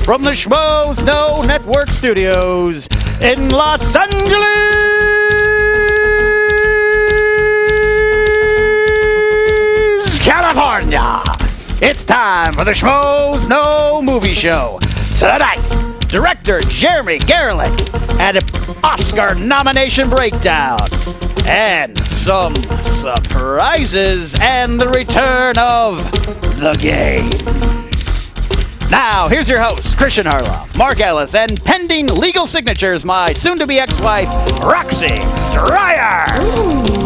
from the Schmoes Know Network Studios in Los Angeles, California. It's time for the Schmoes Know Movie Show. Tonight, director Jeremy Gerlich and an Oscar nomination breakdown. And some surprises and the return of the game. Now, here's your host, Christian Harloff, Mark Ellis, and pending legal signatures, my soon-to-be ex-wife, Roxy Stryer.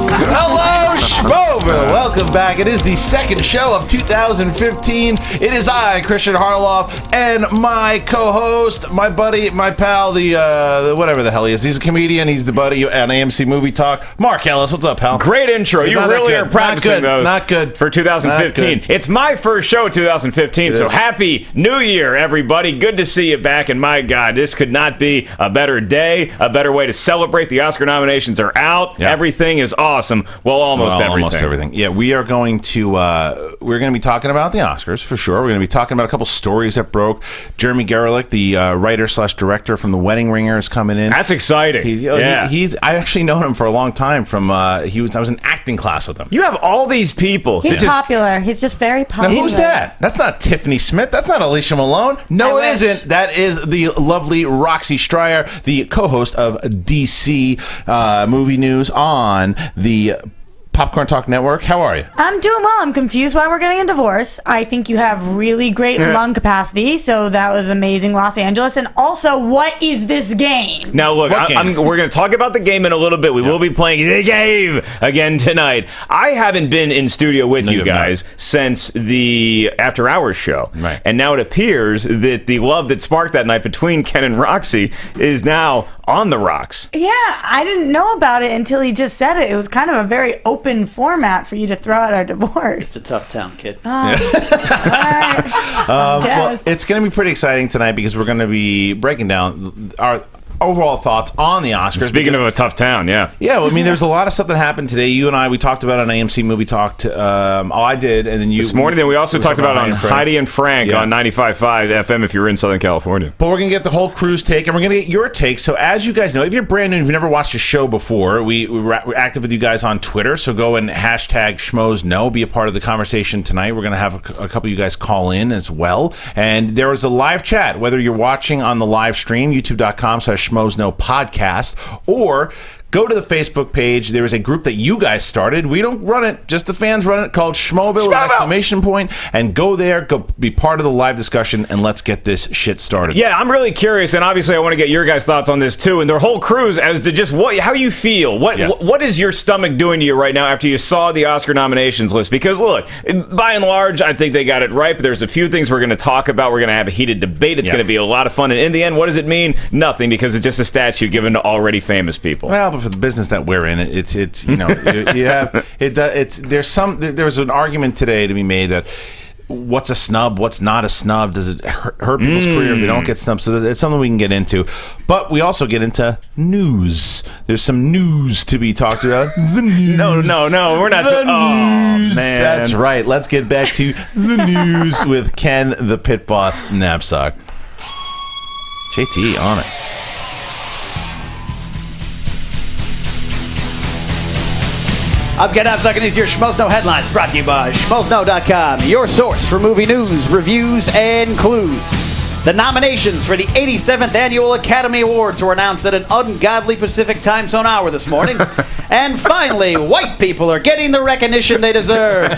Hello, Schmoville. Welcome back. It is the second show of 2015. It is I, Christian Harloff, and my co-host, my buddy, my pal, the whatever the hell he is. He's a comedian. He's the buddy on AMC Movie Talk. Mark Ellis, what's up, pal? Great intro. You really are practicing those. Not good. For 2015. It's my first show 2015, so happy New Year, everybody. Good to see you back, and my God, this could not be a better day, a better way to celebrate. The Oscar nominations are out. Yeah. Everything is awesome. Well, almost everything. Yeah, we are going to be talking about the Oscars for sure. We're going to be talking about a couple stories that broke. Jeremy Gerlich, the writer/director from The Wedding Ringer, is coming in. That's exciting. He's I actually known him for a long time. I was in acting class with him. You have all these people. He's popular. He's just very popular. Now, who's that? That's not Tiffany Smith. That's not Alicia Malone. No, it isn't. That is the lovely Roxy Stryer, the co-host of DC Movie News on the Popcorn Talk Network. How are you? I'm doing well. I'm confused why we're getting a divorce. I think you have really great lung capacity, so that was amazing, Los Angeles. And also, what is this game? Now, look, we're going to talk about the game in a little bit. We will be playing the game again tonight. I haven't been in studio with you guys since the After Hours show. Right. And now it appears that the love that sparked that night between Ken and Roxy is now on the rocks. Yeah, I didn't know about it until he just said it. It was kind of a very open format for you to throw out our divorce. It's a tough town, kid. Well, it's going to be pretty exciting tonight because we're going to be breaking down our overall thoughts on the Oscars. Speaking of a tough town, yeah. Yeah, well, I mean, there's a lot of stuff that happened today. You and I, we talked about it on AMC Movie Talk. I did, and then you... This morning, then we also talked about it on Heidi and Frank on 95.5 FM if you're in Southern California. But we're going to get the whole crew's take, and we're going to get your take. So as you guys know, if you're brand new, if you've never watched a show before, we're active with you guys on Twitter, so go and hashtag SchmoesKnow, be a part of the conversation tonight. We're going to have a couple of you guys call in as well. And there is a live chat, whether you're watching on the live stream, youtube.com/SchmoesKnowPodcast, or go to the Facebook page. There is a group that you guys started. We don't run it, just the fans run it, called Schmoville with exclamation point. And go there, go be part of the live discussion, and let's get this shit started. Yeah, I'm really curious, and obviously I want to get your guys' thoughts on this too, and their whole cruise as to just how you feel. What is your stomach doing to you right now after you saw the Oscar nominations list? Because look, by and large, I think they got it right, but there's a few things we're going to talk about. We're going to have a heated debate. It's going to be a lot of fun, and in the end, what does it mean? Nothing, because it's just a statue given to already famous people. Well, but for the business that we're in, it's you know, there's an argument today to be made that what's a snub, what's not a snub, does it hurt people's career if they don't get snubbed? So it's something we can get into. But we also get into news. There's some news to be talked about. The news. No, we're not. The news. Man. That's right. Let's get back to the news with Ken the Pit Boss Knapsack. JT on it. I'm Ken Knapsack, and these are your Schmoes Know headlines, brought to you by SchmoesKnow.com, your source for movie news, reviews, and clues. The nominations for the 87th Annual Academy Awards were announced at an ungodly Pacific time zone hour this morning. And finally, white people are getting the recognition they deserve.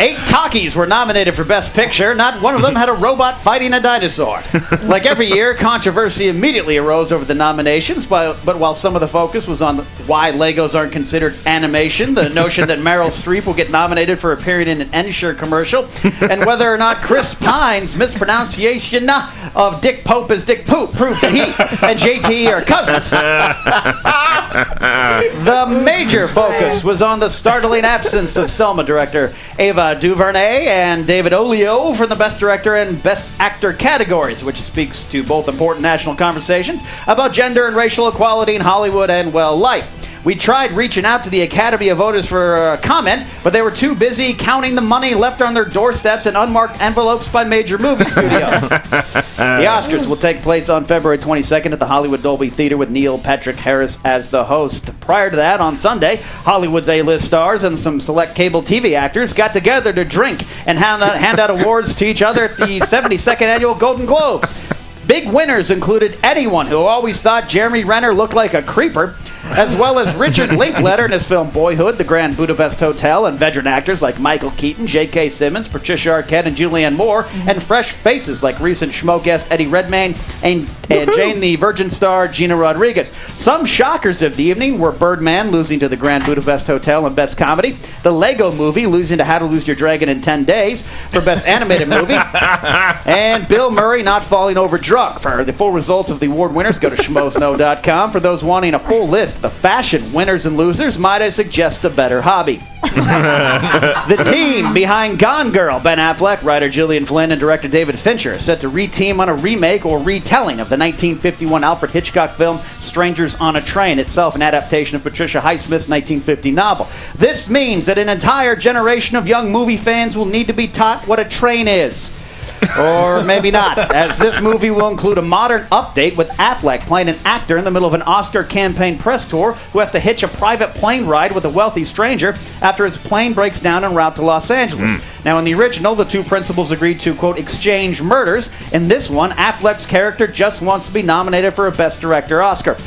8 talkies were nominated for Best Picture. Not one of them had a robot fighting a dinosaur. Like every year, controversy immediately arose over the nominations, but while some of the focus was on why Legos aren't considered animation, the notion that Meryl Streep will get nominated for appearing in an Ensure commercial, and whether or not Chris Pine's mispronunciation of Dick Pope is Dick Poop proved that he and JT are cousins. The major focus was on the startling absence of Selma director Ava DuVernay and David Oglio for the Best Director and Best Actor categories, which speaks to both important national conversations about gender and racial equality in Hollywood and, well, life. We tried reaching out to the Academy of Voters for comment, but they were too busy counting the money left on their doorsteps in unmarked envelopes by major movie studios. The Oscars will take place on February 22nd at the Hollywood Dolby Theater with Neil Patrick Harris as the host. Prior to that, on Sunday, Hollywood's A-list stars and some select cable TV actors got together to drink and hand out awards to each other at the 72nd Annual Golden Globes. Big winners included anyone who always thought Jeremy Renner looked like a creeper, as well as Richard Linklater in his film Boyhood, The Grand Budapest Hotel, and veteran actors like Michael Keaton, J.K. Simmons, Patricia Arquette, and Julianne Moore, and fresh faces like recent Schmo guest Eddie Redmayne and Jane the Virgin star Gina Rodriguez. Some shockers of the evening were Birdman losing to The Grand Budapest Hotel in Best Comedy, The Lego Movie losing to How to Lose Your Dragon in 10 Days for Best Animated Movie, and Bill Murray not falling over drunk. For the full results of the award winners, go to schmoesno.com. For those wanting a full list of the fashion winners and losers, might I suggest a better hobby. The team behind Gone Girl, Ben Affleck, writer Gillian Flynn, and director David Fincher, are set to re-team on a remake or retelling of the 1951 Alfred Hitchcock film Strangers on a Train, itself an adaptation of Patricia Highsmith's 1950 novel. This means that an entire generation of young movie fans will need to be taught what a train is. Or maybe not, as this movie will include a modern update with Affleck playing an actor in the middle of an Oscar campaign press tour who has to hitch a private plane ride with a wealthy stranger after his plane breaks down en route to Los Angeles. Now, in the original, the two principals agreed to, quote, exchange murders. In this one, Affleck's character just wants to be nominated for a Best Director Oscar.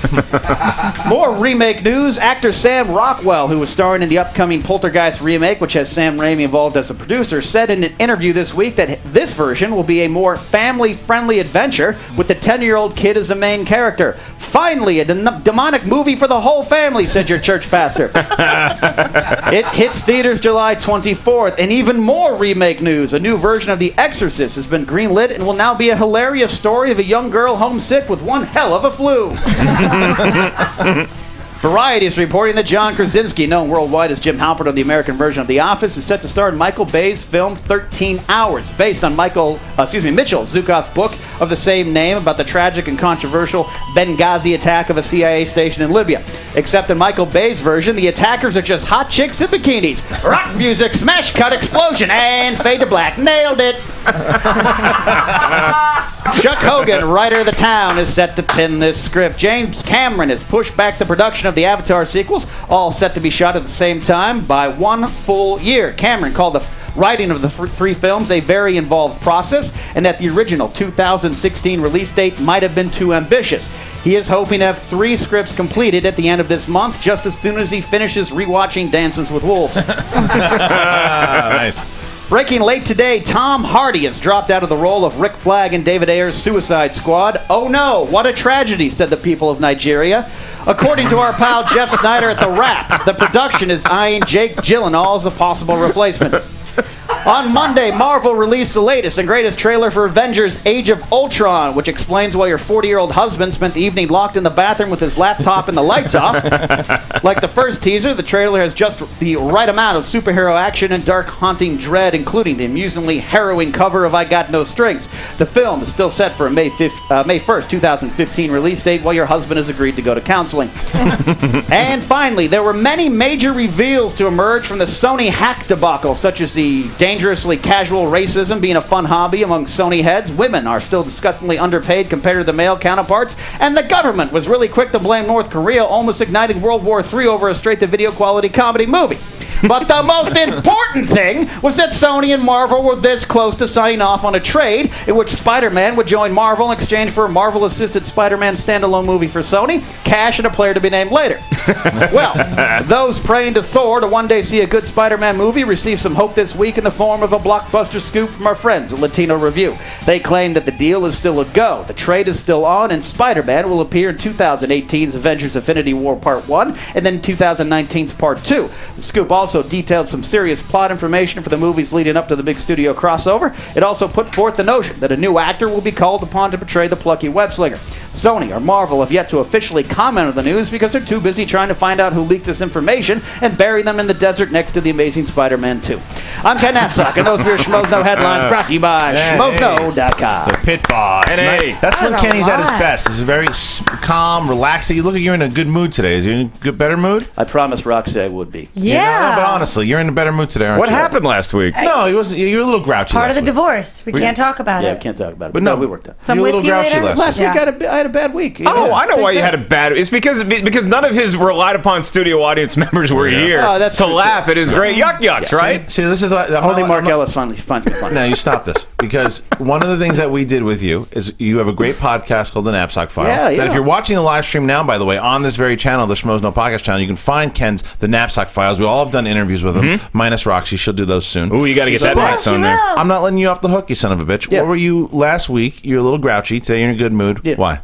More remake news. Actor Sam Rockwell, who was starring in the upcoming Poltergeist remake, which has Sam Raimi involved as a producer, said in an interview this week that this version will be a more family-friendly adventure with the 10-year-old kid as the main character. Finally, a demonic movie for the whole family, said your church pastor. It hits theaters July 24th. And even more remake news. A new version of The Exorcist has been greenlit and will now be a hilarious story of a young girl homesick with one hell of a flu. Variety is reporting that John Krasinski, known worldwide as Jim Halpert on the American version of The Office, is set to star in Michael Bay's film 13 Hours, based on Mitchell Zukof's book of the same name about the tragic and controversial Benghazi attack of a CIA station in Libya. Except in Michael Bay's version, the attackers are just hot chicks in bikinis. Rock music, smash cut, explosion, and fade to black. Nailed it! Chuck Hogan, writer of The Town, is set to pen this script. James Cameron has pushed back the production of the Avatar sequels, all set to be shot at the same time by 1 full year. Cameron called the writing of the three films a very involved process, and that the original 2016 release date might have been too ambitious. He is hoping to have 3 scripts completed at the end of this month, just as soon as he finishes rewatching Dances with Wolves. Nice. Breaking late today, Tom Hardy has dropped out of the role of Rick Flag in David Ayer's Suicide Squad. Oh no, what a tragedy, said the people of Nigeria. According to our pal Jeff Snyder at The Wrap, the production is eyeing Jake Gyllenhaal as a possible replacement. On Monday, Marvel released the latest and greatest trailer for Avengers Age of Ultron, which explains why your 40-year-old husband spent the evening locked in the bathroom with his laptop and the lights off. Like the first teaser, the trailer has just the right amount of superhero action and dark, haunting dread, including the amusingly harrowing cover of I Got No Strings. The film is still set for a May 1st, 2015 release date, while your husband has agreed to go to counseling. And finally, there were many major reveals to emerge from the Sony hack debacle, such as the dangerously casual racism being a fun hobby among Sony heads. Women are still disgustingly underpaid compared to the male counterparts. And the government was really quick to blame North Korea, almost igniting World War III over a straight-to-video quality comedy movie. But the most important thing was that Sony and Marvel were this close to signing off on a trade in which Spider-Man would join Marvel in exchange for a Marvel-assisted Spider-Man standalone movie for Sony, cash, and a player to be named later. Well, those praying to Thor to one day see a good Spider-Man movie received some hope this week in the form of a blockbuster scoop from our friends at Latino Review. They claim that the deal is still a go, the trade is still on, and Spider-Man will appear in 2018's Avengers Infinity War Part 1 and then 2019's Part 2. The scoop also detailed some serious plot information for the movies leading up to the big studio crossover. It also put forth the notion that a new actor will be called upon to portray the plucky web-slinger. Sony or Marvel have yet to officially comment on the news because they're too busy trying to find out who leaked this information and bury them in the desert next to the Amazing Spider-Man 2. I'm Ken Knapsack, and those are your Schmoes Know headlines brought to you by schmoesknow.com. The Pit Boss. Hey. That's when That's a Kenny's at his lot. best. He's very calm, relaxed. You look like you're in a good mood today. Is you in a good, better mood? I promised Roxy I would be. Yeah. No, but honestly, you're in a better mood today, aren't What you? happened last week? No, he wasn't. You were a little grouchy. Part of last the week. divorce. We can't talk about Yeah, it. I can't talk about it. But no, we worked out. Some You were a little whiskey grouchy later? last Last Yeah. week I had a bad week. Oh, I know why you had a bad. It's because none of his relied upon studio audience members were here Oh, that's to true, laugh at his great yucks, right? See, this is Only Mark Ellis finds me funny. Now you stop this, because one of the things that we did with you is you have a great podcast called The Knapsack Files. Yeah, yeah. That if you're watching the live stream now, by the way, on this very channel, the Schmoes Know podcast channel, you can find Ken's The Knapsack Files. We all have done interviews with him, minus Roxy. She'll do those soon. Ooh, you got to get that But- next on there. I'm not letting you off the hook, you son of a bitch. Yeah. What were you last week? You're a little grouchy. Today you're in a good mood. Yeah. Why?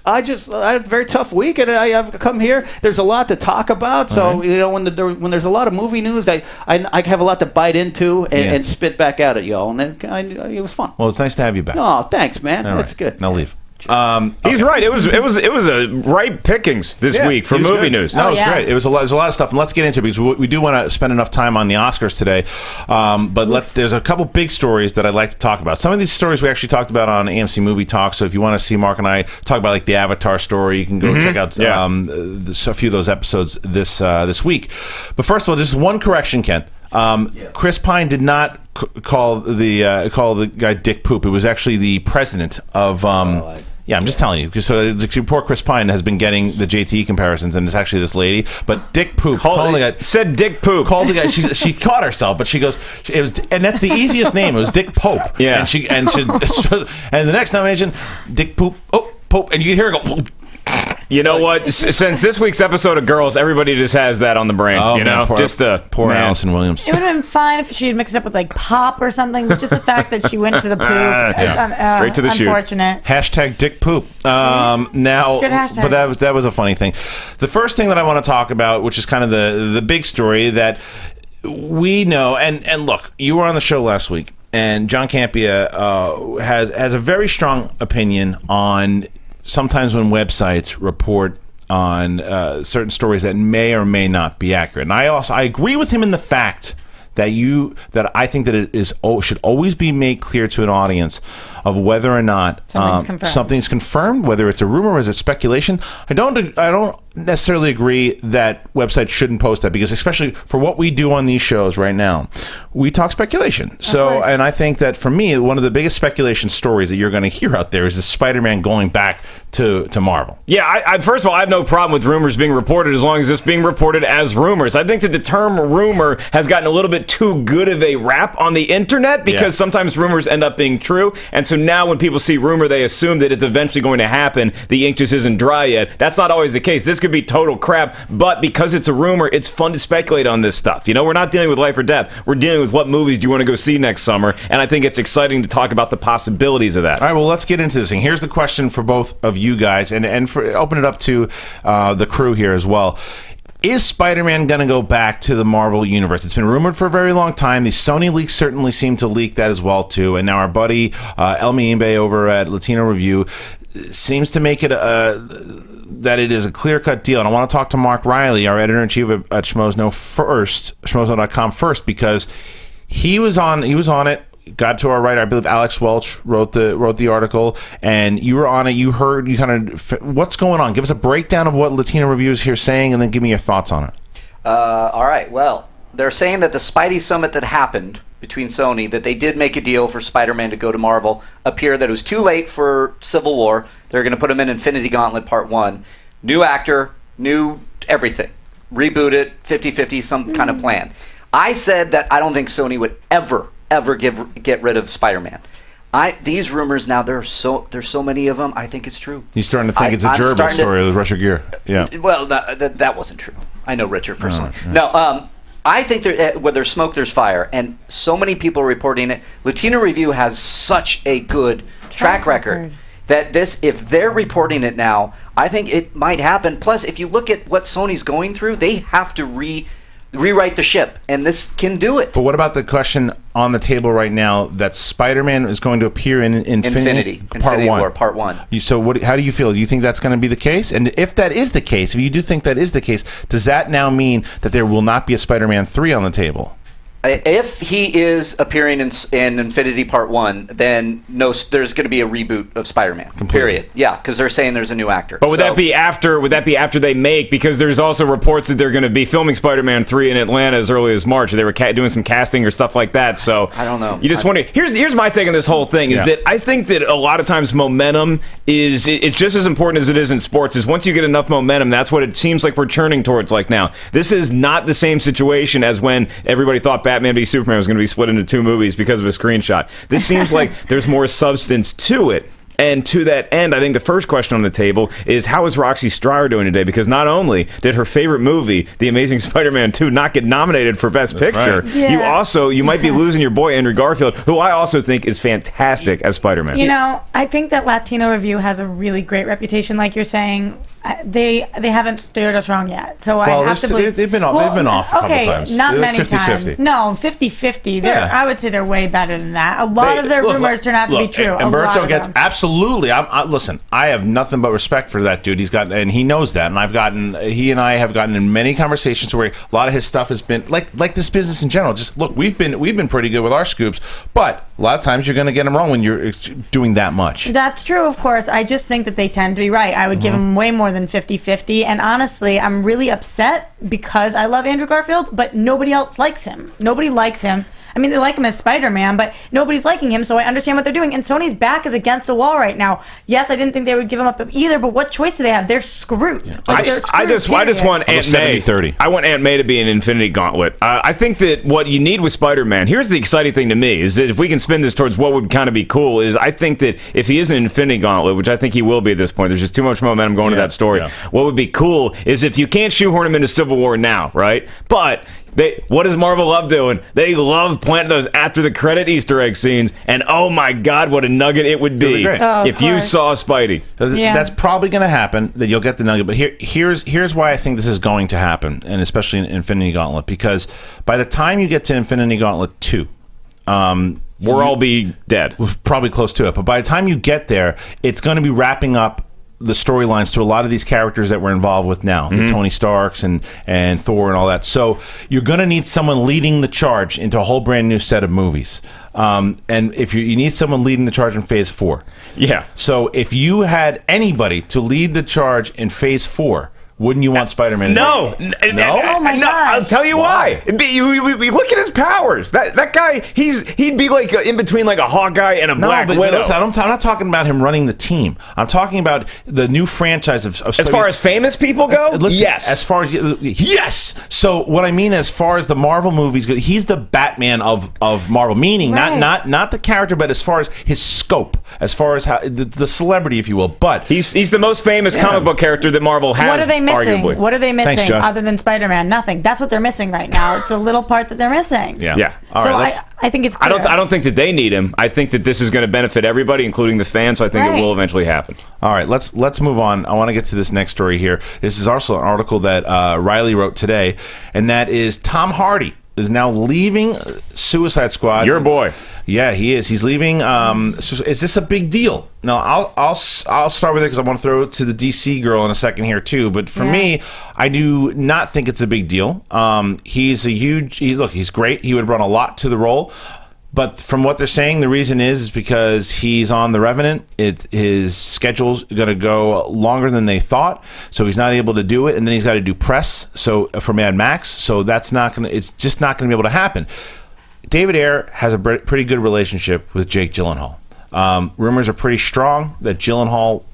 I had a very tough week, and I've come here. There's a lot to talk about. So when there's a lot of movie news, I have a lot to bite into and spit back out at y'all, and it was fun. Well, it's nice to have you back. Oh, thanks, man. All That's right. good. Now leave. He's right. It was a ripe pickings this week for He was movie good. news. No, it was yeah. great. There's a lot of stuff, and let's get into it because we do want to spend enough time on the Oscars today. But there's a couple big stories that I'd like to talk about. Some of these stories we actually talked about on AMC Movie Talk. So if you want to see Mark and I talk about like the Avatar story, you can go check out Yeah. a few of those episodes this week. But first of all, just one correction, Ken. Chris Pine did not call the guy Dick Poop. It was actually the president of. Yeah, I'm just telling you because poor Chris Pine has been getting the JT comparisons, and it's actually this lady. But Dick Poop calling the guy, said Dick Poop. called the guy. She caught herself, but she goes, it was, and that's the easiest name. It was Dick Pope. Yeah. and the next nomination, Dick Poop. Oh, Pope, and you can hear her go. You know what? Since this week's episode of Girls, everybody just has that on the brain. Oh, you man, know, poor man. Allison Williams. It would have been fine if she had mixed it up with like pop or something, but just the fact that she went to the poop. Straight to the chute. Unfortunate. Hashtag Dick Poop. Now, Good hashtag. but that was a funny thing. The first thing that I want to talk about, which is kind of the big story that we know, and look, you were on the show last week, and John Campea has a very strong opinion on sometimes when websites report on certain stories that may or may not be accurate. And I agree with him in the fact that I think that it should always be made clear to an audience of whether or not something's confirmed, whether it's a rumor or is it speculation. I don't necessarily agree that websites shouldn't post that because especially for what we do on these shows right now, we talk speculation. So, and I think that for me, one of the biggest speculation stories that you're going to hear out there is the Spider-Man going back to Marvel. Yeah, I first of all, I have no problem with rumors being reported as long as it's being reported as rumors. I think that the term rumor has gotten a little bit too good of a rap on the internet because sometimes rumors end up being true. And so now when people see rumor, they assume that it's eventually going to happen. The ink just isn't dry yet. That's not always the case. This could be total crap, but because it's a rumor, it's fun to speculate on this stuff. You know, we're not dealing with life or death. We're dealing with what movies do you want to go see next summer. And I think it's exciting to talk about the possibilities of that. All right, well, let's get into this thing. Here's the question for both of you guys, and for open it up to the crew here as well. Is Spider-Man going to go back to the Marvel Universe? It's been rumored for a very long time. These Sony leaks certainly seem to leak that as well, too. And now our buddy El Miimbe over at Latino Review seems to make it that it is a clear-cut deal. And I want to talk to Mark Riley, our editor-in-chief at schmoesknow.com first, because he was on it. Got to our writer, I believe Alex Welch wrote the article, and you were on it. You heard, what's going on? Give us a breakdown of what Latino Review is here saying, and then give me your thoughts on it. All right. Well, they're saying that the Spidey Summit that happened between Sony, that they did make a deal for Spider-Man to go to Marvel, appeared that it was too late for Civil War. They're going to put him in Infinity Gauntlet Part 1. New actor, new everything. Reboot it, 50-50, some kind of plan. I said that I don't think Sony would ever get rid of Spider-Man. These rumors now, there's so many of them. I think it's true. You're starting to think it's a Gerbil story with Richard Gere. Yeah. Well, that wasn't true. I know Richard personally. No, I think where there's smoke, there's fire, and so many people are reporting it. Latino Review has such a good track record that if they're reporting it now, I think it might happen. Plus, if you look at what Sony's going through, they have to rewrite the ship, and this can do it. But what about the question on the table right now that Spider-Man is going to appear in Infinity War Part 1? So how do you feel? Do you think that's going to be the case? And if that is the case, if you do think that is the case, does that now mean that there will not be a Spider-Man 3 on the table? If he is appearing in Infinity Part 1, then no, there's going to be a reboot of Spider-Man. Period. Yeah, because they're saying there's a new actor. But would that be after? Would that be after they make? Because there's also reports that they're going to be filming Spider-Man 3 in Atlanta as early as March. They were doing some casting or stuff like that. So I don't know. You just wonder. Here's my take on this whole thing: is that I think that a lot of times momentum it's just as important as it is in sports. Is once you get enough momentum, that's what it seems like we're turning towards. Like now, this is not the same situation as when everybody thought Batman v Superman was going to be split into 2 movies because of a screenshot. This seems like there's more substance to it. And to that end, I think the first question on the table is, how is Roxy Stryer doing today? Because not only did her favorite movie, The Amazing Spider-Man 2, not get nominated for Best Picture, right. Yeah. you might be losing your boy Andrew Garfield, who I also think is fantastic as Spider-Man. You know, I think that Latino Review has a really great reputation, like you're saying. They haven't steered us wrong yet, so I have to believe they've been off a couple times. Not They're many 50-50. times. No, 50-50. Yeah. I would say they're way better than that. A lot of their rumors turn out to be true. Umberto gets absolutely. Listen, I have nothing but respect for that dude. And he knows that, and he and I have gotten in many conversations where a lot of his stuff has been like this business in general. Just look, we've been pretty good with our scoops, but a lot of times you're going to get them wrong when you're doing that much. That's true, of course. I just think that they tend to be right. I would give them way more than 50-50. And honestly, I'm really upset because I love Andrew Garfield, but nobody else likes him. Nobody likes him. I mean, they like him as Spider-Man, but nobody's liking him, so I understand what they're doing. And Sony's back is against a wall right now. Yes, I didn't think they would give him up either, but what choice do they have? They're screwed. Yeah. I just want Aunt May. 70-30. I want Aunt May to be an Infinity Gauntlet. I think that what you need with Spider-Man, here's the exciting thing to me, is that if we can spin this towards what would kind of be cool, is I think that if he is an Infinity Gauntlet, which I think he will be at this point, there's just too much momentum going to that story. Yeah. What would be cool is if you can't shoehorn him into Civil War now, right? But what does Marvel love doing? They love planting those after the credit Easter egg scenes, and oh my God, what a nugget it would be if you saw Spidey. Yeah. That's probably going to happen. That you'll get the nugget. But here's why I think this is going to happen, and especially in Infinity Gauntlet, because by the time you get to Infinity Gauntlet 2, we'll all be dead. We're probably close to it. But by the time you get there, it's going to be wrapping up the storylines to a lot of these characters that we're involved with now, the Tony Starks and Thor and all that. So you're going to need someone leading the charge into a whole brand new set of movies. And if you need someone leading the charge in Phase 4. Yeah. So if you had anybody to lead the charge in Phase 4, wouldn't you want Spider-Man? No. Oh my God. I'll tell you why. You look at his powers. That guy, he'd be like in between like a Hawkeye and a Black Widow. Listen, I'm not talking about him running the team. I'm talking about the new franchise of as far as famous people go? Listen, yes. As far as yes. So what I mean, as far as the Marvel movies go, he's the Batman of Marvel. Meaning not the character, but as far as his scope, as far as how the celebrity, if you will. But he's the most famous comic book character that Marvel has. What are they missing? Arguably. What are they missing? Thanks, Josh. Other than Spider-Man? Nothing. That's what they're missing right now. It's a little part that they're missing. Yeah. All so right, I think it's clear. I don't think that they need him. I think that this is going to benefit everybody, including the fans. So I think it will eventually happen. All right, let's move on. I want to get to this next story here. This is also an article that Riley wrote today, and that is Tom Hardy is now leaving Suicide Squad. Your boy. Yeah, he is. He's leaving. So is this a big deal? No, I'll start with it because I want to throw it to the DC girl in a second here too. But for me, I do not think it's a big deal. He's great. He would run a lot to the role. But from what they're saying, the reason is because he's on The Revenant. His schedule's going to go longer than they thought, so he's not able to do it. And then he's got to do press for Mad Max. So it's just not going to be able to happen. David Ayer has a pretty good relationship with Jake Gyllenhaal. Rumors are pretty strong that Gyllenhaal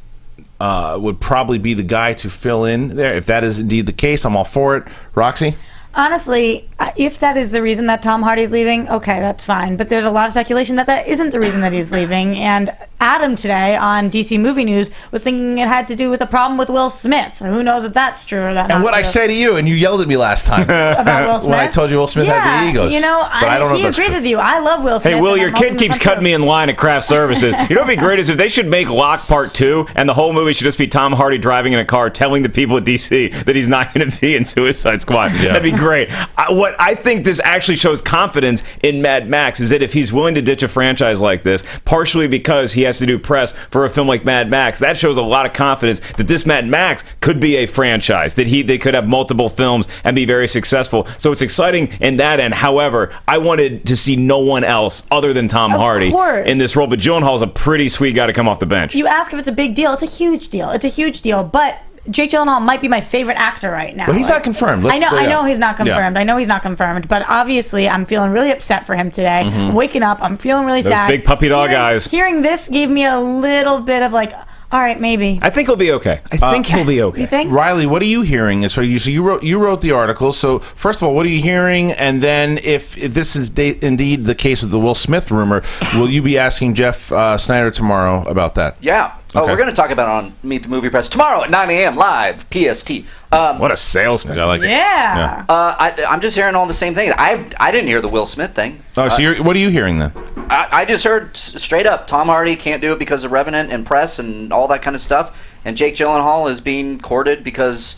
would probably be the guy to fill in there. If that is indeed the case, I'm all for it. Roxy? Honestly, if that is the reason that Tom Hardy's leaving, okay, that's fine. But there's a lot of speculation that isn't the reason that he's leaving. And Adam today on DC Movie News was thinking it had to do with a problem with Will Smith. Who knows if that's true or that And not what I true. say to you, and you yelled at me last time about Will Smith. when I told you Will Smith had the egos. You know, but I don't know he if that's agrees true. with you. I love Will Smith. Hey, Will, and your I'm kid hoping keeps that's cutting true. me in line at craft services. You know what would be great is if they should make Locke Part 2 and the whole movie should just be Tom Hardy driving in a car telling the people at DC that he's not going to be in Suicide Squad. That'd be great. What I think this actually shows confidence in Mad Max is that if he's willing to ditch a franchise like this, partially because he has to do press for a film like Mad Max, that shows a lot of confidence that this Mad Max could be a franchise, that they could have multiple films and be very successful. So it's exciting in that end. However, I wanted to see no one else other than Tom Hardy course. in this role, but Gyllenhaal's a pretty sweet guy to come off the bench. You ask if it's a big deal. It's a huge deal. It's a huge deal. But Jake Gyllenhaal might be my favorite actor right now. Well, he's not confirmed. I know Yeah. he's not confirmed. Yeah. I know he's not confirmed. But obviously, I'm feeling really upset for him today. I'm waking up. I'm feeling really Those sad. big puppy dog eyes. Hearing this gave me a little bit of like, all right, maybe. I think he'll be okay. I think he'll be okay. You think? Riley, what are you hearing? So you wrote the article. So first of all, what are you hearing? And then if this is indeed the case with the Will Smith rumor, will you be asking Jeff Snyder tomorrow about that? Yeah. Oh, Okay. we're going to talk about it on Meet the Movie Press tomorrow at 9 a.m. live, PST. What a salesman. I like it. Yeah. I'm just hearing all the same things. I didn't hear the Will Smith thing. Oh, so what are you hearing then? I just heard straight up Tom Hardy can't do it because of Revenant and press and all that kind of stuff. And Jake Gyllenhaal is being courted because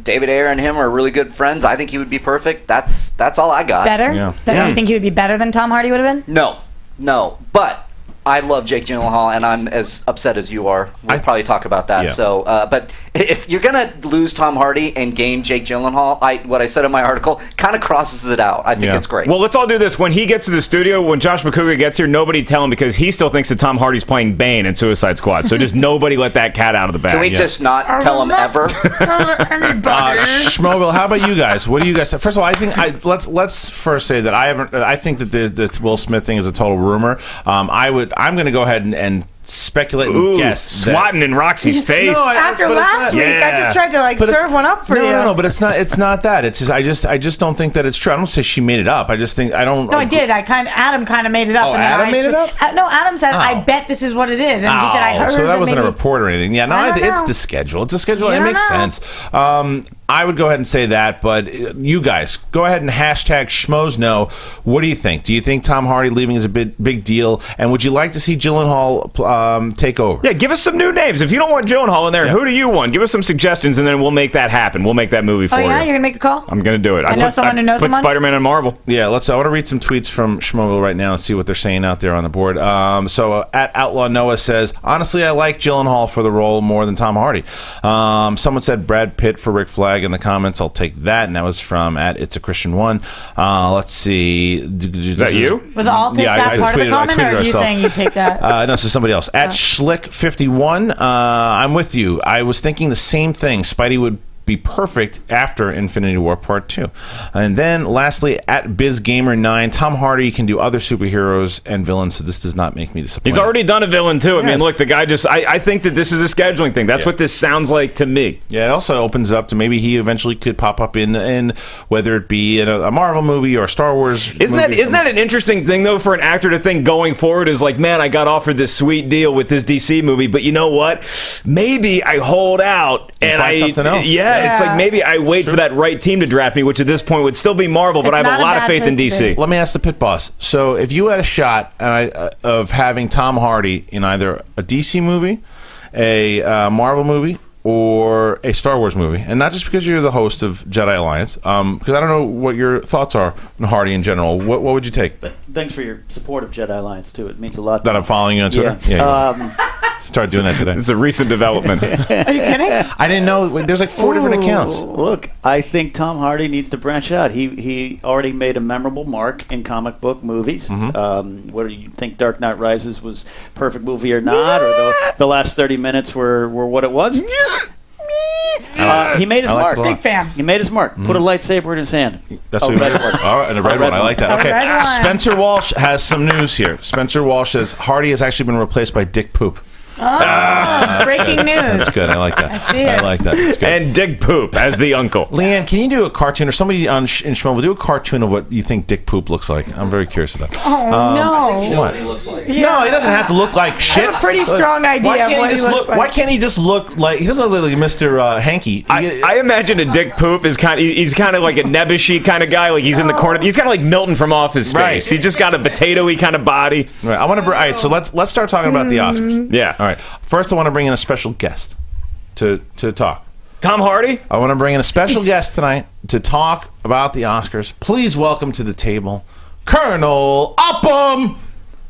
David Ayer and him are really good friends. I think he would be perfect. That's all I got. Better? Yeah. You think he would be better than Tom Hardy would have been? No. But I love Jake Gyllenhaal, and I'm as upset as you are. We'll probably talk about that. Yeah. So, but if you're gonna lose Tom Hardy and gain Jake Gyllenhaal, what I said in my article kind of crosses it out. I think it's great. Well, let's all do this. When he gets to the studio, when Josh McCougar gets here, nobody tell him because he still thinks that Tom Hardy's playing Bane in Suicide Squad. So just nobody let that cat out of the bag. Can we just not tell him ever? Schmobil, how about you guys? What do you guys say? First of all, I think let's first say that I think that the Will Smith thing is a total rumor. I'm going to go ahead and speculate and guess. Swatting in Roxy's face. After last week, I just tried to But it's- serve one up for you. No, but it's not that. It's just I just don't think that it's true. I don't say she made it up. I just think I don't. No, I did. Adam kind of made it up. Oh, and then Adam made it up? No, Adam said, "I Oh. bet this is what it is," and he said, "I heard." So that wasn't a maybe- report or anything. Yeah, no, I don't it's know. the schedule. It's a schedule. You It don't makes know. sense. I would go ahead and say that, but you guys go ahead and hashtag Schmoes know. What do you think? Do you think Tom Hardy leaving is a big deal? And would you like to see Gyllenhaal take over? Yeah, give us some new names. If you don't want Gyllenhaal in there, who do you want? Give us some suggestions, and then we'll make that happen. We'll make that movie for Oh yeah, you. you're gonna make a call. I'm going to do it. I know someone who knows put someone? Spider-Man and Marvel. Yeah, I want to read some tweets from Schmogel right now and see what they're saying out there on the board. At Outlaw Noah says, honestly, I like Gyllenhaal for the role more than Tom Hardy. Someone said Brad Pitt for Rick Flag in the comments. I'll take that, and that was from at It's a Christian One. Let's see. Is that you? Was all take Yeah, that I part of the tweeted- I comment, or tweeted are you ourselves. saying you take that? No, this is somebody else. At Schlick51, I'm with you. I was thinking the same thing. Spidey would be perfect after Infinity War Part 2. And then lastly, at BizGamer9, Tom Hardy can do other superheroes and villains, so this does not make me disappointed. He's already done a villain, too. I Yes. mean, look, the guy just... I think that this is a scheduling thing. That's what this sounds like to me. Yeah, it also opens up to maybe he eventually could pop up in whether it be in a Marvel movie or a Star Wars Isn't movie. that an interesting thing, though, for an actor to think going forward is like, man, I got offered this sweet deal with this DC movie, but you know what? Maybe I hold out and find something else. Yeah, it's Yeah. like maybe I wait for that right team to draft me, which at this point would still be Marvel, but It's I have not a a lot of bad faith in place to DC. be. Let me ask the pit boss. So, if you had a shot of having Tom Hardy in either a DC movie, a Marvel movie, or a Star Wars movie, and not just because you're the host of Jedi Alliance, because I don't know what your thoughts are on Hardy in general. What would you take? But thanks for your support of Jedi Alliance too. It means a lot. That I'm following you on Twitter? Yeah. Start doing that today. It's a recent development. Are you kidding? I didn't know. There's like 4 different accounts. Look, I think Tom Hardy needs to branch out. He already made a memorable mark in comic book movies. What do you think? Dark Knight Rises was a perfect movie or not, or the last 30 minutes were what it was? He made his I liked mark. it a lot. Big fan. He made his mark. Put a lightsaber in his hand. That's A what red one. All right, and a red A red one. I like that. one. Okay. A red one. Spencer Walsh has some news here. Spencer Walsh says Hardy has actually been replaced by Dick Poop. Breaking news. That's good. I like that. I see it. I like that. That's good. And Dick Poop as the uncle. Leanne, can you do a cartoon, or somebody in Schmoeville do a cartoon of what you think Dick Poop looks like? I'm very curious of that. Oh, no. What? He looks like. No, he doesn't have to look like shit. I have a pretty strong idea of what he looks like. Why can't he just look like, he doesn't look like Mr. Hanky? I imagine a Dick Poop is he's kind of like a nebbishy kind of guy. Like he's in the corner. He's kind of like Milton from Office Space. Right. He's just got a potatoey kind of body. Right, all right, so let's start talking about the Oscars. Yeah. All right. First, I want to bring in a special guest to talk. Tom Hardy? I want to bring in a special guest tonight to talk about the Oscars. Please welcome to the table Colonel Upham.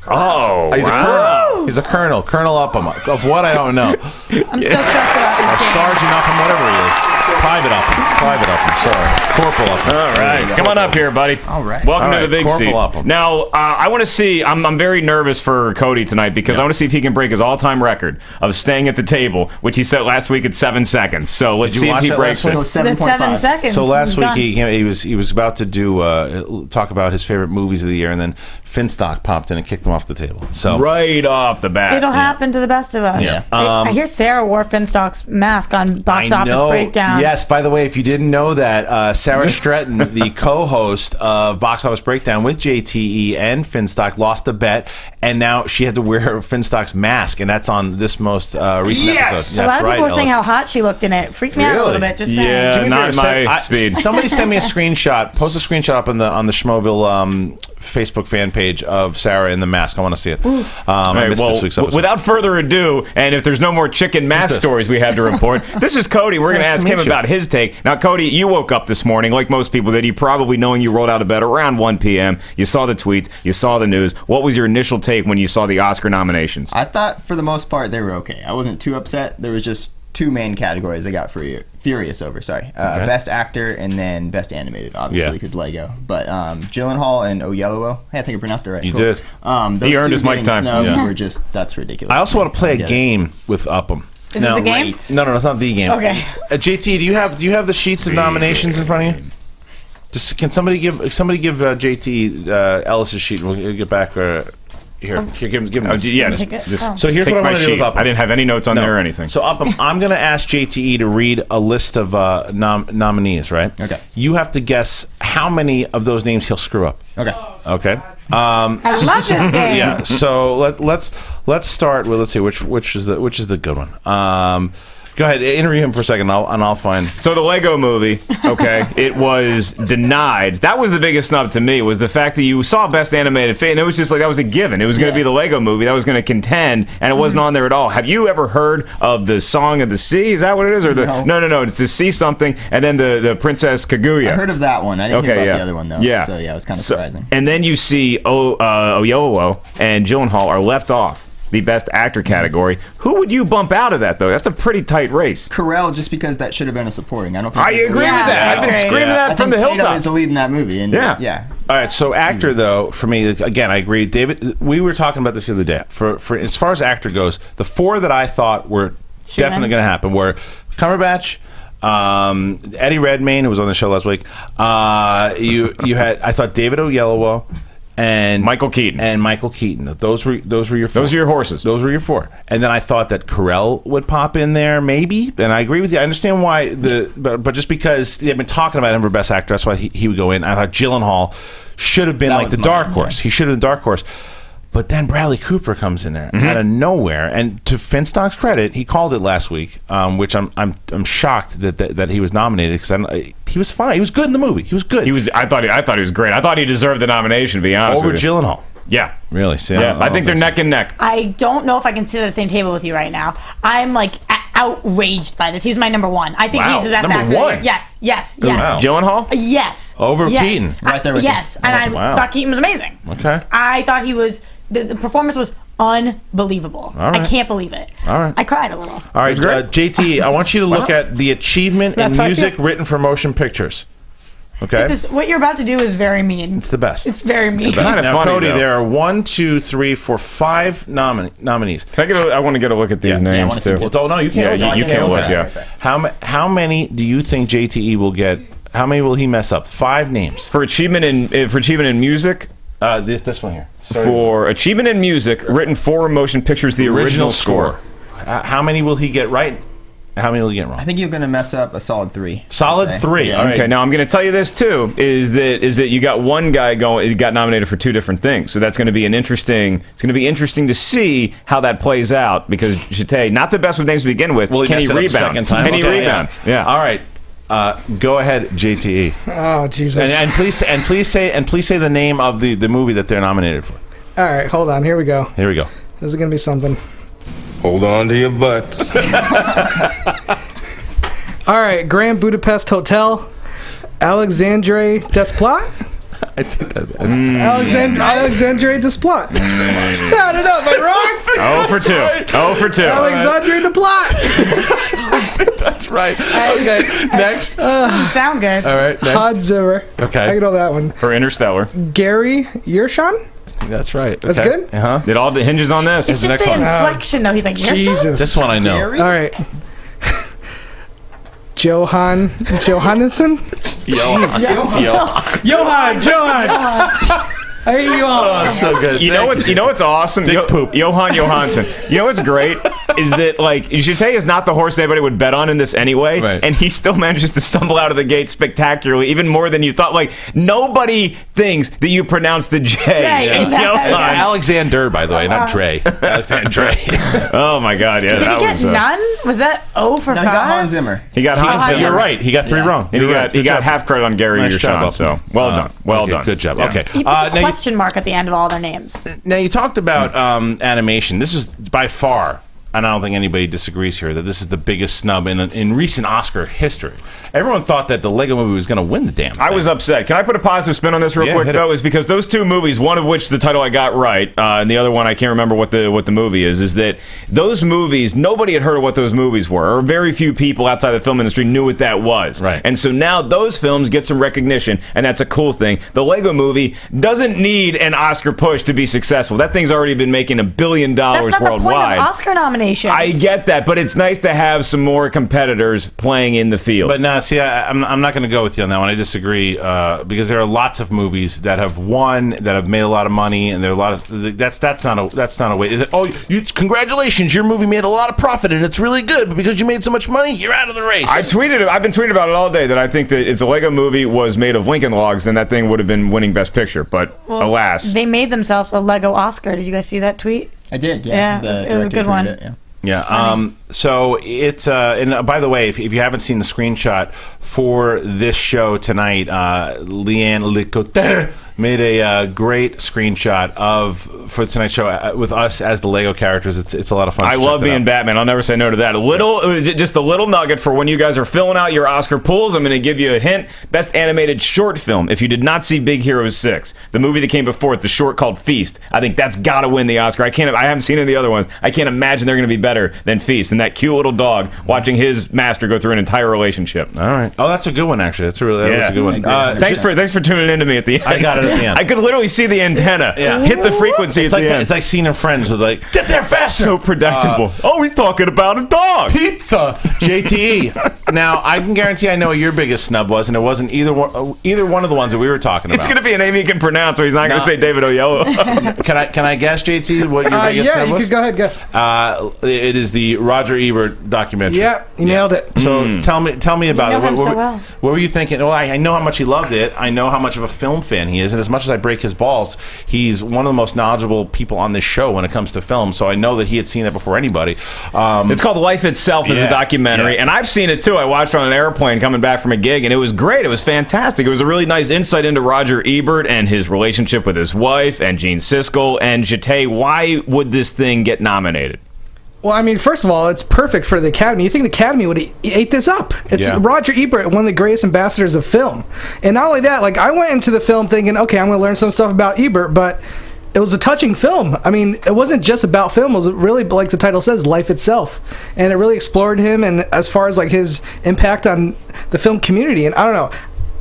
Oh, He's a colonel. He's a colonel. Colonel Upham. Of what, I don't know. I'm still stressed about Or this game. Sergeant Upham, whatever he is. Private Upham. Private Upham. Sorry. Corporal Upham. All right, come on up here, buddy. All right. Welcome All to right, the big Corporal seat. Upham. Now, I want to see. I'm very nervous for Cody tonight because I want to see if he can break his all-time record of staying at the table, which he set last week at 7 seconds. So let's Did you see if watch he that breaks last it. Go The 7 7.5. seconds. So last He's week done. he was about to do talk about his favorite movies of the year, and then Finstock popped in and kicked him off the table. So Right off the bat. It'll happen to the best of us. Yeah. I hear Sarah wore Finstock's mask on Box I Office know. Breakdown. Yes, by the way, if you didn't know that, Sarah Stretton, the co-host of Box Office Breakdown with JTE and Finstock, lost a bet, and now she had to wear Finstock's mask, and that's on this most recent episode. A lot That's of right, people were saying Ellis. how hot she looked in it. Freaked me out a Really? little bit. Just saying. Yeah. Do me a Not favor, my speed. Somebody send me a screenshot. Post a screenshot up on the Schmoeville Facebook fan page of Sarah in the mask. I want to see it. I All right, missed well, this week's episode. without further ado, and if there's no more chicken mask this? stories we have to report, this is Cody. We're going to Nice to ask him meet you. about his take. Now, Cody, you woke up this morning, like most people did. You probably knowing you rolled out of bed around 1 p.m. You saw the tweets. You saw the news. What was your initial take when you saw the Oscar nominations? I thought for the most part they were okay. I wasn't too upset. There was just two main categories I got furious over. Sorry, Best Actor and then Best Animated, obviously, Yeah. because Lego. But Gyllenhaal and Oyelowo, I think I pronounced it right. You Cool. did. Those He earned two his mic getting time. snubbed Yeah. were just that's ridiculous. I also want to play a Get it. game with Upham. Is it the game? Right. No, it's not the game. Okay. JT, do you have the sheets of nominations in front of you? Just can somebody give JT Ellis's sheet? And we'll get back. Here, give him. Oh, yeah, Take it. Oh. So here's take what I'm my going to do with sheet. Upham. I didn't have any notes on No. there or anything. So Upham, I'm going to ask JTE to read a list of nominees. Right? Okay. You have to guess how many of those names he'll screw up. Okay. Okay. I love this game. Yeah. So let's start with, let's see which is the good one. Go ahead, interview him for a second, and I'll find. So the Lego movie, okay, it was denied. That was the biggest snub to me, was the fact that you saw Best Animated Film, and it was just like, that was a given. It was going to be the Lego movie. That was going to contend, and it wasn't on there at all. Have you ever heard of the Song of the Sea? Is that what it is? Or the No. It's the Sea something, and then the Princess Kaguya. I heard of that one. I didn't hear about the other one though. Yeah. So yeah, it was kind of surprising. And then you see Oyelowo and Gyllenhaal are left off the Best Actor category. Who would you bump out of that, though? That's a pretty tight race. Carell, just because that should have been a supporting. I don't think I agree Yeah, with that. I've been okay. screaming I that from the think Tatum hilltop. is the lead in that movie. And Yeah. All right, so actor though, for me, again, I agree. David, we were talking about this the other day. For as far as actor goes, the four that I thought were definitely going to happen were Cumberbatch, Eddie Redmayne, who was on the show last week. You had, I thought, David Oyelowo and Michael Keaton. Those were your four. Those are your horses. Those were your four. And then I thought that Carell would pop in there, maybe. And I agree with you. I understand why but just because they've been talking about him for Best Actor, that's why he would go in. I thought Gyllenhaal should have been That like was the my dark one, horse. yeah. He should have been the dark horse. But then Bradley Cooper comes in there out of nowhere, and to Finstock's credit, he called it last week, which I'm shocked that he was nominated because he was fine. He was good in the movie. He was good. I thought he was great. I thought he deserved the nomination, to be honest over with you. Gyllenhaal. Yeah. Really? See, Yeah. I think they're neck and neck. I don't know if I can sit at the same table with you right now. I'm like outraged by this. He's my number one. I think Wow, he's the best number actor. one? Yes. wow. Gyllenhaal? Yes. Over Yes. Keaton. Right there with Yes, you. and I Wow. thought Keaton was amazing. Okay. I thought he was. The performance was unbelievable. All right. I can't believe it. All right. I cried a little. All right, JT, I want you to look at the achievement in That's how I music feel. written for motion pictures. Okay? This is, what you're about to do is very mean. It's the best. It's very mean. best. Kinda Now, funny, Cody, though. there are 1, 2, 3, 4, 5 nominees. I want to get a look at these Yeah. I names, wanna see too. too. Well, no, you can't. Yeah, you can't look, yeah. How many do you think JTE will get? How many will he mess up? 5 names. For achievement in music, This one here. Sorry. for achievement in music, written for motion pictures, the original score. How many will he get right? How many will he get wrong? I think you're going to mess up a solid 3. Solid I'd say. 3. Yeah. All right. Okay, now I'm going to tell you this too: is that you got one guy he got nominated for 2 different things, so that's going to be It's going to be interesting to see how that plays out because Jete, not the best with names to begin with. Will he can mess he it up a rebound? second time? Can he Okay. rebound? Yeah. All right. Go ahead, JTE. Oh Jesus! And please say the name of the movie that they're nominated for. All right, hold on. Here we go. Here we go. This is gonna be something. Hold on to your butts. All right, Grand Budapest Hotel, Alexandre Desplat. I think that. Alexandre Desplat. I don't know. Am I wrong? 0 for 2. 0 for 2. Alexandre Desplat. That's right. Okay. Next. Sound good. All right. Next. Hans Zimmer. Okay. I know that one. For Interstellar. Gary Yershon. That's right. That's Okay. good? Uh-huh. It all hinges on this. It's the just next the one. inflection, though. He's like, "You're sure?" Jesus. This one I know. Gary? All right. Johannesson. Johan. I hate you all. So good. You know what's awesome? Dick poop. Johan Johansson. You know what's great is that like Jete is not the horse anybody would bet on in this anyway, Right. and he still manages to stumble out of the gate spectacularly, even more than you thought. Like nobody thinks that you pronounce the J. in that- Johan. It's Alexander, by the way, not Dre. Alexander Dre. Oh my God! Yeah, Did that he get was. none? Was that 0 for No, 5? he got Hans Zimmer. He got Hans Hans Zimmer. You're right. He got 3 Yeah. wrong. And You're he right. got he Good got job. half credit on Gary Nice job, Yershon. So Bob. well done. Well okay, done. Good job. Yeah. Okay. He put the Now you- question mark at the end of all their names. Now you talked about animation. This is by far, and I don't think anybody disagrees here, that this is the biggest snub in recent Oscar history. Everyone thought that the Lego Movie was going to win the damn thing. I was upset. Can I put a positive spin on this real Yeah, quick? hit it. Though, is because those 2 movies, one of which the title I got right, and the other one I can't remember what the movie is that those movies nobody had heard of what those movies were, or very few people outside the film industry knew what that was. Right. And so now those films get some recognition, and that's a cool thing. The Lego Movie doesn't need an Oscar push to be successful. That thing's already been making $1 billion That's not the point worldwide. of Oscar nominations. I get that, but it's nice to have some more competitors playing in the field. But no, see, I'm not going to go with you on that one. I disagree because there are lots of movies that have won, that have made a lot of money, and there are a lot of that's not a way. Is it, congratulations, your movie made a lot of profit and it's really good, but because you made so much money, you're out of the race. I've been tweeting about it all day that I think that if the Lego Movie was made of Lincoln Logs, then that thing would have been winning Best Picture. But alas, They made themselves a Lego Oscar. Did you guys see that tweet? I did, Yeah, The it was a director good one. tweeted it, yeah. Yeah. So it's and by the way, if you haven't seen the screenshot for this show tonight, Leanne Licotte made a great screenshot for tonight's show with us as the Lego characters. It's a lot of fun. I love being Batman. I'll never say no to that. Just a little nugget for when you guys are filling out your Oscar pools. I'm going to give you a hint. Best animated short film. If you did not see Big Hero 6, the movie that came before it, the short called Feast, I think that's got to win the Oscar. I haven't seen any of the other ones. I can't imagine they're going to be better than Feast. And that cute little dog watching his master go through an entire relationship. All right. Oh, that's a good one. Actually, that was a good one. Thanks for tuning in to me at the end. I got it at the end. I could literally see the antenna hit the frequency It's at like the end. it's like seeing friends with like, get there faster. So predictable. He's talking about a dog. Pizza. JTE. Now I can guarantee I know what your biggest snub was, and it wasn't either one of the ones that we were talking about. It's going to be a name he can pronounce, or he's not going to No. say David Oyelowo. Can I guess, JT, what your biggest Yeah, snub you was? could go ahead, guess. It is the Roger Ebert documentary. Yeah, you nailed it. So tell me about know it. him so well. What were you thinking? Well, I know how much he loved it. I know how much of a film fan he is, and as much as I break his balls, he's one of the most knowledgeable people on this show when it comes to film. So I know that he had seen that before anybody. It's called Life Itself as a Yeah, documentary, yeah. and I've seen it too. I watched it on an airplane coming back from a gig, and it was great. It was fantastic. It was a really nice insight into Roger Ebert and his relationship with his wife and Gene Siskel. And Jete, why would this thing get nominated? Well, I mean, first of all, it's perfect for the Academy. You think the Academy would ate this up? It's Yeah. Roger Ebert, one of the greatest ambassadors of film. And not only that, like I went into the film thinking, okay, I'm going to learn some stuff about Ebert, but it was a touching film. I mean, it wasn't just about film. It was really, like the title says, life itself. And it really explored him and as far as like his impact on the film community. And I don't know.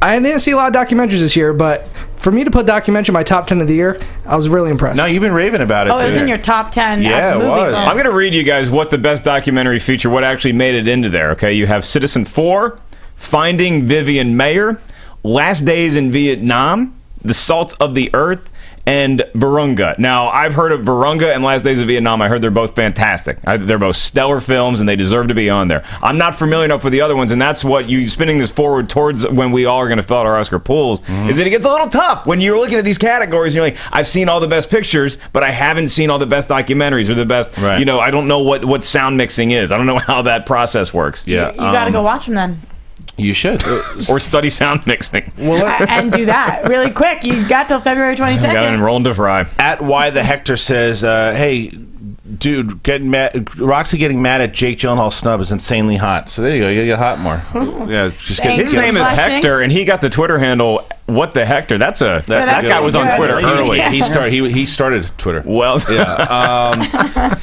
I didn't see a lot of documentaries this year, but for me to put documentary in my top 10 of the year, I was really impressed. No, you've been raving about it. Oh, too. it was in your top 10 Yeah, as a it movie. was. I'm going to read you guys what the best documentary feature, what actually made it into there, okay? You have Citizen 4, Finding Vivian Mayer, Last Days in Vietnam, The Salt of the Earth, and Virunga. Now, I've heard of Virunga and Last Days of Vietnam. I heard they're both fantastic. They're both stellar films, and they deserve to be on there. I'm not familiar enough with the other ones, and that's what you spinning this forward towards when we all are going to fill out our Oscar pools, is that it gets a little tough when you're looking at these categories and you're like, I've seen all the best pictures, but I haven't seen all the best documentaries or the best, Right. I don't know what sound mixing is. I don't know how that process works. Yeah, You got to go watch them then. You should. Or study sound mixing. And do that really quick. You got till February 22nd. Got to enroll into Fry. At Why the Hector says, hey, dude, getting mad. Roxy getting mad at Jake Gyllenhaal's snub is insanely hot. So there you go. You get hot more. Yeah, just get. His name is Flashing. Hector, and he got the Twitter handle. What the Hector? That good. guy was on Good. Twitter early. He started. He started Twitter. Well, Yeah.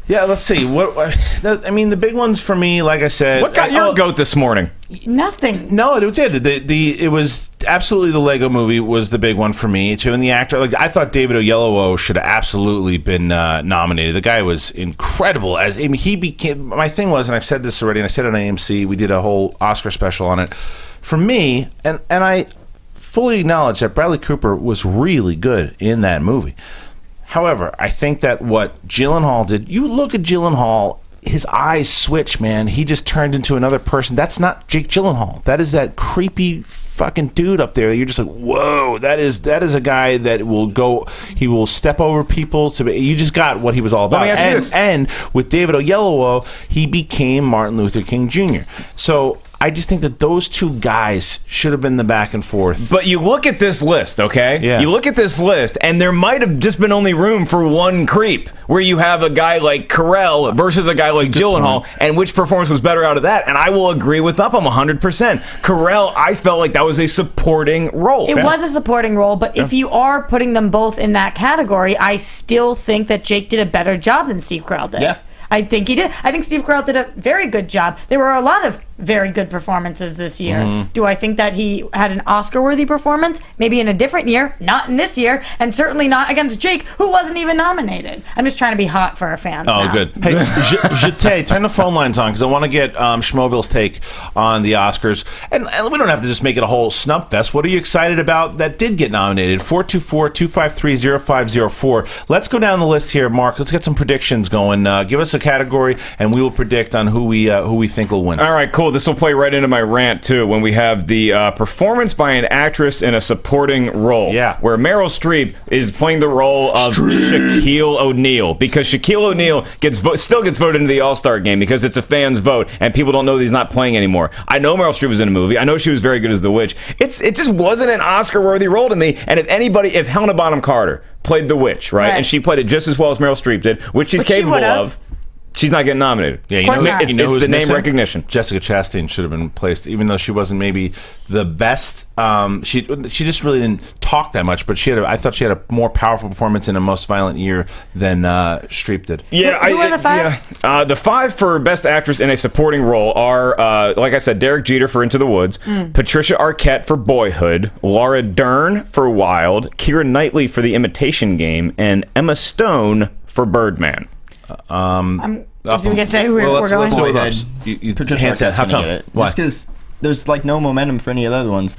Yeah. Let's see. I mean, the big ones for me, like I said. what got your goat this morning? Nothing. No, it did. It was absolutely the Lego Movie was the big one for me too, and the actor. Like I thought, David Oyelowo should have absolutely been nominated. The guy was incredible. He became. My thing was, and I've said this already, and I said it on AMC. We did a whole Oscar special on it. For me, and I fully acknowledge that Bradley Cooper was really good in that movie. However, I think that what Gyllenhaal did. You look at Gyllenhaal. His eyes switch, man. He just turned into another person. That's not Jake Gyllenhaal. That is that creepy fucking dude up there. You're just like, whoa. That is a guy that will go. He will step over people. You just got what he was all about. Let me ask you this. And with David Oyelowo, he became Martin Luther King Jr. So I just think that those two guys should have been the back and forth. But you look at this list, okay? Yeah. You look at this list, and there might have just been only room for one creep, where you have a guy like Carell versus a guy like Gyllenhaal, and which performance was better out of that? And I will agree with Upham 100%. Carell, I felt like that was a supporting role. It was a supporting role, but if you are putting them both in that category, I still think that Jake did a better job than Steve Carell did. Yeah. I think he did. I think Steve Carell did a very good job. There were a lot of very good performances this year. Do I think that he had an Oscar-worthy performance? Maybe in a different year, not in this year, and certainly not against Jake, who wasn't even nominated. I'm just trying to be hot for our fans. Oh, now. good. Hey, Jete, turn the phone lines on because I want to get Schmoville's take on the Oscars. And we don't have to just make it a whole snub fest. What are you excited about that did get nominated? 424-253-0504. Let's go down the list here, Mark. Let's get some predictions going. Give us a category, and we will predict on who we think will win. All right, cool. This will play right into my rant, too, when we have the performance by an actress in a supporting role. Yeah. Where Meryl Streep is playing the role of Shaquille O'Neal. Because Shaquille O'Neal still gets voted into the All-Star game because it's a fan's vote, and people don't know that he's not playing anymore. I know Meryl Streep was in a movie. I know she was very good as the witch. It just wasn't an Oscar-worthy role to me. And if Helena Bonham Carter played the witch, right? And she played it just as well as Meryl Streep did, which she's capable of. She's not getting nominated. Yeah, course not. It's who's the name missing? recognition. Jessica Chastain should have been placed, even though she wasn't maybe the best. She just really didn't talk that much, but I thought she had a more powerful performance in A Most Violent Year than Streep did. Yeah, Who are the five? Yeah. The five for Best Actress in a Supporting Role are, like I said, Derek Jeter for Into the Woods, Patricia Arquette for Boyhood, Laura Dern for Wild, Keira Knightley for The Imitation Game, and Emma Stone for Birdman. Do we get to say who we're going? Let's go with Boyhood. ups. You Patricia hands down. Arquette's How gonna come? get it. Why? Just because there's like no momentum for any of the other ones.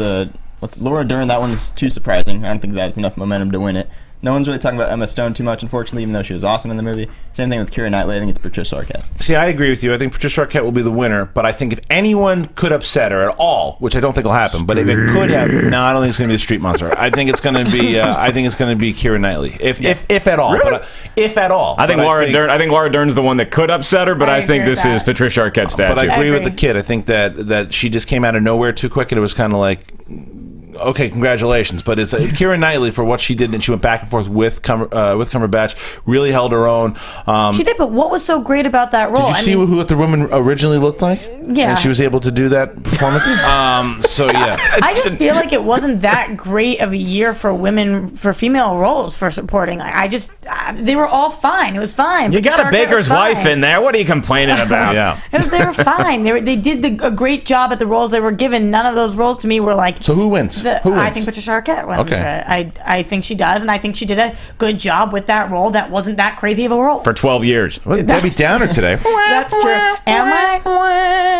Laura Dern? That one's too surprising. I don't think that's enough momentum to win it. No one's really talking about Emma Stone too much, unfortunately, even though she was awesome in the movie. Same thing with Keira Knightley. I think it's Patricia Arquette. See, I agree with you. I think Patricia Arquette will be the winner, but I think if anyone could upset her at all, which I don't think will happen, but if it could happen, no, I don't think it's going to be the Street Monster. I think it's going to be. I think it's going to be Keira Knightley, if at all. Really? But, if at all. I think Laura Dern. I think Laura Dern's the one that could upset her, but I I think agree this with is that. Patricia Arquette's statue. But I agree with agree. the kid. I think that she just came out of nowhere too quick, and it was kind of like, okay, congratulations. But it's Keira Knightley for what she did, and she went back and forth with Cumberbatch, really held her own. She did, but what was so great about that role? Did you see what the woman originally looked like? Yeah. And she was able to do that performance? So, yeah. I just feel like it wasn't that great of a year for female roles for supporting. They were all fine. It was fine. you got Patricia a Arquette baker's was fine. wife in there. What are you complaining about? Yeah. They were fine. They did a great job at the roles they were given. None of those roles to me were like. So who wins? Who wins? I think Patricia Arquette wins. Okay. I think she does, and I think she did a good job with that role. That wasn't that crazy of a role. For 12 years. What, Debbie Downer today. That's true. Am I?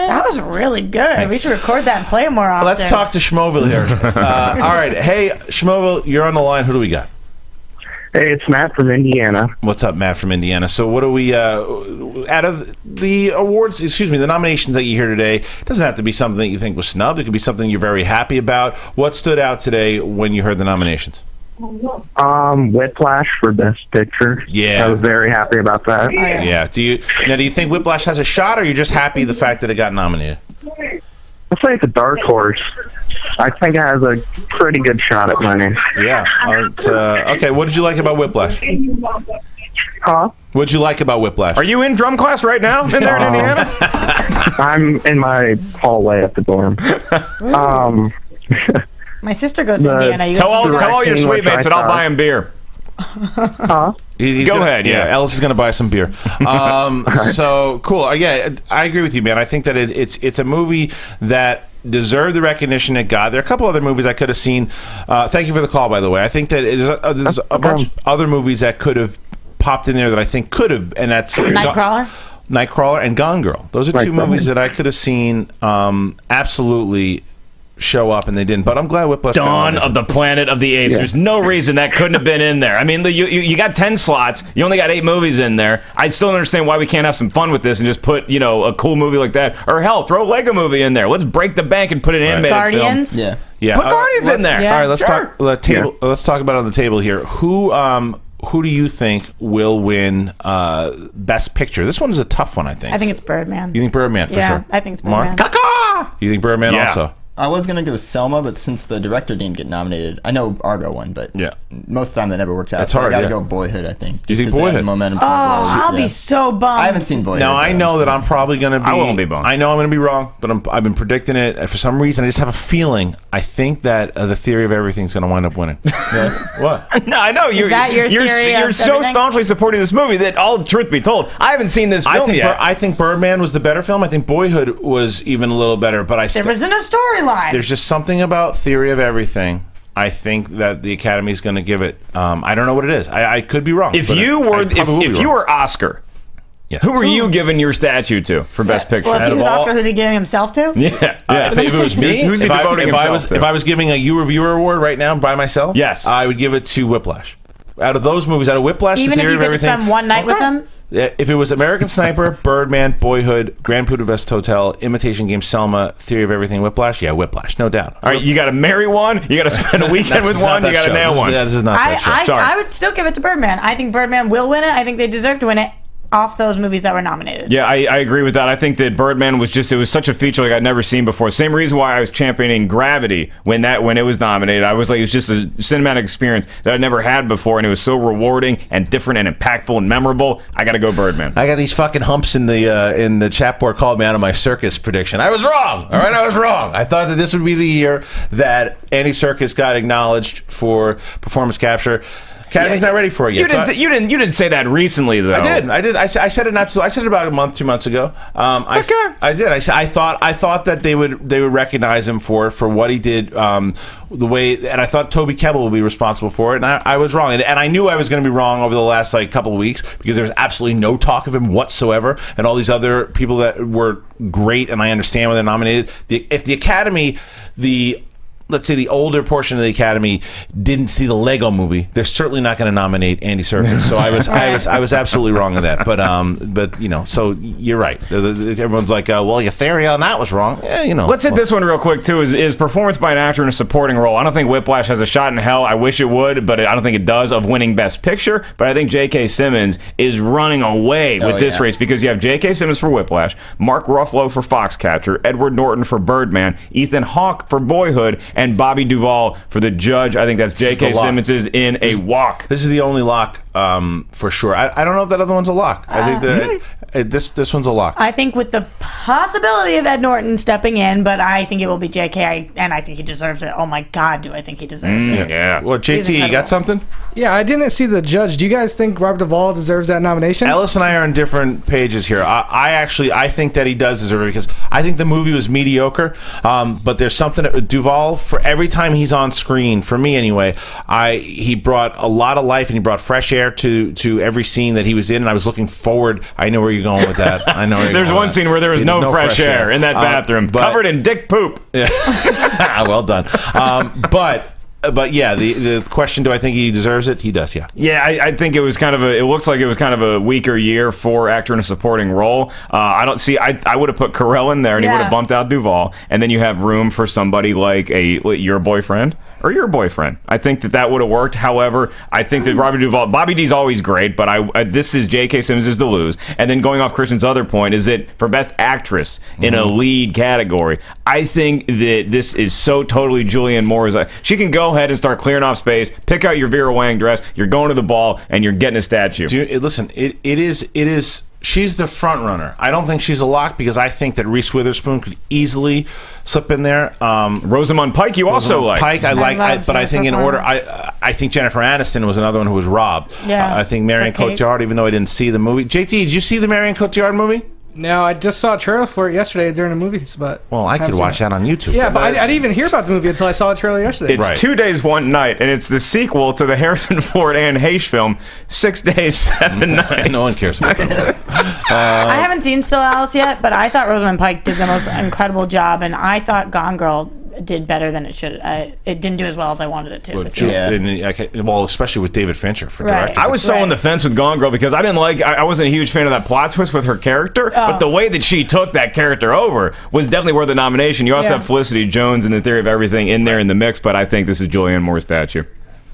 That was really good. We should record that and play it more often. Let's talk to Schmoville here. All right. Hey, Schmoville, you're on the line. Who do we got? Hey, it's Matt from Indiana. What's up, Matt from Indiana? So what do we, out of the awards, the nominations that you hear today, it doesn't have to be something that you think was snubbed. It could be something you're very happy about. What stood out today when you heard the nominations? Whiplash for Best Picture. Yeah. I was very happy about that. Yeah. Do you think Whiplash has a shot, or are you just happy the fact that it got nominated? I'll say it's a dark horse. I think it has a pretty good shot at winning. Yeah. Okay, what did you like about Whiplash? Huh? What did you like about Whiplash? Are you in drum class right now in there in Indiana? I'm in my hallway at the dorm. My sister goes to Indiana. You Tell all your directing, sweet which mates I that I'll thought- buy him beer. Huh? Go ahead, yeah. Ellis is going to buy some beer. So cool. Yeah, I agree with you, man. I think that it's a movie that deserved the recognition it got. There are a couple other movies I could have seen. Thank you for the call, by the way. I think that there's a bunch of other movies that could have popped in there that I think could have, and that's Nightcrawler and Gone Girl. Those are two movies that I could have seen absolutely show up, and they didn't. But I'm glad Whiplash. Dawn of the Planet of the Apes. Yeah. There's no reason that couldn't have been in there. I mean, you got 10 slots. You only got 8 movies in there. I still don't understand why we can't have some fun with this and just put a cool movie like that. Or hell, throw a Lego movie in there. Let's break the bank and put an animated Guardians. film. Yeah. Put Guardians in there. Yeah. All right, let's Sure. talk. Let's talk about it on the table here. Who do you think will win Best Picture? This one is a tough one, I think. I think it's Birdman. You think Birdman for Yeah, sure? I think it's Birdman. Mark? You think Birdman Yeah. also? I was gonna go Selma, but since the director didn't get nominated, I know Argo won, but Yeah. most of the time that never works out. That's so hard, I gotta yeah. go Boyhood, I think. You think 'cause they have the Boyhood? momentum Oh, for Glorious, I'll yeah. be so bummed. I haven't seen Boyhood. Now I but know I'm that still- I'm probably going to be. I won't be bummed. I know I'm going to be wrong, but I've been predicting it and for some reason. I just have a feeling. I think that the Theory of Everything's going to wind up winning. What? No, I know. You're that your theory you're of so everything? staunchly supporting this movie that, all truth be told, I haven't seen this film yet. I think Birdman was the better film. I think Boyhood was even a little better. But There wasn't a storyline. there's just something about Theory of Everything. I think that the Academy is going to give it. I don't know what it is. I could be wrong. If but you I were probably will be if you wrong. were Oscar, Yes. who were you giving your statue to for Best Picture? Well, if Out he of was all- Oscar, who's he giving himself to? Yeah. If it was me, Who's he if I- devoting if I himself was to? if I was giving a You Reviewer award right now by myself, Yes. I would give it to Whiplash. Out of those movies, out of Whiplash, Even The if Theory you of could just Everything, spend one night with him? if it was American Sniper, Birdman, Boyhood, Grand Budapest Hotel, Imitation Game, Selma, Theory of Everything, Whiplash, yeah, Whiplash, no doubt. All right, you got to marry one. You got to spend a weekend with one. You got to nail one. This is not that show. Sorry. I would still give it to Birdman. I think Birdman will win it. I think they deserve to win it off those movies that were nominated. Yeah, I agree with that. I think that Birdman was it was such a feature like I'd never seen before. Same reason why I was championing Gravity when it was nominated. I was like, it was just a cinematic experience that I'd never had before, and it was so rewarding and different and impactful and memorable. I got to go Birdman. I got these fucking humps in the chat board called me out of my Circus prediction. I was wrong. All right, I was wrong. I thought that this would be the year that Andy Serkis got acknowledged for performance capture. Academy's not ready for it yet. You didn't say that recently though. I did. I said it I said it about a month, 2 months ago. I did. I thought that they would recognize him for what he did, the way, and I thought Toby Kebbell would be responsible for it, and I was wrong, and I knew I was going to be wrong over the last couple of weeks because there was absolutely no talk of him whatsoever, and all these other people that were great, and I understand why they're nominated. If the Academy, let's say the older portion of the Academy didn't see the Lego movie, they're certainly not going to nominate Andy Serkis. So I was absolutely wrong on that. But so you're right. Everyone's like, well, your theory on that was wrong. Yeah, Let's hit this one real quick too. Is performance by an actor in a supporting role? I don't think Whiplash has a shot in hell. I wish it would, but I don't think it does of winning Best Picture. But I think J.K. Simmons is running away with this race because you have J.K. Simmons for Whiplash, Mark Ruffalo for Foxcatcher, Edward Norton for Birdman, Ethan Hawke for Boyhood, and Bobby Duvall for The Judge. I think that's J.K. Simmons is in a walk. This is the only lock for sure. I don't know if that other one's a lock. I think that this one's a lock. I think with the possibility of Ed Norton stepping in, but I think it will be J.K. and I think he deserves it. Oh my God, do I think he deserves it? Yeah. Well, JT, you got something? Yeah, I didn't see The Judge. Do you guys think Robert Duvall deserves that nomination? Ellis and I are on different pages here. I think that he does deserve it because I think the movie was mediocre. But there's something that Duvall, for every time he's on screen, for me anyway, he brought a lot of life and he brought fresh air to every scene that he was in, and I was looking forward. I know where you're going with that. I know. There's one scene where there was no fresh air in that bathroom, covered in dick poop. Well done. But But yeah, the question: do I think he deserves it? He does. Yeah. Yeah, I think it was kind of it looks like it was kind of a weaker year for actor in a supporting role. I don't see. I would have put Carell in there, and he would have bumped out Duvall, and then you have room for somebody like your boyfriend. Or your boyfriend. I think that would have worked. However, I think that Bobby D's always great, but this is J.K. Simmons is to lose. And then going off Christian's other point is that for Best Actress in a lead category, I think that this is so totally Julianne Moore's. She can go ahead and start clearing off space, pick out your Vera Wang dress, you're going to the ball, and you're getting a statue. Listen, it is. She's the front runner. I don't think she's a lock because I think that Reese Witherspoon could easily slip in there. Rosamund Pike, you also like. Pike, but I think in order, I think Jennifer Aniston was another one who was robbed. Yeah. I think Marion Cotillard, even though I didn't see the movie. JT, did you see the Marion Cotillard movie? No, I just saw a trailer for it yesterday during the movie spot. Well, I could watch that on YouTube. Yeah, but I didn't even hear about the movie until I saw the trailer yesterday. It's 2 days, 1 night, and it's the sequel to the Harrison Ford Anne Heche film, 6 Days, 7 Nights. No one cares about that. I haven't seen Still Alice yet, but I thought Rosamund Pike did the most incredible job, and I thought Gone Girl did better than it should. It didn't do as well as I wanted it to. Well, especially with David Fincher for directing. I was so on the fence with Gone Girl because I wasn't a huge fan of that plot twist with her character, but the way that she took that character over was definitely worth the nomination. You also have Felicity Jones and The Theory of Everything in there in the mix, but I think this is Julianne Moore's statue.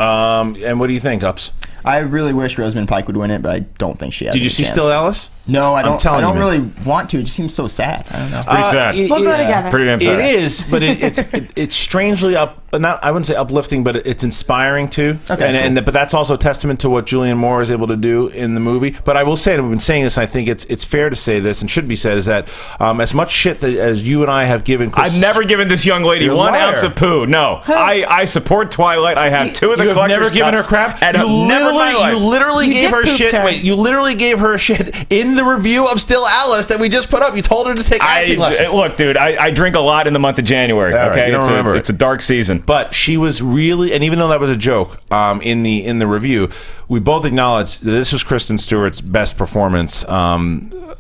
And what do you think, Ups? I really wish Rosamund Pike would win it, but I don't think she has. Did you see Still Alice? No, I don't. I don't you, really want to. It just seems so sad. I don't know. Pretty sad. We'll go together. Pretty damn sad. It is, but it's strangely I wouldn't say uplifting, but it's inspiring too. Okay. But that's also a testament to what Julianne Moore is able to do in the movie. But I will say, and I've been saying this, I think it's fair to say this, and should be said, is that as much shit as you and I have given Chris, I've never given this young lady 1 ounce of poo. No, I support Twilight. I have 2 of the you have collector's never given her cups, crap. and You literally gave her shit. her. Wait, you literally gave her shit in the review of Still Alice that we just put up. You told her to take acting lessons. Look, dude, I drink a lot in the month of January. All right, okay, you don't remember it. It's a dark season. But she was really, and even though that was a joke in the review, we both acknowledged that this was Kristen Stewart's best performance.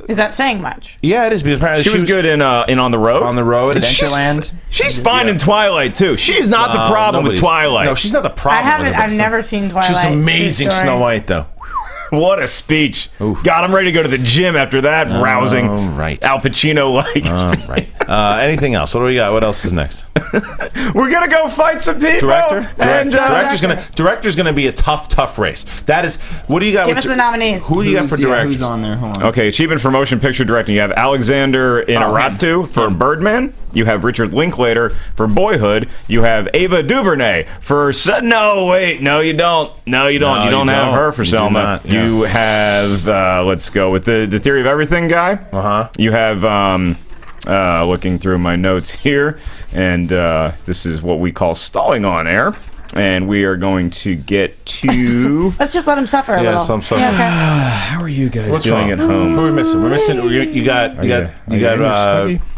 Is that saying much? Yeah, it is because apparently she was good in On the Road. On the Road, Adventureland. She's fine in Twilight too. She's not the problem with Twilight. No, she's not the problem. I've never seen Twilight. She's amazing, Snow White though. What a speech! Oof. God, I'm ready to go to the gym after that rousing right. Al Pacino like. Right. Anything else? What do we got? What else is next? We're gonna go fight some people. Director's gonna be a tough race. That is. What do you got? Give us the nominees. Who do you got for director? Who's on there? Hold on. Okay, achievement for motion picture directing. You have Alexander Inarritu for Birdman. You have Richard Linklater for Boyhood. You have Ava DuVernay for No, wait, no, you don't. No, you don't. You don't have her for Selma. You have let's go with the Theory of Everything guy. You have looking through my notes here, and this is what we call stalling on air. And we are going to get to. Let's just let him suffer a little. Yes, I'm sorry. Yeah, okay. How are you guys doing at home? Who are we missing? We're missing. You got.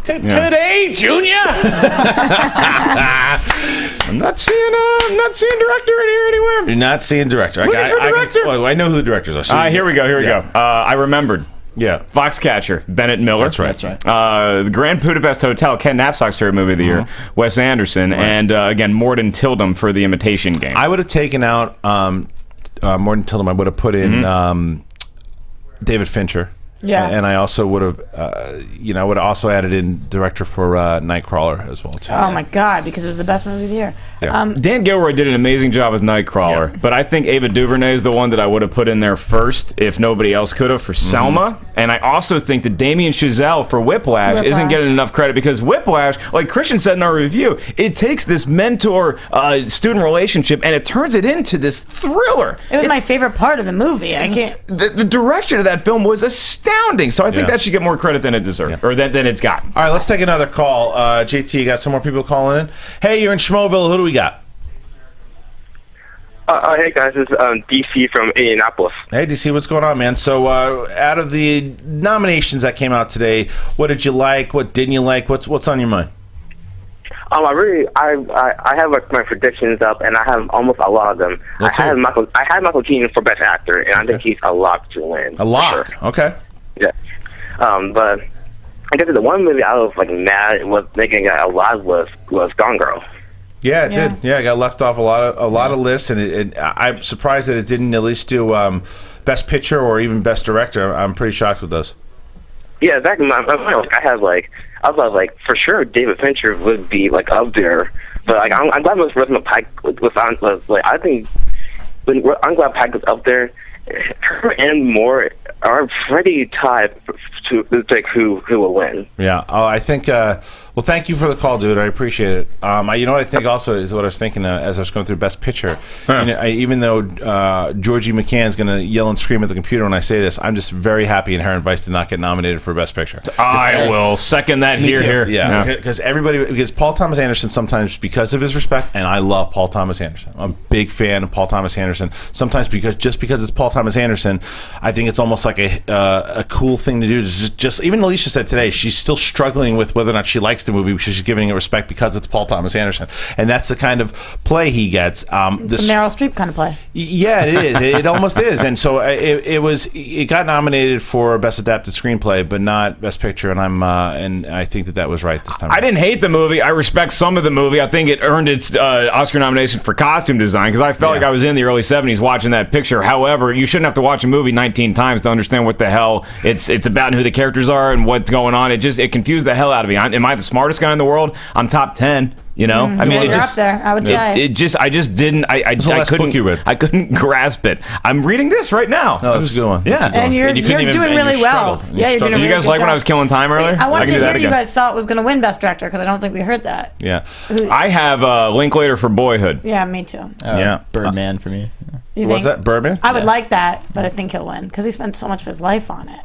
Today, Junior. I'm not seeing director in here anywhere. You're not seeing director. I know who the directors are. So Here we go. I remembered. Yeah. Foxcatcher, Bennett Miller. That's right. The Grand Budapest Hotel, Ken Knapsack's favorite movie of the year, Wes Anderson, and again, Morden Tildum for The Imitation Game. I would have taken out Morden Tildum. I would have put in David Fincher. Yeah. And I also would have, I would have also added in director for Nightcrawler as well, too. Oh, my God, because it was the best movie of the year. Yeah. Dan Gilroy did an amazing job with Nightcrawler, but I think Ava DuVernay is the one that I would have put in there first if nobody else could have for Selma. And I also think that Damien Chazelle for Whiplash isn't getting enough credit because Whiplash, like Christian said in our review, it takes this mentor-student relationship and it turns it into this thriller. It was my favorite part of the movie. I can't. The direction of that film was astounding, so I think that should get more credit than it deserves, or than it's got. All right, let's take another call. JT, you got some more people calling in? Hey, you're in Schmoville. Who do we got? Hey guys, this is DC from Indianapolis. Hey DC, what's going on, man? So out of the nominations that came out today, what did you like? What didn't you like? What's on your mind? I have like my predictions up, and I have almost a lot of them. I had Michael Keaton for Best Actor, and I think he's a lock to win. A lock? Sure. Okay. Yeah. But I guess the one movie I was like mad was making a lot was Gone Girl. Yeah, it did. Yeah, I got left off a lot of lists, and I'm surprised that it didn't at least do Best Picture or even Best Director. I'm pretty shocked with those. Yeah, exactly. I was like, for sure, David Fincher would be like up there, but like I'm glad Rosamund Pike was on. Like I think I'm glad Pike was up there. Her and Moore are pretty tied to pick who will win. Yeah. Oh, I think. Well, thank you for the call, dude. I appreciate it. You know what I think also is what I was thinking as I was going through Best Picture. Huh. You know, even though Georgie McCann's going to yell and scream at the computer when I say this, I'm just very happy Inherent Vice did not get nominated for Best Picture. I will second that here. Yeah, because Paul Thomas Anderson sometimes because of his respect, and I love Paul Thomas Anderson. I'm a big fan of Paul Thomas Anderson. Sometimes because it's Paul Thomas Anderson, I think it's almost like a cool thing to do. Just even Alicia said today, she's still struggling with whether or not she likes the movie because she's giving it respect because it's Paul Thomas Anderson, and that's the kind of play he gets. It's a Meryl Streep kind of play. Yeah, it is. It almost is. And so it got nominated for Best Adapted Screenplay, but not Best Picture. And I think that was right this time. I didn't hate the movie. I respect some of the movie. I think it earned its Oscar nomination for costume design because I felt like I was in the early 70s watching that picture. However, you shouldn't have to watch a movie 19 times to understand what the hell it's about and who the characters are and what's going on. It confused the hell out of me. Am I the smartest guy in the world? I'm top 10. You know, I mean, you're up there. I would say I just didn't. I couldn't grasp it. I'm reading this right now. No, that's a good one. Yeah, and you're doing really well. Yeah, you're doing. Did you guys like when I was killing time earlier? I wanted to do hear that you again. guys thought was going to win Best Director because I don't think we heard that. Yeah, I have Linklater for Boyhood. Yeah, me too. Birdman for me. Was that Birdman? I would like that, but I think he'll win because he spent so much of his life on it.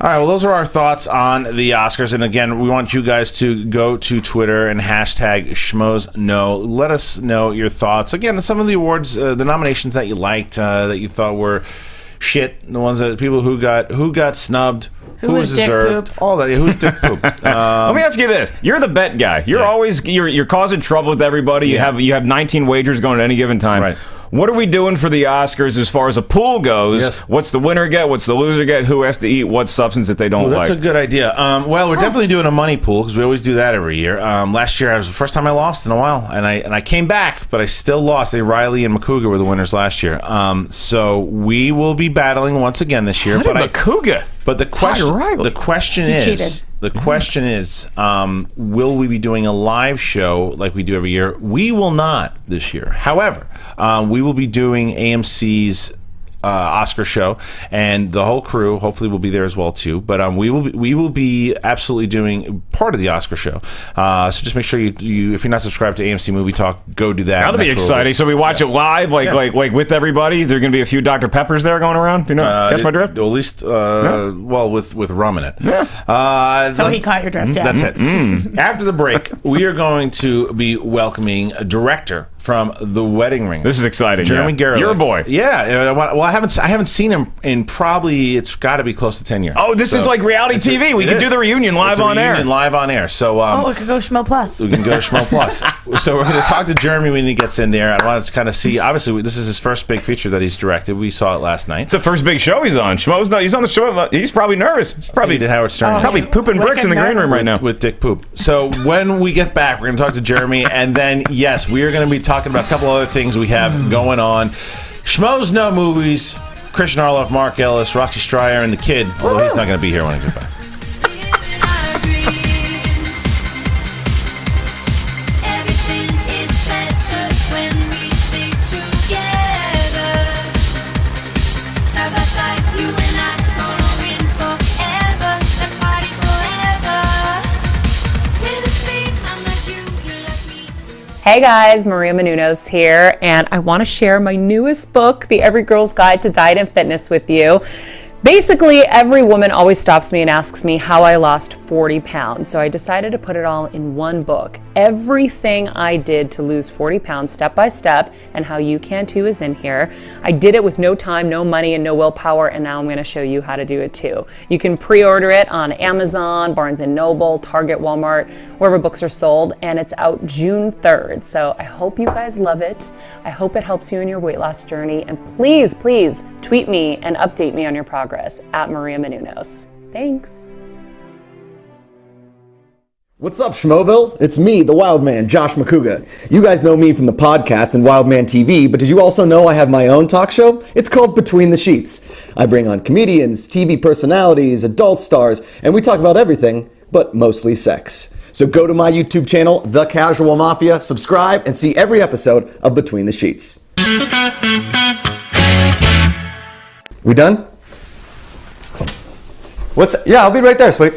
All right, well, those are our thoughts on the Oscars. And again, we want you guys to go to Twitter and hashtag SchmoesKnow. Let us know your thoughts. Again, some of the awards, the nominations that you liked, that you thought were shit, the ones that people who got snubbed. Who was dick deserved? poop? All that. Who's dick poop? Let me ask you this: you're the bet guy. You're always you're causing trouble with everybody. You have 19 wagers going at any given time. Right. What are we doing for the Oscars as far as a pool goes? Yes. What's the winner get? What's the loser get? Who has to eat what substance that they don't That's like? a good idea. Well, we're definitely doing a money pool because we always do that every year. Last year, it was the first time I lost in a while, and I came back, but I still lost. Riley and McCouga were the winners last year. So we will be battling once again this year. McCouga? But the question is, will we be doing a live show like we do every year? We will not this year. However, we will be doing AMC's Oscar show, and the whole crew hopefully will be there as well too. But we will be absolutely doing part of the Oscar show. So just make sure you if you're not subscribed to AMC Movie Talk, go do that. That'll be exciting. So we watch it live, like with everybody. There are going to be a few Dr. Peppers there going around. You know, catch my drift. At least, well, with rum in it. Yeah. So he caught your drift. Yeah. That's it. After the break, we are going to be welcoming a director from The Wedding Ring. This is exciting. Jeremy Gerlich. You're a boy. Yeah. Well, I haven't seen him in probably it's got to be close to 10 years. Oh, this is like reality TV. We can do the reunion live on air. Live on air. So we could go Schmo Plus. We can go to Schmo Plus. So we're going to talk to Jeremy when he gets in there. I wanted to kind of see. Obviously, this is his first big feature that he's directed. We saw it last night. It's the first big show he's on. Schmo's not. He's on the show. He's probably nervous. He's probably did Howard Stern. Probably pooping bricks in the green room right now with Dick Poop. So when we get back, we're going to talk to Jeremy, and then yes, we are going to be talking about a couple other things we have going on. Schmoes Know Movies. Christian Arloff, Mark Ellis, Roxy Stryer, and the kid. Although he's not going to be here when I get back. Hey guys, Maria Menounos here, and I want to share my newest book, The Every Girl's Guide to Diet and Fitness, with you. Basically, every woman always stops me and asks me how I lost 40 pounds, so I decided to put it all in one book. Everything I did to lose 40 pounds step by step, and how you can too, is in here. I did it with no time, no money, and no willpower, and now I'm going to show you how to do it too. You can pre-order it on Amazon, Barnes & Noble, Target, Walmart, wherever books are sold, and it's out June 3rd. So I hope you guys love it. I hope it helps you in your weight loss journey, and please, please tweet me and update me on your progress at Maria Menounos. Thanks. What's up, Schmoville? It's me, the Wild Man, Josh McCouga. You guys know me from the podcast and Wildman TV, but did you also know I have my own talk show? It's called Between the Sheets. I bring on comedians, TV personalities, adult stars, and we talk about everything, but mostly sex. So go to my YouTube channel, The Casual Mafia, subscribe, and see every episode of Between the Sheets. We done? Yeah, I'll be right there, sweet.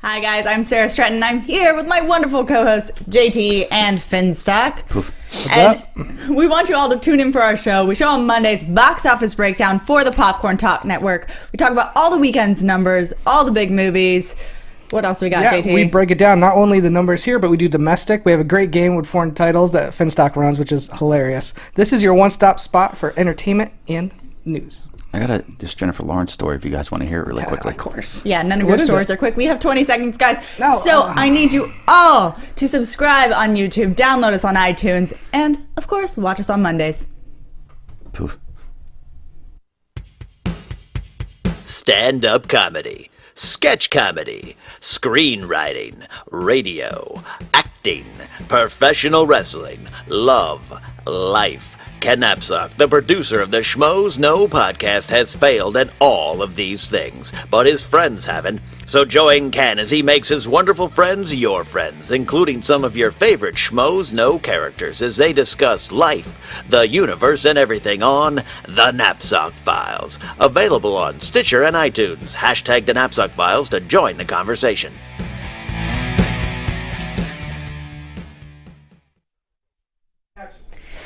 Hi guys, I'm Sarah Stratton. I'm here with my wonderful co-host JT and Finstock. And we want you all to tune in for our show. We show on Mondays box office breakdown for the Popcorn Talk Network. We talk about all the weekend's numbers, all the big movies. What else we got, JT? We break it down, not only the numbers here, but we do domestic. We have a great game with foreign titles that Finstock runs, which is hilarious. This is your one-stop spot for entertainment and news. I got this Jennifer Lawrence story if you guys want to hear it really quickly. Of course. Yeah, none of your stories are quick. We have 20 seconds, guys. So I need you all to subscribe on YouTube, download us on iTunes, and, of course, watch us on Mondays. Poof. Stand-up comedy, sketch comedy, screenwriting, radio, acting, professional wrestling, love, life. Ken Napzok, the producer of the Schmoes Know podcast, has failed at all of these things, but his friends haven't. So join Ken as he makes his wonderful friends your friends, including some of your favorite Schmoes Know characters as they discuss life, the universe, and everything on The Napzok Files. Available on Stitcher and iTunes. Hashtag The Napzok Files to join the conversation.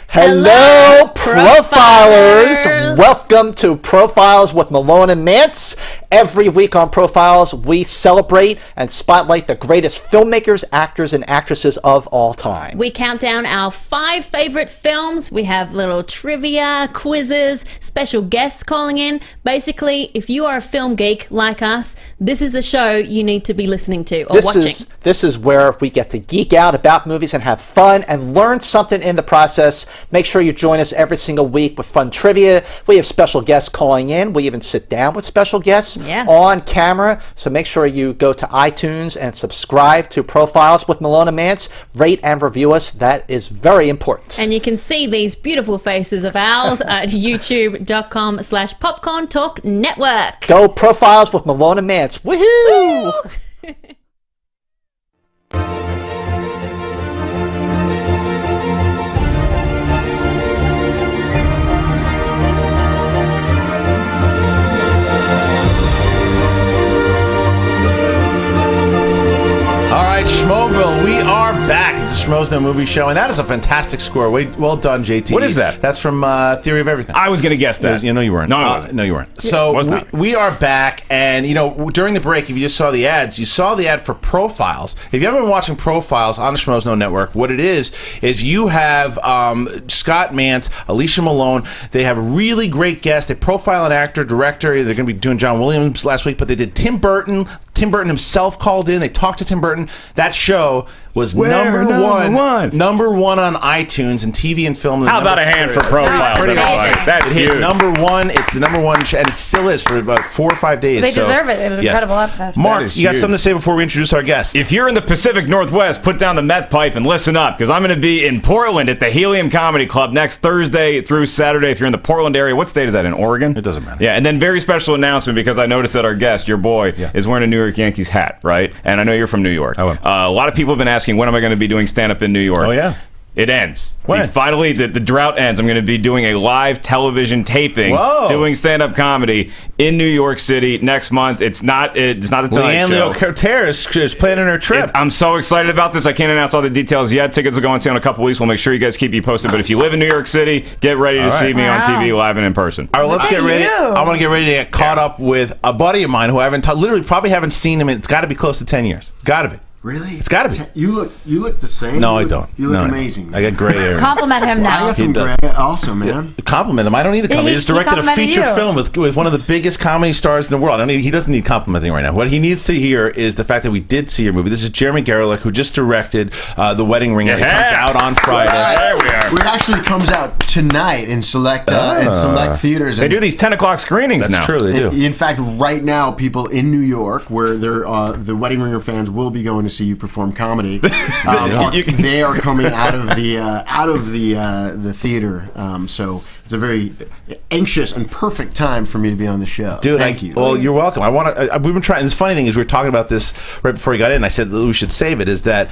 Hello, Profilers! Welcome to Profiles with Malone and Mance. Every week on Profiles, we celebrate and spotlight the greatest filmmakers, actors, and actresses of all time. We count down our 5 favorite films. We have little trivia, quizzes, special guests calling in. Basically, if you are a film geek like us, this is the show you need to be listening to or watching. This is where we get to geek out about movies and have fun and learn something in the process. Make sure you join us every single week with fun trivia. We have special guests calling in. We even sit down with special guests on camera. So make sure you go to iTunes and subscribe to Profiles with Malone and Mance. Rate and review us. That is very important. And you can see these beautiful faces of ours at youtube.com/Popcorn Talk Network. Go Profiles with Malone and Mance. Woohoo! Schmoville, we are back. It's the Schmoes Know Movie Show, and that is a fantastic score. Well done, JT. What is that? That's from Theory of Everything. I was going to guess that. You know you weren't. No, I wasn't. No, you weren't. So we are back, and during the break, if you just saw the ads, you saw the ad for Profiles. If you haven't been watching Profiles on the Schmoes Know Network, what it is you have Scott Mance, Alicia Malone. They have really great guests. They profile an actor, director. They're going to be doing John Williams last week, but they did Tim Burton. Tim Burton himself called in. They talked to Tim Burton. That show was number one on iTunes and TV and film. How about a hand for Profiles? That's huge. huge. Number one. It's the number one, and it still is for about 4 or 5 days. They deserve it. It was an incredible episode. Mark, you got something to say before we introduce our guest? If you're in the Pacific Northwest, put down the meth pipe and listen up, because I'm going to be in Portland at the Helium Comedy Club next Thursday through Saturday. If you're in the Portland area, what state is that in? Oregon? It doesn't matter. Yeah, and then very special announcement, because I noticed that our guest, your boy, is wearing a New York Yankees hat, right? And I know you're from New York. A lot of people have been asking, when am I going to be doing stand-up in New York? Oh, yeah. It ends. When? Finally, the drought ends. I'm going to be doing a live television taping, doing stand-up comedy in New York City next month. It's not the Tonight Show. Leanne Cortez is planning her trip. I'm so excited about this. I can't announce all the details yet. Tickets will go on sale in a couple weeks. We'll make sure you guys keep you posted. But if you live in New York City, get ready to see me on TV live and in person. All right, let's get ready. I want to get ready to get caught up with a buddy of mine who I haven't literally probably haven't seen him. It's got to be close to 10 years. Got to be. Really? It's got to be. You look the same. No, I don't. You look No, amazing. I got gray hair. Compliment him now. I got some He does. gray also, man. Compliment him. I don't need to compliment. He just directed a complimented feature you. film with one of the biggest comedy stars in the world. I don't need, he doesn't need complimenting right now. What he needs to hear is the fact that we did see your movie. This is Jeremy Gerlich, who just directed The Wedding Ring. It comes out on Friday. There we are. It actually comes out tonight in select theaters. They do these 10 o'clock screenings That's now. true, they do. In fact, right now, people in New York, where the Wedding Ringer fans will be going to see you perform comedy, they are coming out of the theater. So it's a very anxious and perfect time for me to be on the show. Dude, thank you. Well, you're welcome. I want to. We've been trying. And the funny thing is, we were talking about this right before he got in. I said that we should save it. Is that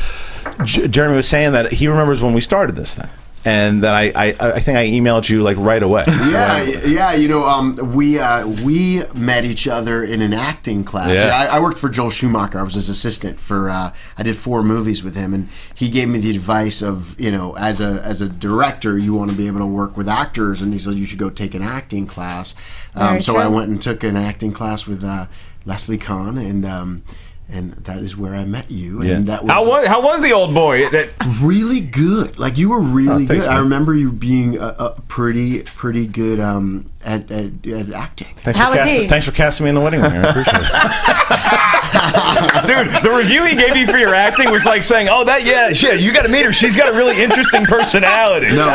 Jeremy was saying that he remembers when we started this thing, and that I think I emailed you like right away. Yeah. You know, we met each other in an acting class. Yeah. I worked for Joel Schumacher. I was his assistant for. I did 4 movies with him, and he gave me the advice of, you know, as a director, you want to be able to work with actors, and he said you should go take an acting class. So I went and took an acting class with Leslie Kahn, and that is where I met you. Yeah. And that was How was the old boy? really good. Like, you were really thanks, good. man. I remember you being a pretty good at acting. Thanks for casting me in The Wedding Ring. I appreciate it. Dude, the review he gave you for your acting was like saying, shit, you got to meet her. She's got a really interesting personality. No,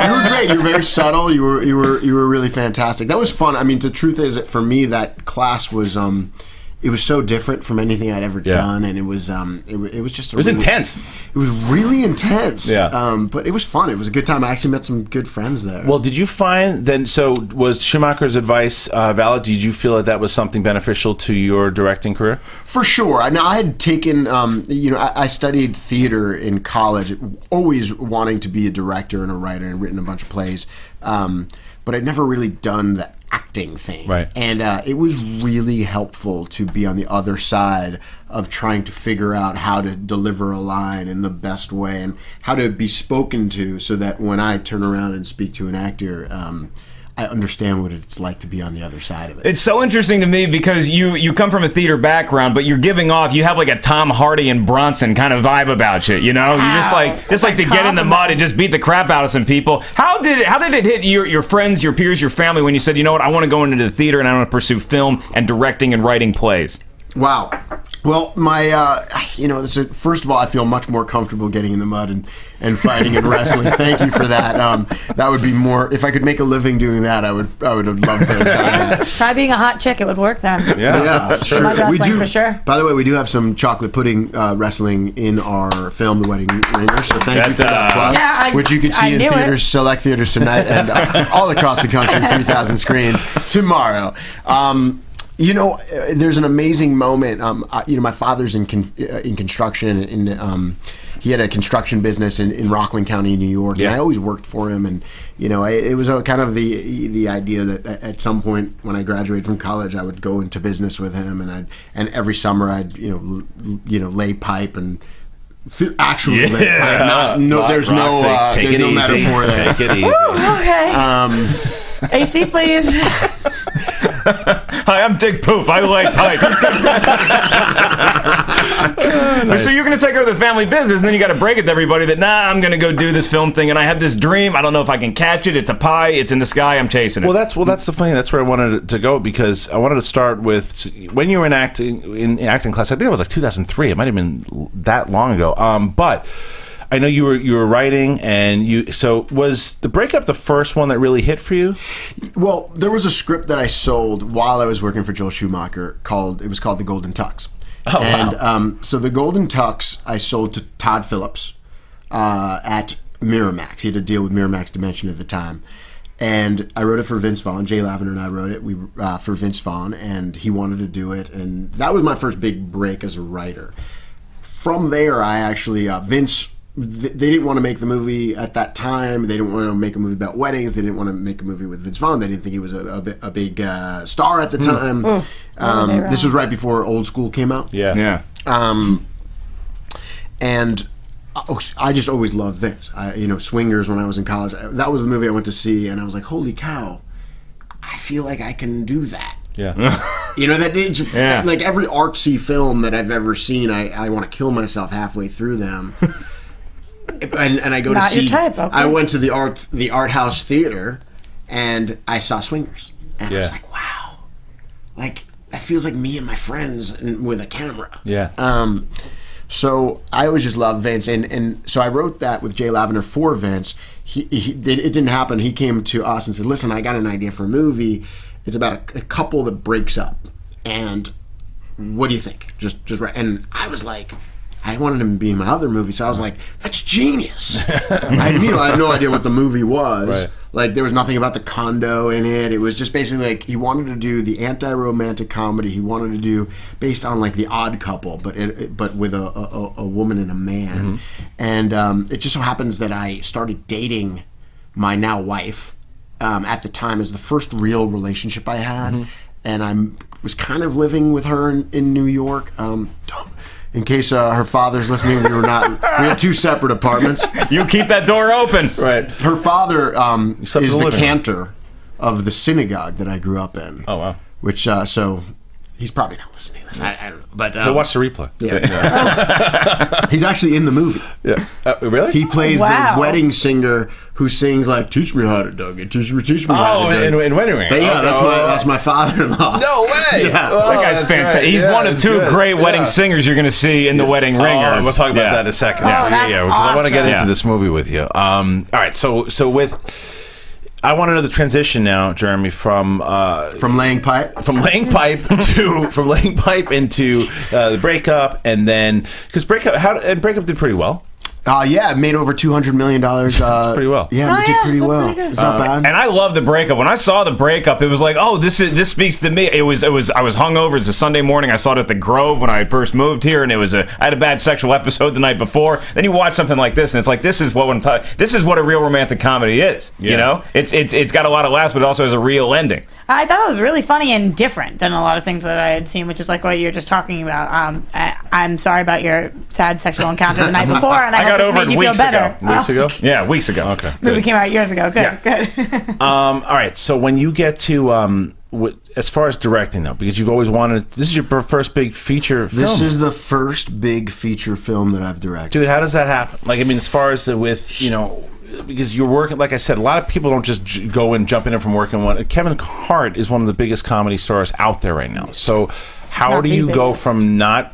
you were great. You were very subtle. You were really fantastic. That was fun. I mean, the truth is that for me, that class was it was so different from anything I'd ever done, and it was just It was intense. It was really intense. Yeah. But it was fun. It was a good time. I actually met some good friends there. Well, did you find then? So was Schumacher's advice valid? Did you feel that was something beneficial to your directing career? For sure. Now, I had taken, I studied theater in college, always wanting to be a director and a writer, and written a bunch of plays, but I'd never really done the acting thing. Right. And it was really helpful to be on the other side of trying to figure out how to deliver a line in the best way and how to be spoken to, so that when I turn around and speak to an actor, I understand what it's like to be on the other side of it. It's so interesting to me because you come from a theater background, but you're giving off, you have like a Tom Hardy and Bronson kind of vibe about you, you know? You just like to get in the mud and just beat the crap out of some people. How did it hit your friends, your peers, your family when you said, you know what, I want to go into the theater and I want to pursue film and directing and writing plays? Wow. Well, my, first of all, I feel much more comfortable getting in the mud and fighting and wrestling. Thank you for that. That would be more, if I could make a living doing that, I would have loved to. Try being a hot chick; it would work then. Yeah, sure. Mud wrestling for sure. By the way, we do have some chocolate pudding wrestling in our film, The Wedding Ringer. So thank you for that plug, which you can see in theaters, select theaters tonight, and all across the country, 3,000 screens tomorrow. There's an amazing moment. My father's in construction. He had a construction business in Rockland County, New York, and I always worked for him. And it was kind of the idea that at some point when I graduated from college, I would go into business with him, and every summer I'd lay pipe and. Actually, lay pipe. There's no metaphor there. Take it easy. Okay. AC, please. Hi, I'm Dick Poop. I like pipe. So you're going to take over the family business, and then you got to break it to everybody that, I'm going to go do this film thing, and I have this dream. I don't know if I can catch it. It's a pie. It's in the sky. I'm chasing it. Well, that's the funny. That's where I wanted to go, because I wanted to start with when you were in acting class. I think it was like 2003. It might have been that long ago. But I know you were writing, and so was The Breakup the first one that really hit for you? Well, there was a script that I sold while I was working for Joel Schumacher called The Golden Tux. Oh, and wow. So The Golden Tux I sold to Todd Phillips at Miramax. He had a deal with Miramax Dimension at the time. And I wrote it for Vince Vaughn. Jay Lavender and I wrote it for Vince Vaughn, and he wanted to do it. And that was my first big break as a writer. From there, I actually, Vince... They didn't want to make the movie at that time. They didn't want to make a movie about weddings. They didn't want to make a movie with Vince Vaughn. They didn't think he was a big star at the time. This was right before Old School came out. Yeah. And I just always loved Vince. Swingers when I was in college. That was the movie I went to see, and I was like, holy cow, I feel like I can do that. Yeah. You know, like every artsy film that I've ever seen, I want to kill myself halfway through them. and I go Not to see. your type, okay. I went to the art house theater, and I saw Swingers, and I was like, wow, like that feels like me and my friends with a camera. Yeah. So I always just loved Vince, and so I wrote that with Jay Lavender for Vince. It didn't happen. He came to us and said, "Listen, I got an idea for a movie. It's about a couple that breaks up, and what do you think?" Just right. And I was like, I wanted him to be in my other movie, so I was like, "That's genius." I had no idea what the movie was. Right. Like, there was nothing about the condo in it. It was just basically like he wanted to do the anti-romantic comedy. He wanted to do based on like The Odd Couple, but with a woman and a man. And it just so happens that I started dating my now wife at the time as the first real relationship I had, and I was kind of living with her in New York. In case her father's listening, we had 2 separate apartments. You keep that door open. Right. Her father is the cantor of the synagogue that I grew up in. Oh, wow. Which, so he's probably not listening to this. I don't know. But He'll watch the replay. Yeah. He's actually in the movie. Yeah. Really? He plays the wedding singer who sings like, "Teach me how to dug it, teach me how to dug it." in Wedding Ring. But yeah, that's my father-in-law. No way! Yeah. That guy's fantastic. Right. He's one of 2 great wedding singers you're going to see in The Wedding Ringer. Oh, we'll talk about that in a second. Yeah. Because I want to get into this movie with you. All right, so I want to know the transition now, Jeremy, from laying pipe into the breakup, and then because breakup did pretty well. It made over $200 million. Pretty well. Yeah, it did pretty well. It's not bad. And I love the breakup. When I saw the breakup, it was like, oh, this speaks to me. I was hungover. It's a Sunday morning. I saw it at the Grove when I first moved here, and I had a bad sexual episode the night before. Then you watch something like this, and it's like, this is what a real romantic comedy is. Yeah. You know, it's got a lot of laughs, but it also has a real ending. I thought it was really funny and different than a lot of things that I had seen, which is like what you're just talking about. I'm sorry about your sad sexual encounter the night before, and I hope this made you feel better. Weeks ago? Yeah, weeks ago. Okay. Movie came out years ago. Good. All right. So when you get to as far as directing though, because you've always wanted, this is your first big feature film. This is the first big feature film that I've directed. Dude, how does that happen? Like, I mean, as far as because you're working, like I said, a lot of people don't just go and jump in from working one. Kevin Hart is one of the biggest comedy stars out there right now. So how do you go from not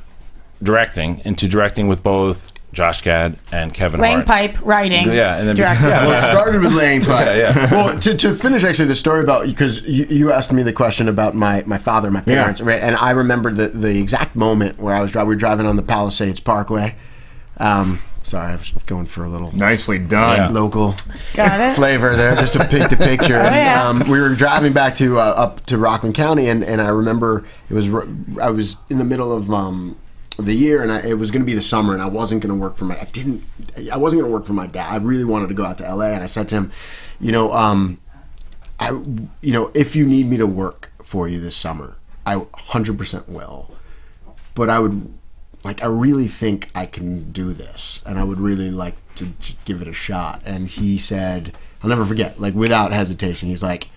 directing into directing with both Josh Gad and Kevin Laying Hart? pipe, writing, and then directing. Well, it started with laying pipe. Yeah. Well, to finish actually the story about, because you asked me the question about my father, my parents, right? And I remember the exact moment where we were driving on the Palisades Parkway. Sorry, I was going for a little nicely done local Got it. flavor there, just to paint the picture. We were driving back to up to Rockland County, and I remember I was in the middle of the year, and it was going to be the summer, and I wasn't going to work for my dad. I really wanted to go out to LA, and I said to him, if you need me to work for you this summer, I 100% will. But I really think I can do this, and I would really like to give it a shot. And he said, I'll never forget, like without hesitation, he's like,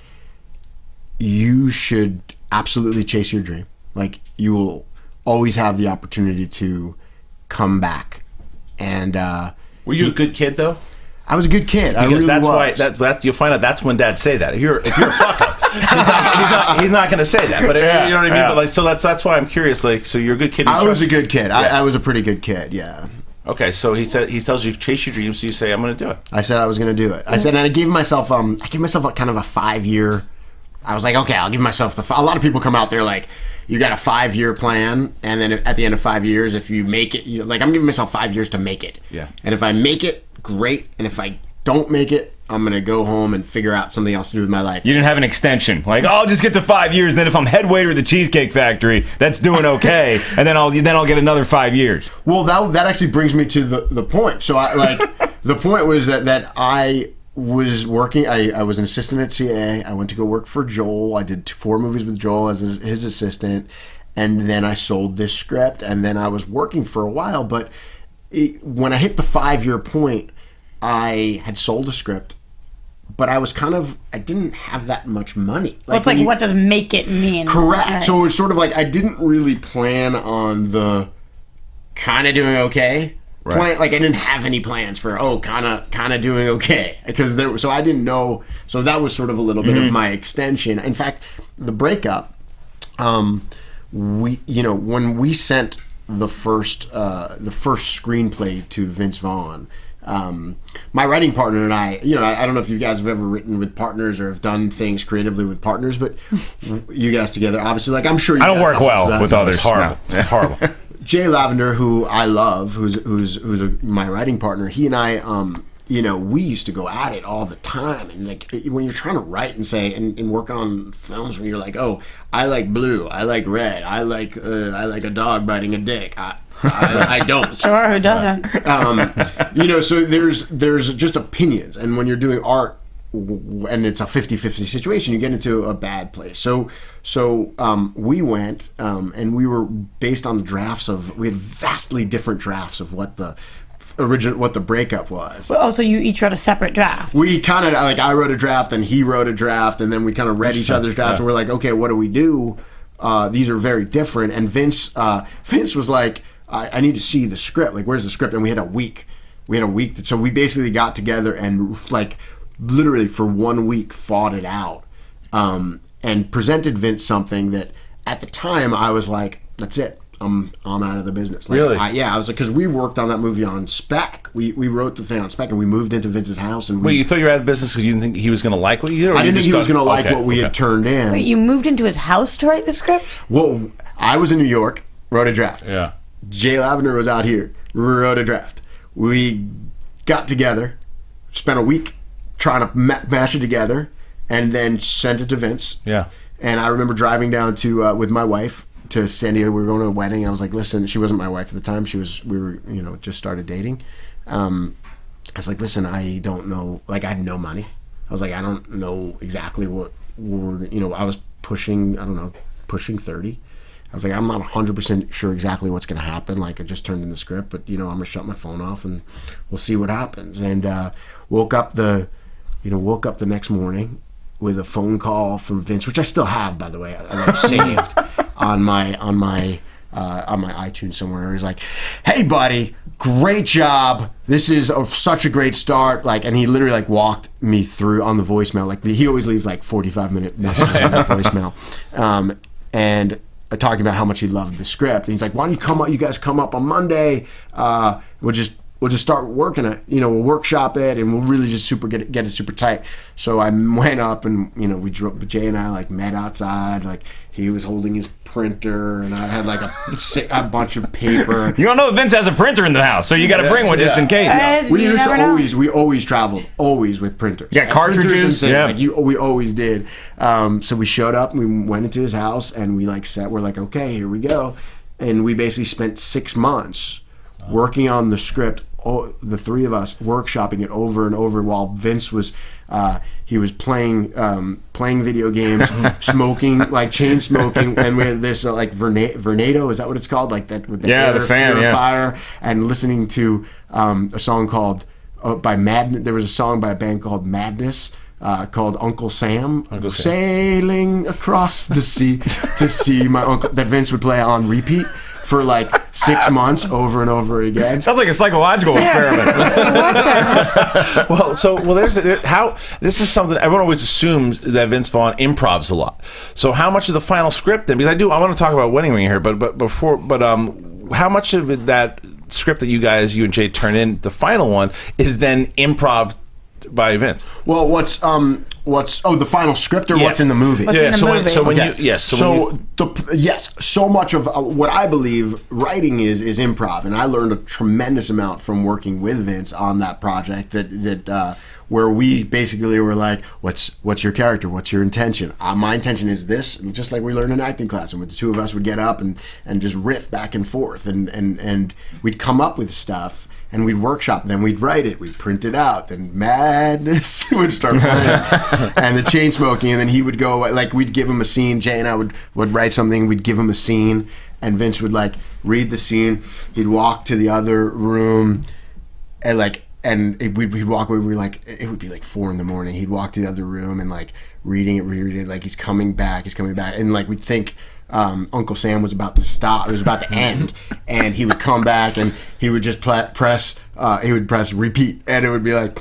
you should absolutely chase your dream. Like, you will always have the opportunity to come back. And were you a good kid though? I was a good kid. Because I really that's was. why that you'll find out that's when dads say that. If you're a fuck up, he's not going to say that. But you know what I mean. Yeah. But like, so that's why I'm curious. Like, so you're a good kid. I was a good kid. Yeah. I was a pretty good kid. Yeah. Okay, so he tells you chase your dreams. So you say, I'm going to do it. I said I was going to do it. I said, and I gave myself kind of a 5-year. I was like, okay, I'll give myself a lot of people come out there like, you got a 5-year plan, and then at the end of 5 years, if you make it, I'm giving myself 5 years to make it. Yeah. And if I make it, great. And if I don't make it, I'm going to go home and figure out something else to do with my life. You didn't have an extension. Like, I'll just get to 5 years, then if I'm head waiter at the Cheesecake Factory, that's doing okay, and then I'll get another 5 years. Well, that actually brings me to the point. So the point was that I was working. I was an assistant at CAA. I went to go work for Joel. I did 4 movies with Joel as his assistant, and then I sold this script, and then I was working for a while. But when I hit the 5-year point, I had sold a script, but I didn't have that much money. Well, it's when like, you- what does make it mean? Correct. Right. So it's sort of like I didn't really plan on the kind of doing okay. Right. Like I didn't have any plans for kind of doing okay because so I didn't know. So that was sort of a little bit of my extension. In fact, the breakup, when we sent the first screenplay to Vince Vaughn. My writing partner and I don't know if you guys have ever written with partners or have done things creatively with partners, but you guys together, obviously, like I'm sure you I don't guys work have well that. with others. It's horrible. No. It's horrible. Jay Lavender, who I love, who's my writing partner, he and I, we used to go at it all the time. And like when you're trying to write and say and work on films, when you're like, oh, I like blue, I like red, I like a dog biting a dick. I don't. Sure, who doesn't? So there's just opinions, and when you're doing art and it's a 50-50 situation, you get into a bad place. So we went and we were based on the drafts we had vastly different drafts of what the breakup was. Oh, so you each wrote a separate draft. We kind of like I wrote a draft and he wrote a draft, and then we kind of read each other's drafts, and we're like, okay, what do we do? These are very different. And Vince was like, I need to see the script. Like, where's the script? And we had a week. So we basically got together and like literally for 1 week fought it out, and presented Vince something that at the time I was like, that's it. I'm out of the business. Like, really? I was like, because we worked on that movie on spec. We wrote the thing on spec, and we moved into Vince's house. And Wait, you thought you were out of business because you didn't think he was going to like what you did? Or I you didn't think just he was thought- going to like okay, what we had turned in. Wait, you moved into his house to write the script? Well, I was in New York, wrote a draft. Yeah. Jay Lavender was out here, wrote a draft. We got together, spent a week trying to mash it together, and then sent it to Vince. Yeah. And I remember driving down to with my wife to San Diego. We were going to a wedding. I was like, listen, she wasn't my wife at the time. We were just started dating. I was like, listen, I don't know. Like, I had no money. I was like, I don't know exactly what I was pushing 30. I was like, I'm not 100% sure exactly what's going to happen. Like, I just turned in the script, but I'm going to shut my phone off and we'll see what happens. And woke up the next morning with a phone call from Vince, which I still have, by the way. I saved on my iTunes somewhere. He's like, "Hey, buddy, great job. This is such a great start." Like, and he literally like walked me through on the voicemail. Like, he always leaves like 45-minute messages on the voicemail, and talking about how much he loved the script. And he's like, "Why don't you guys come up on Monday? We'll just start working it. We'll workshop it, and we'll really just get it super tight." So I went up, and Jay and I like met outside. Like, he was holding his printer, and I had like a bunch of paper. You don't know if Vince has a printer in the house, so you got to bring one just in case. We always traveled with printers. Yeah, cartridges. Yeah, we always did. So we showed up, and we went into his house, and we like we're like, okay, here we go, and we basically spent 6 months working on the script. The three of us workshopping it over and over while Vince was playing video games, smoking, like chain smoking, and we had this like Vernado, is that what it's called? Like that with the the fan, fire, and listening to a song called by Madness. There was a song by a band called Madness. Called Uncle Sam, sailing across the sea to see my uncle, that Vince would play on repeat for like 6 months over and over again. Sounds like a psychological experiment. This is something everyone always assumes that Vince Vaughn improvs a lot. So how much of the final script then? Because I want to talk about Wedding Ring here, but how much of it, that script that you and Jay turn in, the final one, is then improv by Vince? Well, what's the final script or what's in the movie? So much of what I believe writing is improv, and I learned a tremendous amount from working with Vince on that project. That where we basically were like, what's your character? What's your intention? My intention is this, and just like we learned in acting class, and the two of us would get up and just riff back and forth, and we'd come up with stuff. And we'd workshop, then we'd write it, we'd print it out, then Madness would start playing, and the chain smoking, and then he would go, like, we'd give him a scene, Jay and I would write something, we'd give him a scene, and Vince would, like, read the scene, he'd walk to the other room, and, like, we'd walk away. It would be like 4 a.m. He'd walk to the other room and like reading it, like he's coming back, and like we'd think Uncle Sam was about to stop, it was about to end, and he would come back and he would just press repeat, and it would be like.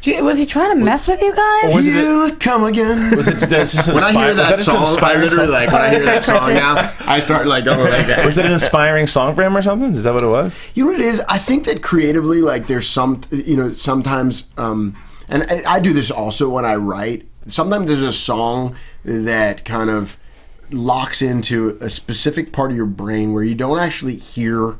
Was he trying to mess with you guys? Was it come again? Was it just when I hear that song, I literally like when I hear that song now, I start like going like that. Was it an inspiring song for him or something? Is that what it was? You know what it is? I think that creatively, like there's some, sometimes, and I do this also when I write. Sometimes there's a song that kind of locks into a specific part of your brain where you don't actually hear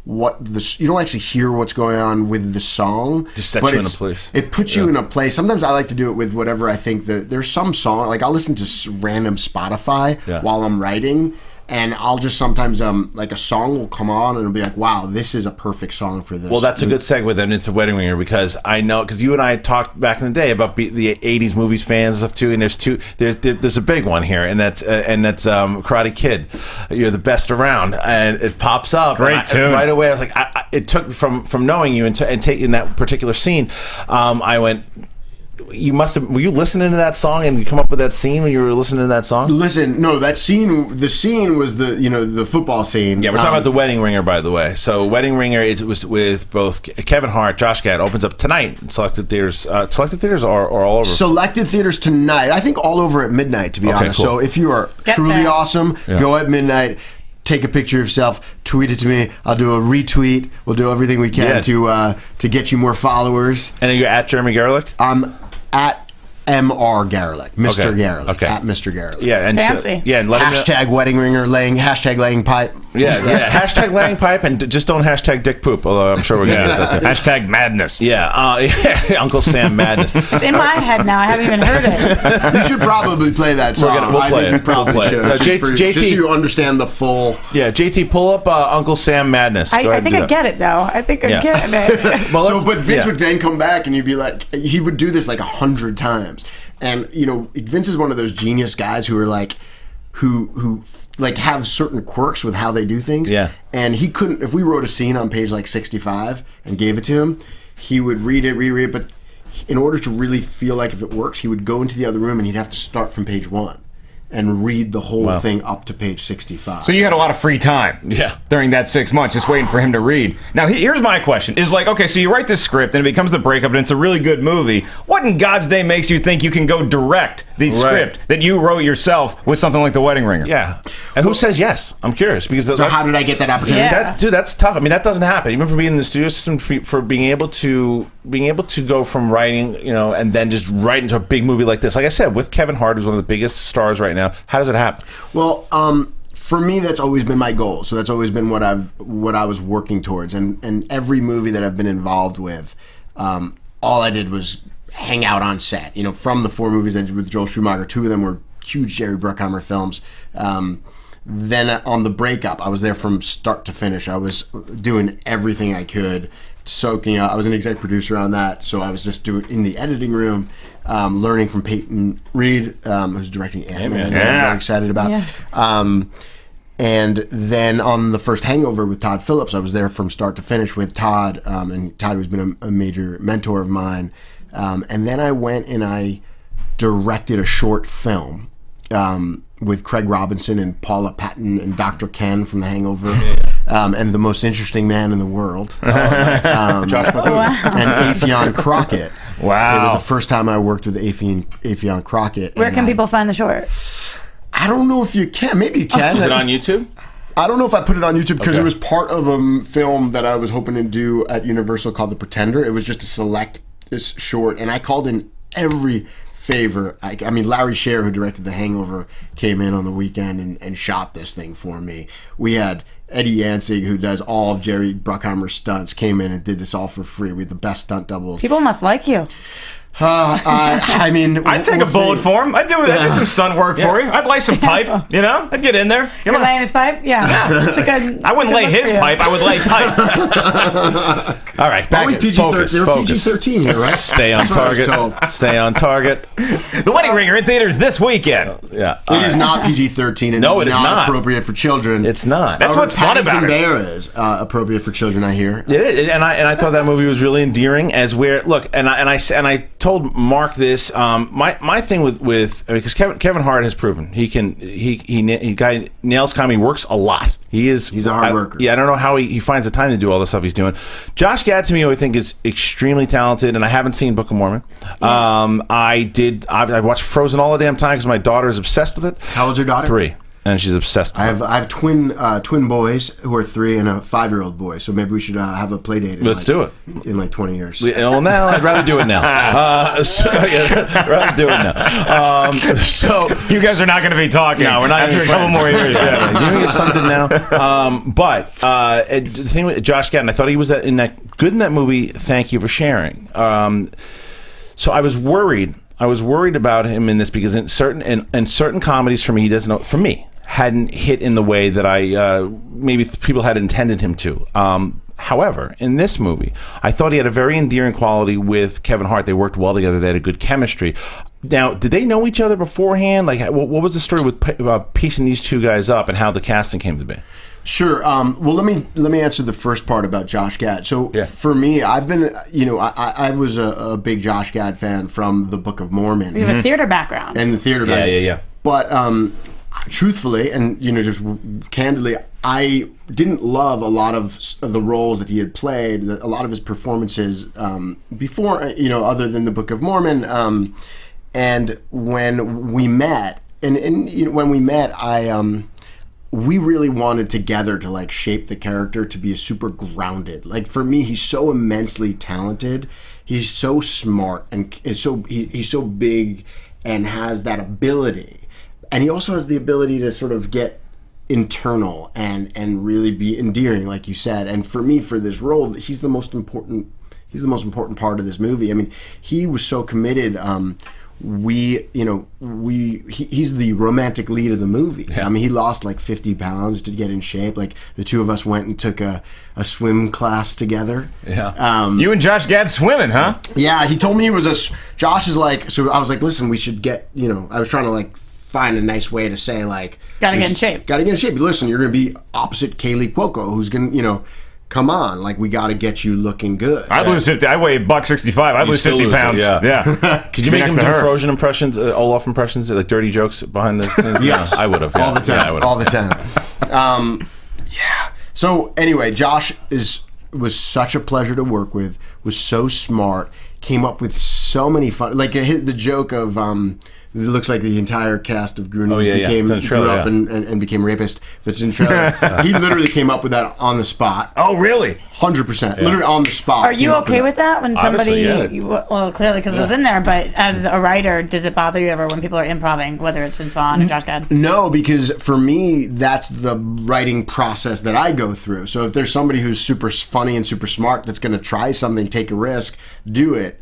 what's going on with the song. Just sets you in a place. It puts you in a place. Sometimes I like to do it with whatever I think that there's some song, like I'll listen to random Spotify while I'm writing, and I'll just sometimes like a song will come on and it'll be like, wow, this is a perfect song for this. Well, that's a good segue then into Wedding Ringer, because I know, because you and I talked back in the day about the 80s movies fans and stuff too, and there's a big one here, and that's Karate Kid, You're the Best Around, and it pops up. Great tune. Right away I was like, it took from knowing you and taking that particular scene, I went, were you listening to that song and you come up with that scene when you were listening to that song? Listen, no, the scene was the football scene. Yeah, we're talking about the Wedding Ringer, by the way. So Wedding Ringer, it was with both Kevin Hart, Josh Gad, opens up tonight in selected theaters. Selected theaters or all over? Selected theaters tonight. I think all over at midnight, to be honest. Cool. So if you are truly awesome, go at midnight. Take a picture of yourself, tweet it to me. I'll do a retweet. We'll do everything we can to get you more followers. And then you're at Jeremy Garlick? I'm at Mr. Garlick. Mr. Garlick. Okay. At Mr. Garlick. Yeah, and fancy. And let hashtag Wedding Ringer, hashtag laying pipe. Yeah. Hashtag laying pipe, and just don't hashtag dick poop, although I'm sure we're going to do that too. Hashtag madness. Yeah, Uncle Sam madness. It's in my head now. I haven't even heard it. You should probably play that song. We'll play I think you probably should. JT, just so you understand the full... Yeah, JT, pull up Uncle Sam madness. I think I get it, though. I think I get it. But Vince would then come back and you'd be like... He would do this like 100 times. And, Vince is one of those genius guys who are like... Who like have certain quirks with how they do things. Yeah. And he couldn't... If we wrote a scene on page like 65 and gave it to him, he would read it, but in order to really feel like if it works, he would go into the other room and he'd have to start from page 1 and read the whole thing up to page 65. So you had a lot of free time during that 6 months just waiting for him to read. Now, here's my question. Is like, okay, so you write this script and it becomes The Breakup and it's a really good movie. What in God's name makes you think you can go direct the script that you wrote yourself with something like The Wedding Ringer? Yeah. And who says yes? I'm curious. Because so how did I get that opportunity? Yeah. Dude, that's tough. I mean, that doesn't happen. Even for being in the studio system, for being able to go from writing, and then just write into a big movie like this. Like I said, with Kevin Hart, who's one of the biggest stars right now. How does it happen? Well, for me, that's always been my goal. So that's always been what I was working towards. And every movie that I've been involved with, all I did was hang out on set. From the 4 movies I did with Joel Schumacher, 2 of them were huge Jerry Bruckheimer films. Then on The Breakup, I was there from start to finish. I was doing everything I could, soaking up. I was an exec producer on that, so I was just doing in the editing room, learning from Peyton Reed, who's directing Ant-Man. I'm very excited about. Yeah. And then on the first Hangover with Todd Phillips, I was there from start to finish with Todd, and Todd has been a major mentor of mine. And then I went and I directed a short film with Craig Robinson and Paula Patton and Dr. Ken from The Hangover, and the most interesting man in the world, Josh McCool, and Affion Crockett. Wow. It was the first time I worked with Affion Crockett. Where can people find the short? I don't know if you can. Maybe you can. Is it on YouTube? I don't know if I put it on YouTube because it was part of a film that I was hoping to do at Universal called The Pretender. It was just to select this short, and I called in every favor. I mean, Larry Sher, who directed The Hangover, came in on the weekend and shot this thing for me. We had Eddie Yancey, who does all of Jerry Bruckheimer's stunts, came in and did this all for free. We had the best stunt doubles. People must like you. I mean, I'd take a bullet for him. I'd do some stunt work for you. I'd lay some pipe. I'd get in there. You're laying his pipe? Yeah. It's a good. I wouldn't lay his pipe. I would lay pipe. All right, Only back PG-13 they were focus. PG-13 here, right? Stay on That's what I was target. told. Stay on target. The Wedding Ringer in theaters this weekend. Yeah. It is not PG-13 and No, it is not. appropriate for children. It's not. That's what's fun about it. Bear is appropriate for children, I hear. It is, and I thought that movie was really endearing. As where look, and I told Mark this. My thing with because Kevin Hart has proven he guy nails comedy, works a lot. He's a hard worker. Yeah, I don't know how he finds the time to do all the stuff he's doing. Josh Gad to me, I think, is extremely talented, and I haven't seen Book of Mormon. I've watched Frozen all the damn time because my daughter is obsessed with it. How old's your daughter? 3. And she's obsessed with I have twin boys who are 3 and a 5-year-old boy. So maybe we should have a play date. Let's do it in like 20 years. Well, now I'd rather do it now. I'd rather do it now. So you guys are not going to be talking. No, we're not. After a couple more years. Yeah. Give me something now. But the thing with Josh Gad, I thought he was good in that movie. Thank you for sharing. So I was worried. About him in this because in certain comedies for me, he doesn't know. For me, hadn't hit in the way that I maybe people had intended him to. However, in this movie, I thought he had a very endearing quality with Kevin Hart. They worked well together. They had a good chemistry. Now, did they know each other beforehand? Like, what was the story with piecing these two guys up and how the casting came to be? Sure. Well, let me answer the first part about Josh Gad. So for me, I've been, I was a big Josh Gad fan from the Book of Mormon. You have a theater background. And the theater background. Yeah. But truthfully, and just candidly, I didn't love a lot of the roles that he had played, a lot of his performances before, other than the Book of Mormon. And when we met, we really wanted together to like shape the character to be a super grounded. Like for me, he's so immensely talented. He's so smart and he's so big and has that ability. And he also has the ability to sort of get internal and really be endearing, like you said. And for me, for this role, he's the most important part of this movie. I mean, he was so committed. He's the romantic lead of the movie. Yeah. I mean, he lost like 50 pounds to get in shape. Like the two of us went and took a swim class together. Yeah. You and Josh Gad swimming, huh? Yeah, he told me Josh is like, so I was like, listen, we should get, I was trying to like find a nice way to say like, gotta get in shape. Gotta get in shape. Listen, you're going to be opposite Kaylee Cuoco, who's going to, come on, like we got to get you looking good. I'd lose 50. I weigh $165. I'd lose 50 pounds. Yeah. Did you make him do Frozen impressions, Olaf impressions, like dirty jokes behind the scenes? Yes, I would have. All the time. Yeah, all the time. Yeah. So anyway, Josh was such a pleasure to work with. Was so smart. Came up with so many fun. Like the joke of. It looks like the entire cast of Goonies grew up and became rapist. That's in the trailer. He literally came up with that on the spot. Oh, really? 100%. Literally on the spot. Are you okay with that when somebody? Obviously, well, clearly because it was in there. But as a writer, does it bother you ever when people are improvising, whether it's Vince Vaughn or Josh Gad? No, because for me, that's the writing process that I go through. So if there's somebody who's super funny and super smart that's going to try something, take a risk, do it.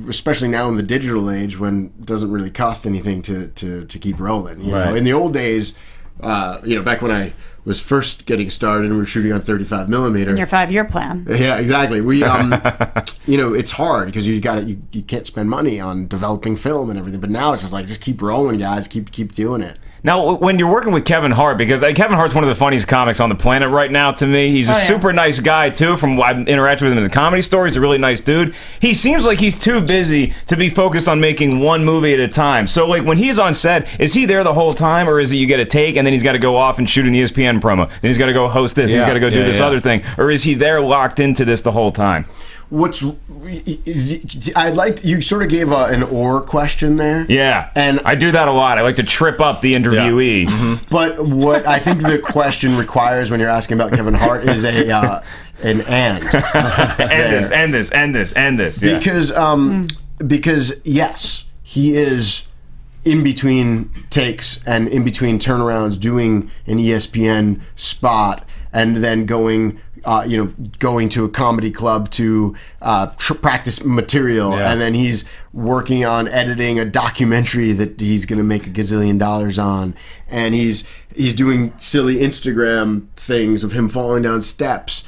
Especially now in the digital age when it doesn't really cost anything to keep rolling. You know, in the old days, back when I was first getting started and we were shooting on 35 millimeter. In your 5-year plan. Yeah, exactly. We, it's hard because you can't spend money on developing film and everything. But now it's just like, just keep rolling, guys. Keep doing it. Now, when you're working with Kevin Hart, because Kevin Hart's one of the funniest comics on the planet right now to me. He's a super nice guy, too, from what I've interacted with him in the comedy store. He's a really nice dude. He seems like he's too busy to be focused on making one movie at a time. So, like, when he's on set, is he there the whole time, or is it you get a take, and then he's got to go off and shoot an ESPN promo? Then he's got to go host this, he's got to go do this other thing. Or is he there locked into this the whole time? I'd like, you sort of gave an or question there. Yeah, and I do that a lot. I like to trip up the interviewee. Yeah. Mm-hmm. But what I think the question requires when you're asking about Kevin Hart is an and. end this. Yeah. Because yes, he is in between takes and in between turnarounds doing an ESPN spot and then going to a comedy club to practice material, and then he's working on editing a documentary that he's going to make $1 gazillion on, and he's doing silly Instagram things of him falling down steps.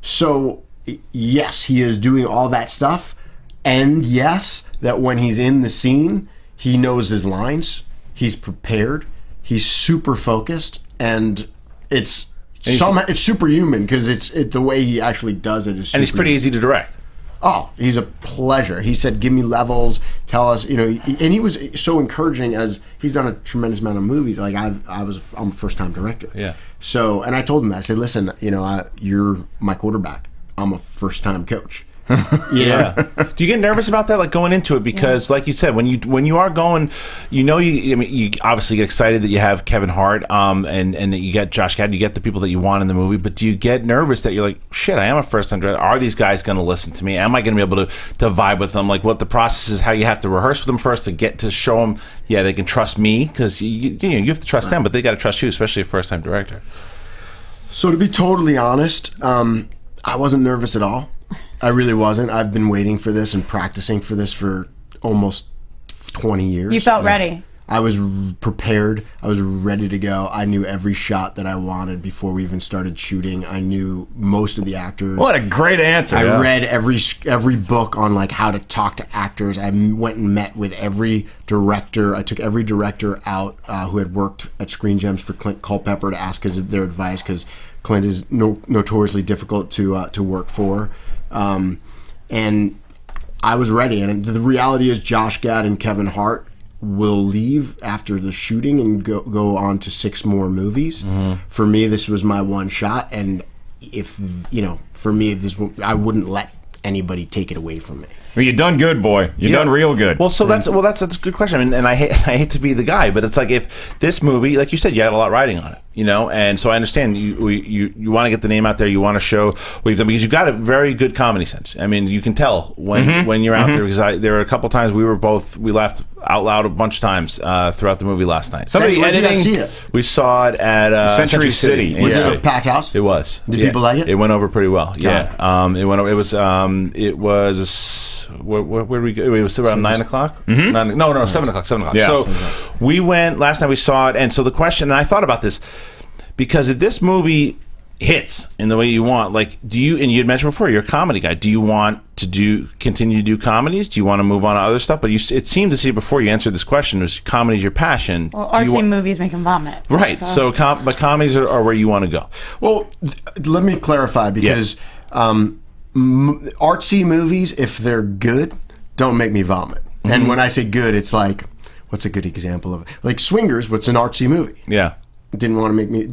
So yes, he is doing all that stuff, and yes, that when he's in the scene, he knows his lines. He's prepared. He's super focused, and it's superhuman because it's the way he actually does it is. And he's pretty easy to direct. Oh, he's a pleasure. He said, "Give me levels. Tell us, and he was so encouraging as he's done a tremendous amount of movies. Like I'm a first time director. Yeah. So, and I told him that. I said, "Listen, you're my quarterback. I'm a first time coach." Yeah. Do you get nervous about that, like going into it? Because, like you said, when you are going, you obviously get excited that you have Kevin Hart, and that you get Josh Gad, you get the people that you want in the movie. But do you get nervous that you're like, shit, I am a first time director. Are these guys going to listen to me? Am I going to be able to vibe with them? Like, what the process is, how you have to rehearse with them first to get to show them, yeah, they can trust me, because you have to trust them, but they got to trust you, especially a first time director. So to be totally honest, I wasn't nervous at all. I really wasn't. I've been waiting for this and practicing for this for almost 20 years. You felt ready. I was prepared. I was ready to go. I knew every shot that I wanted before we even started shooting. I knew most of the actors. What a great answer. I read every book on like how to talk to actors. I went and met with every director. I took every director out who had worked at Screen Gems for Clint Culpepper to ask their advice, because Clint is notoriously difficult to work for. And I was ready. And the reality is Josh Gad and Kevin Hart will leave after the shooting and go on to 6 more movies. Mm-hmm. For me, this was my one shot. And for me, I wouldn't let anybody take it away from me. Well, you done good, boy. You done real good. Well, so that's a good question. I mean, and I hate to be the guy, but it's like, if this movie, like you said, you had a lot riding on it, and so I understand you want to get the name out there, you want to show what you've done, because you've got a very good comedy sense. I mean, you can tell when you're out there, because there were a couple times we laughed out loud a bunch of times throughout the movie last night. Where did you guys see it? We saw it at Century City. Was it a packed house? It was. Did people like it? It went over pretty well. Yeah. It went over. It was. Where did we go? It was around 9 o'clock? Mm-hmm. No, 7 o'clock. 7 o'clock. Yeah. So we went, last night we saw it, and so the question, and I thought about this, because if this movie hits in the way you want, like, and you had mentioned before, you're a comedy guy. Do you want to continue to do comedies? Do you want to move on to other stuff? But it seemed to see before you answered this question, was comedy your passion? Well, artsy movies make them vomit. Right. So but comedies are where you want to go. Well, let me clarify, because artsy movies, if they're good, don't make me vomit. Mm-hmm. And when I say good, it's like, what's a good example of it? Like Swingers, what's an artsy movie? Yeah. Didn't want to make me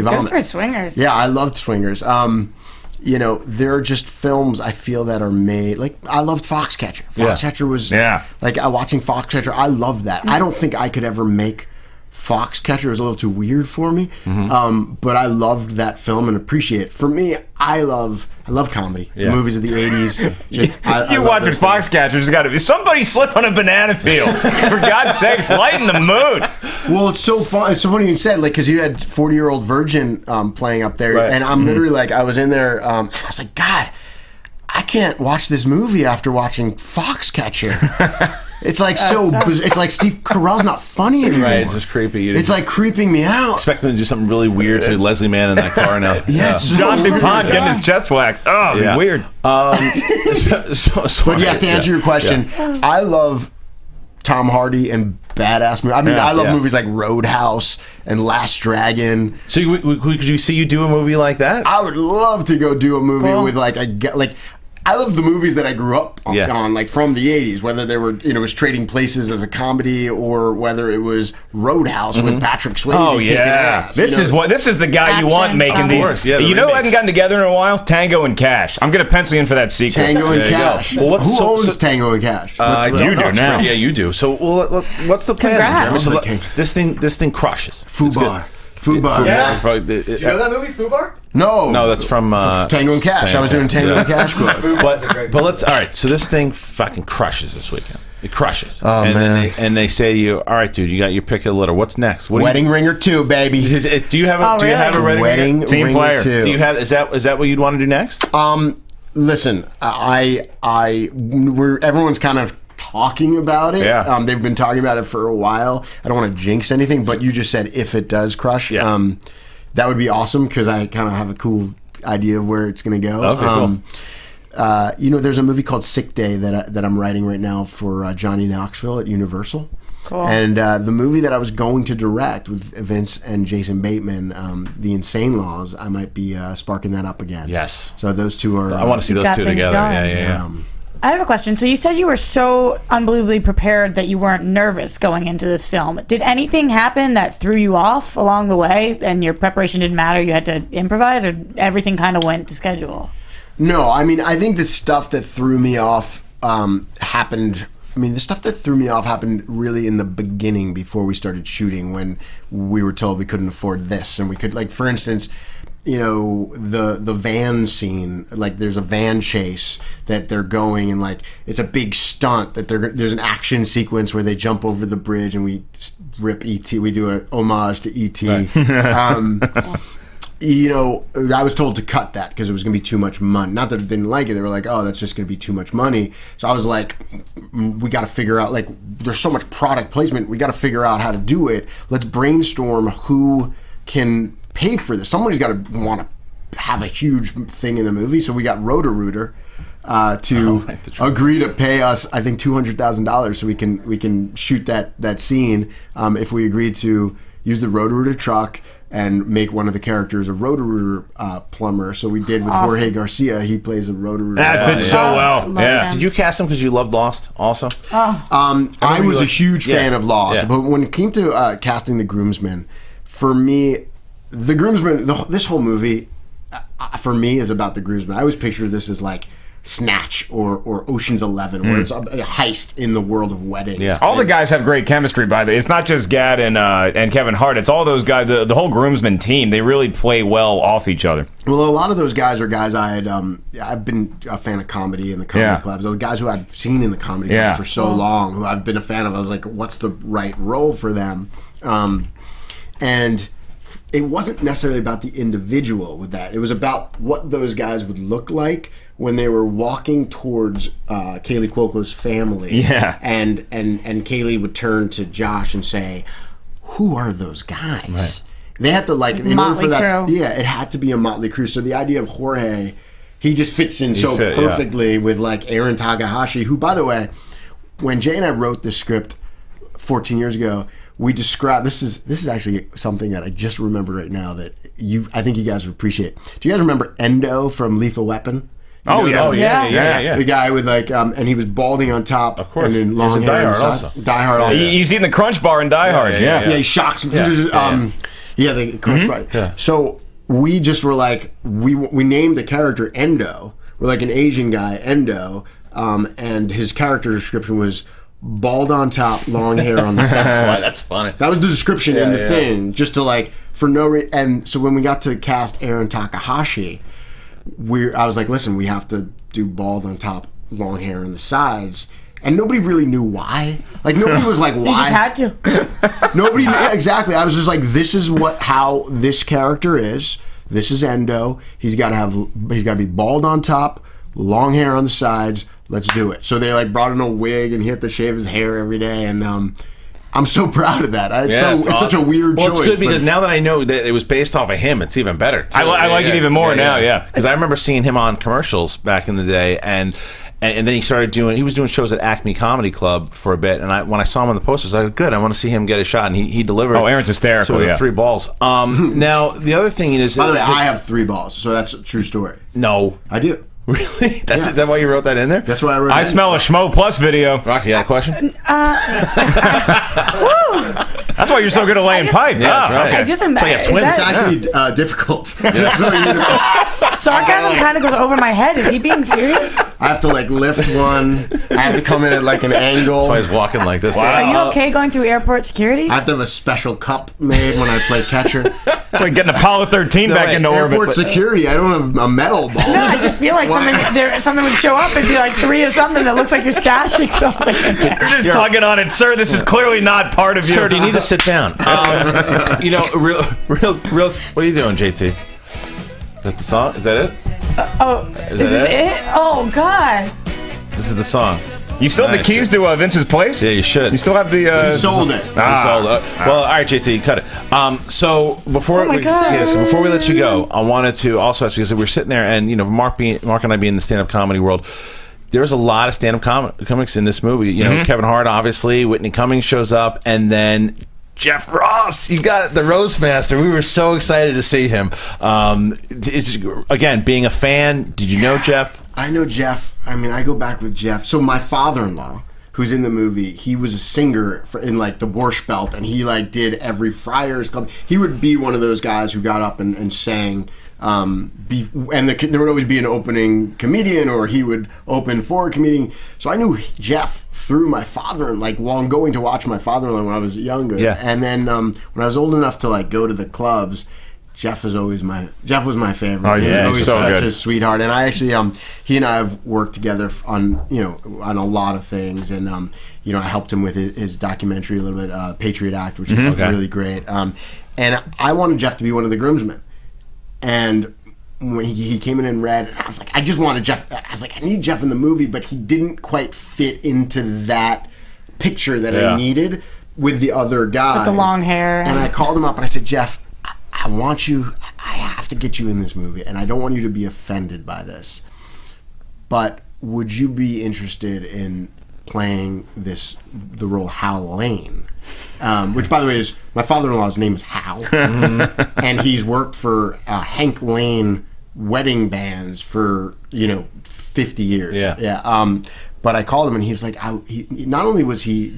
vomit. Good for Swingers. Yeah, I loved Swingers. There are just films I feel that are made, like I loved Foxcatcher. Foxcatcher was like watching Foxcatcher. I loved that. I don't think I could ever make Foxcatcher. It was a little too weird for me, but I loved that film and appreciate it. For me, I love comedy. The movies of the 80s. You watching Foxcatcher, there's got to be somebody slip on a banana peel. For God's sakes, lighten the mood. Well, it's so fun. It's so funny you said, like, because you had 40-Year-Old Virgin playing up there, and I'm literally like, I was in there, and I was like, God, I can't watch this movie after watching Foxcatcher. It's like it's like Steve Carell's not funny anymore. Right, it's just creepy. It's like creeping me out. Expect him to do something really weird to Leslie Mann in that car now. John DuPont getting his chest waxed. Oh, it'd be weird. But yes, to answer your question, I love Tom Hardy and badass movies. I mean, I love movies like Roadhouse and Last Dragon. So could you see you do a movie like that? I would love to go do a movie with I love the movies that I grew up on, like from the 80s, whether they were, it was Trading Places as a comedy, or whether it was Roadhouse with Patrick Swayze kicking ass. This is the guy you want making these. You know who hasn't gotten together in a while? Tango and Cash. I'm going to pencil in for that sequel. Tango and Cash. Well, who owns Tango and Cash? You do now. Yeah, you do. So what's the plan, Jeremy? So this thing crushes. Fubar. Yes. Do you know that movie, Fubar? No, that's from Tango and Cash. I was doing Tango and Cash quotes. But let's. All right, so this thing fucking crushes this weekend. It crushes. Oh, man. And they say to you, all right, dude, you got your pick of the litter. What's next? Wedding Ringer 2, baby. Do you have a Wedding Team Player 2? Do you have? Is that what you'd want to do next? Listen, everyone's kind of talking about it. Yeah. They've been talking about it for a while. I don't want to jinx anything, but you just said if it does crush, that would be awesome, because I kind of have a cool idea of where it's going to go. Okay, cool. There's a movie called Sick Day that I'm writing right now for Johnny Knoxville at Universal. Cool. And the movie that I was going to direct with Vince and Jason Bateman, The Insane Laws, I might be sparking that up again. Yes. So those two are... I want to see those two together. Yeah. I have a question. So you said you were so unbelievably prepared that you weren't nervous going into this film. Did anything happen that threw you off along the way and your preparation didn't matter? You had to improvise, or everything kind of went to schedule? No, I mean, I think the stuff that threw me off happened... the stuff that threw me off happened really in the beginning before we started shooting, when we were told we couldn't afford this. And we could, like, for instance, the van scene, like there's a van chase that they're going, and like it's a big stunt that there's an action sequence where they jump over the bridge and we rip E.T. We do a homage to E.T. Right. I was told to cut that because it was going to be too much money. Not that I didn't like it. They were like, oh, that's just going to be too much money. So I was like, we got to figure out, like, there's so much product placement. We got to figure out how to do it. Let's brainstorm who can pay for this. Somebody's got to want to have a huge thing in the movie. So we got Roto-Rooter to agree to pay us, I think, $200,000 so we can shoot that scene if we agree to use the Roto-Rooter truck and make one of the characters a Roto-Rooter plumber. So we did with Jorge Garcia. He plays a Roto-Rooter. That fits so well. Yeah. Did you cast him because you loved Lost also? I was a huge fan of Lost. But when it came to casting the groomsmen, for me, the groomsmen, this whole movie, for me, is about the groomsmen. I always picture this as like Snatch or Ocean's 11, where it's a heist in the world of weddings. Yeah, all the guys have great chemistry. By the way, it's not just Gad and Kevin Hart. It's all those guys. The whole groomsmen team. They really play well off each other. Well, a lot of those guys are guys I had. I've been a fan of comedy in the comedy clubs. The guys who I've seen in the comedy clubs for so long, who I've been a fan of. I was like, what's the right role for them? And it wasn't necessarily about the individual with that. It was about what those guys would look like when they were walking towards Kaylee Cuoco's family. Yeah. And Kaylee would turn to Josh and say, who are those guys? Right. They had to, like, in order for that, it had to be a motley crew. So the idea of Jorge, he just fits in perfectly with, like, Aaron Takahashi, who, by the way, when Jay and I wrote this script 14 years ago, we described, this is actually something that I just remember right now that I think you guys would appreciate. Do you guys remember Endo from Lethal Weapon? Yeah. The guy with, like, and he was balding on top. Of course. And then long hair. Die Hard also. You've seen the Crunch Bar in Die Hard. Yeah, he shocks. The Crunch Bar. Yeah. So we just were like, we named the character Endo. We're like an Asian guy, Endo, and his character description was bald on top, long hair on the sides. That's funny. That was the description in the thing, just to, like, for no reason. And so when we got to cast Aaron Takahashi, I was like, listen, we have to do bald on top, long hair on the sides. And nobody really knew why. Like, nobody was like, why? They just had to. Nobody, exactly. I was just like, this is how this character is. This is Endo. He's got to be bald on top, long hair on the sides. Let's do it. So they, like, brought in a wig, and he had to shave his hair every day. And I'm so proud of that. It's such a weird choice. Well, it's good because now that I know that it was based off of him, it's even better. I like it even more now. Yeah, because I remember seeing him on commercials back in the day, and then he was doing shows at Acme Comedy Club for a bit. And when I saw him on the posters, I was like, good, I want to see him get a shot, and he delivered. Oh, Aaron's hysterical. So we have 3 balls. Now the other thing is, by the way, I have 3 balls, so that's a true story. No, I do. Really? Is that why you wrote that in there? That's why I wrote it. I smell a Schmo Plus video. Roxy, you had a question? That's why you're so good at laying pipe. Yeah, that's right. Okay. I just imagine. So you have twins. It's actually difficult. Sarcasm kind of goes over my head. Is he being serious? I have to, like, lift one. I have to come in at, like, an angle. That's why he's walking like this. Wow. Are you okay going through airport security? I have to have a special cup made when I play catcher. It's like getting Apollo 13 back into orbit. Airport security. I don't have a metal ball. No, I just feel like something would show up and be like 3 of something that looks like you're stashing something. You're just tugging on it, sir. This is clearly not part of you. Sir, do you need to sit down? Real. What are you doing, JT? Is that the song? Is that it? Is this it? Oh, God. This is the song. You still have the keys to Vince's place? Yeah, you should. You still have the... He sold it. Sold it. Well, all right, JT, cut it. So before we let you go, I wanted to also ask, because we were sitting there, and Mark and I being in the stand-up comedy world, there's a lot of stand-up comics in this movie. Kevin Hart, obviously, Whitney Cummings shows up, and then Jeff Ross, you got the Roast Master. We were so excited to see him. Again, being a fan, did you know Jeff? I know Jeff. I mean, I go back with Jeff. So my father-in-law, who's in the movie, he was a singer in like the Borscht Belt, and he like did every Friars Club. He would be one of those guys who got up and sang. There would always be an opening comedian, or he would open for a comedian. So I knew Jeff through my father, like while I'm going to watch my father-in-law when I was younger. Yeah. And then when I was old enough to like go to the clubs, Jeff was my favorite. Oh, he's always so such good. a sweetheart. And I actually he and I have worked together on a lot of things, and I helped him with his documentary a little bit, Patriot Act, which is really great. And I wanted Jeff to be one of the groomsmen. And when he came in and read, and I was like, I just wanted Jeff. I was like, I need Jeff in the movie, but he didn't quite fit into that picture that I needed with the other guys. With the long hair. And I called him up and I said, Jeff, I have to get you in this movie, and I don't want you to be offended by this, but would you be interested in playing the role Hal Lane? Which, by the way, is my father-in-law's name is Hal, and he's worked for Hank Lane wedding bands for 50 years. Yeah. But I called him, and he was like, not only was he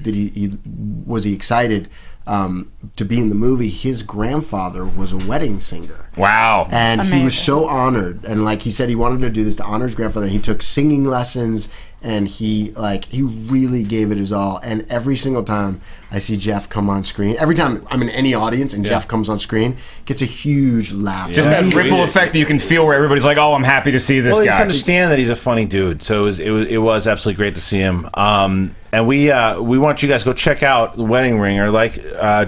excited to be in the movie, his grandfather was a wedding singer. Wow. And he was so honored, and like he said, he wanted to do this to honor his grandfather, and he took singing lessons, and he really gave it his all. And every single time I see Jeff come on screen, every time I'm in any audience and Jeff comes on screen, gets a huge laugh. Just that ripple effect that you can feel where everybody's like, oh, I'm happy to see this guy. Well, just understand that he's a funny dude, so it was absolutely great to see him. And we want you guys to go check out The Wedding Ringer. Like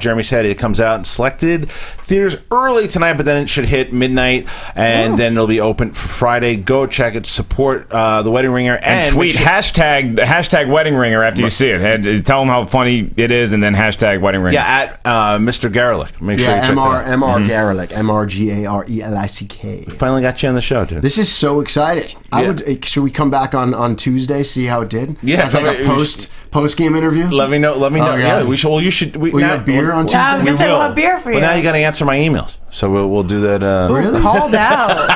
Jeremy said, it comes out in selected theaters early tonight, but then it should hit midnight, and then it'll be open for Friday. Go check it, support The Wedding Ringer, and tweet hashtag Wedding Ringer after you see it. And tell them how funny it is, and then hashtag Wedding Ringer. Yeah, at Mr. Garelick. Make sure you check that. MR Garelick, MRGARELICK. We finally got you on the show, dude. This is so exciting. Should we come back on Tuesday, see how it did? Yeah, as like a post game interview. Let me know. Yeah, we should. Well, you should. Will you have beer on Tuesday? I was gonna say we'll have beer for you. Well, now you got to answer my emails, so we'll do that. Really? Called out.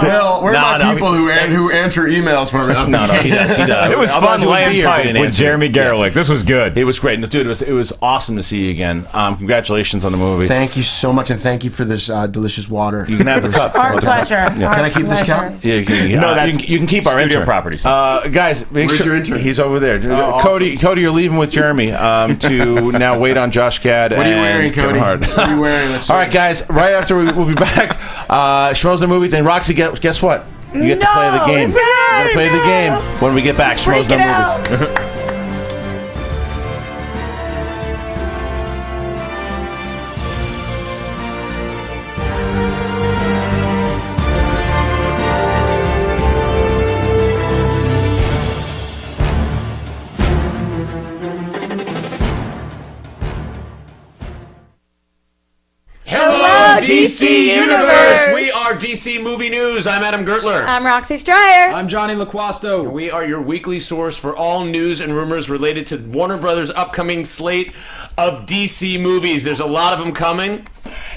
Bill, where are my people who answer emails for me? No, he does. It was fun laying pipe with Jeremy Garelick. This was good. It was great, dude. It was awesome to see you again. Congratulations on the movie. Thank you so much, and thank you for this delicious water. You can have the cup. Our pleasure. Yeah. Can I keep this cup? Yeah, you can keep our intern properties. Guys, Where's your intern? He's over there. Awesome. Cody, you're leaving with Jeremy to now wait on Josh Gad. What are you wearing, Kevin Cody? Hart. What are you wearing? Let's see. All right, guys. Right after we'll be back. Schmoes No Movies, and Roxy. Guess what? You get to play the game. You're gonna play the game when we get back. Schmoes No Movies. DC Universe! We are DC Movie News. I'm Adam Gertler. I'm Roxy Stryer. I'm Johnny LaQuasto. We are your weekly source for all news and rumors related to Warner Brothers' upcoming slate of DC movies. There's a lot of them coming.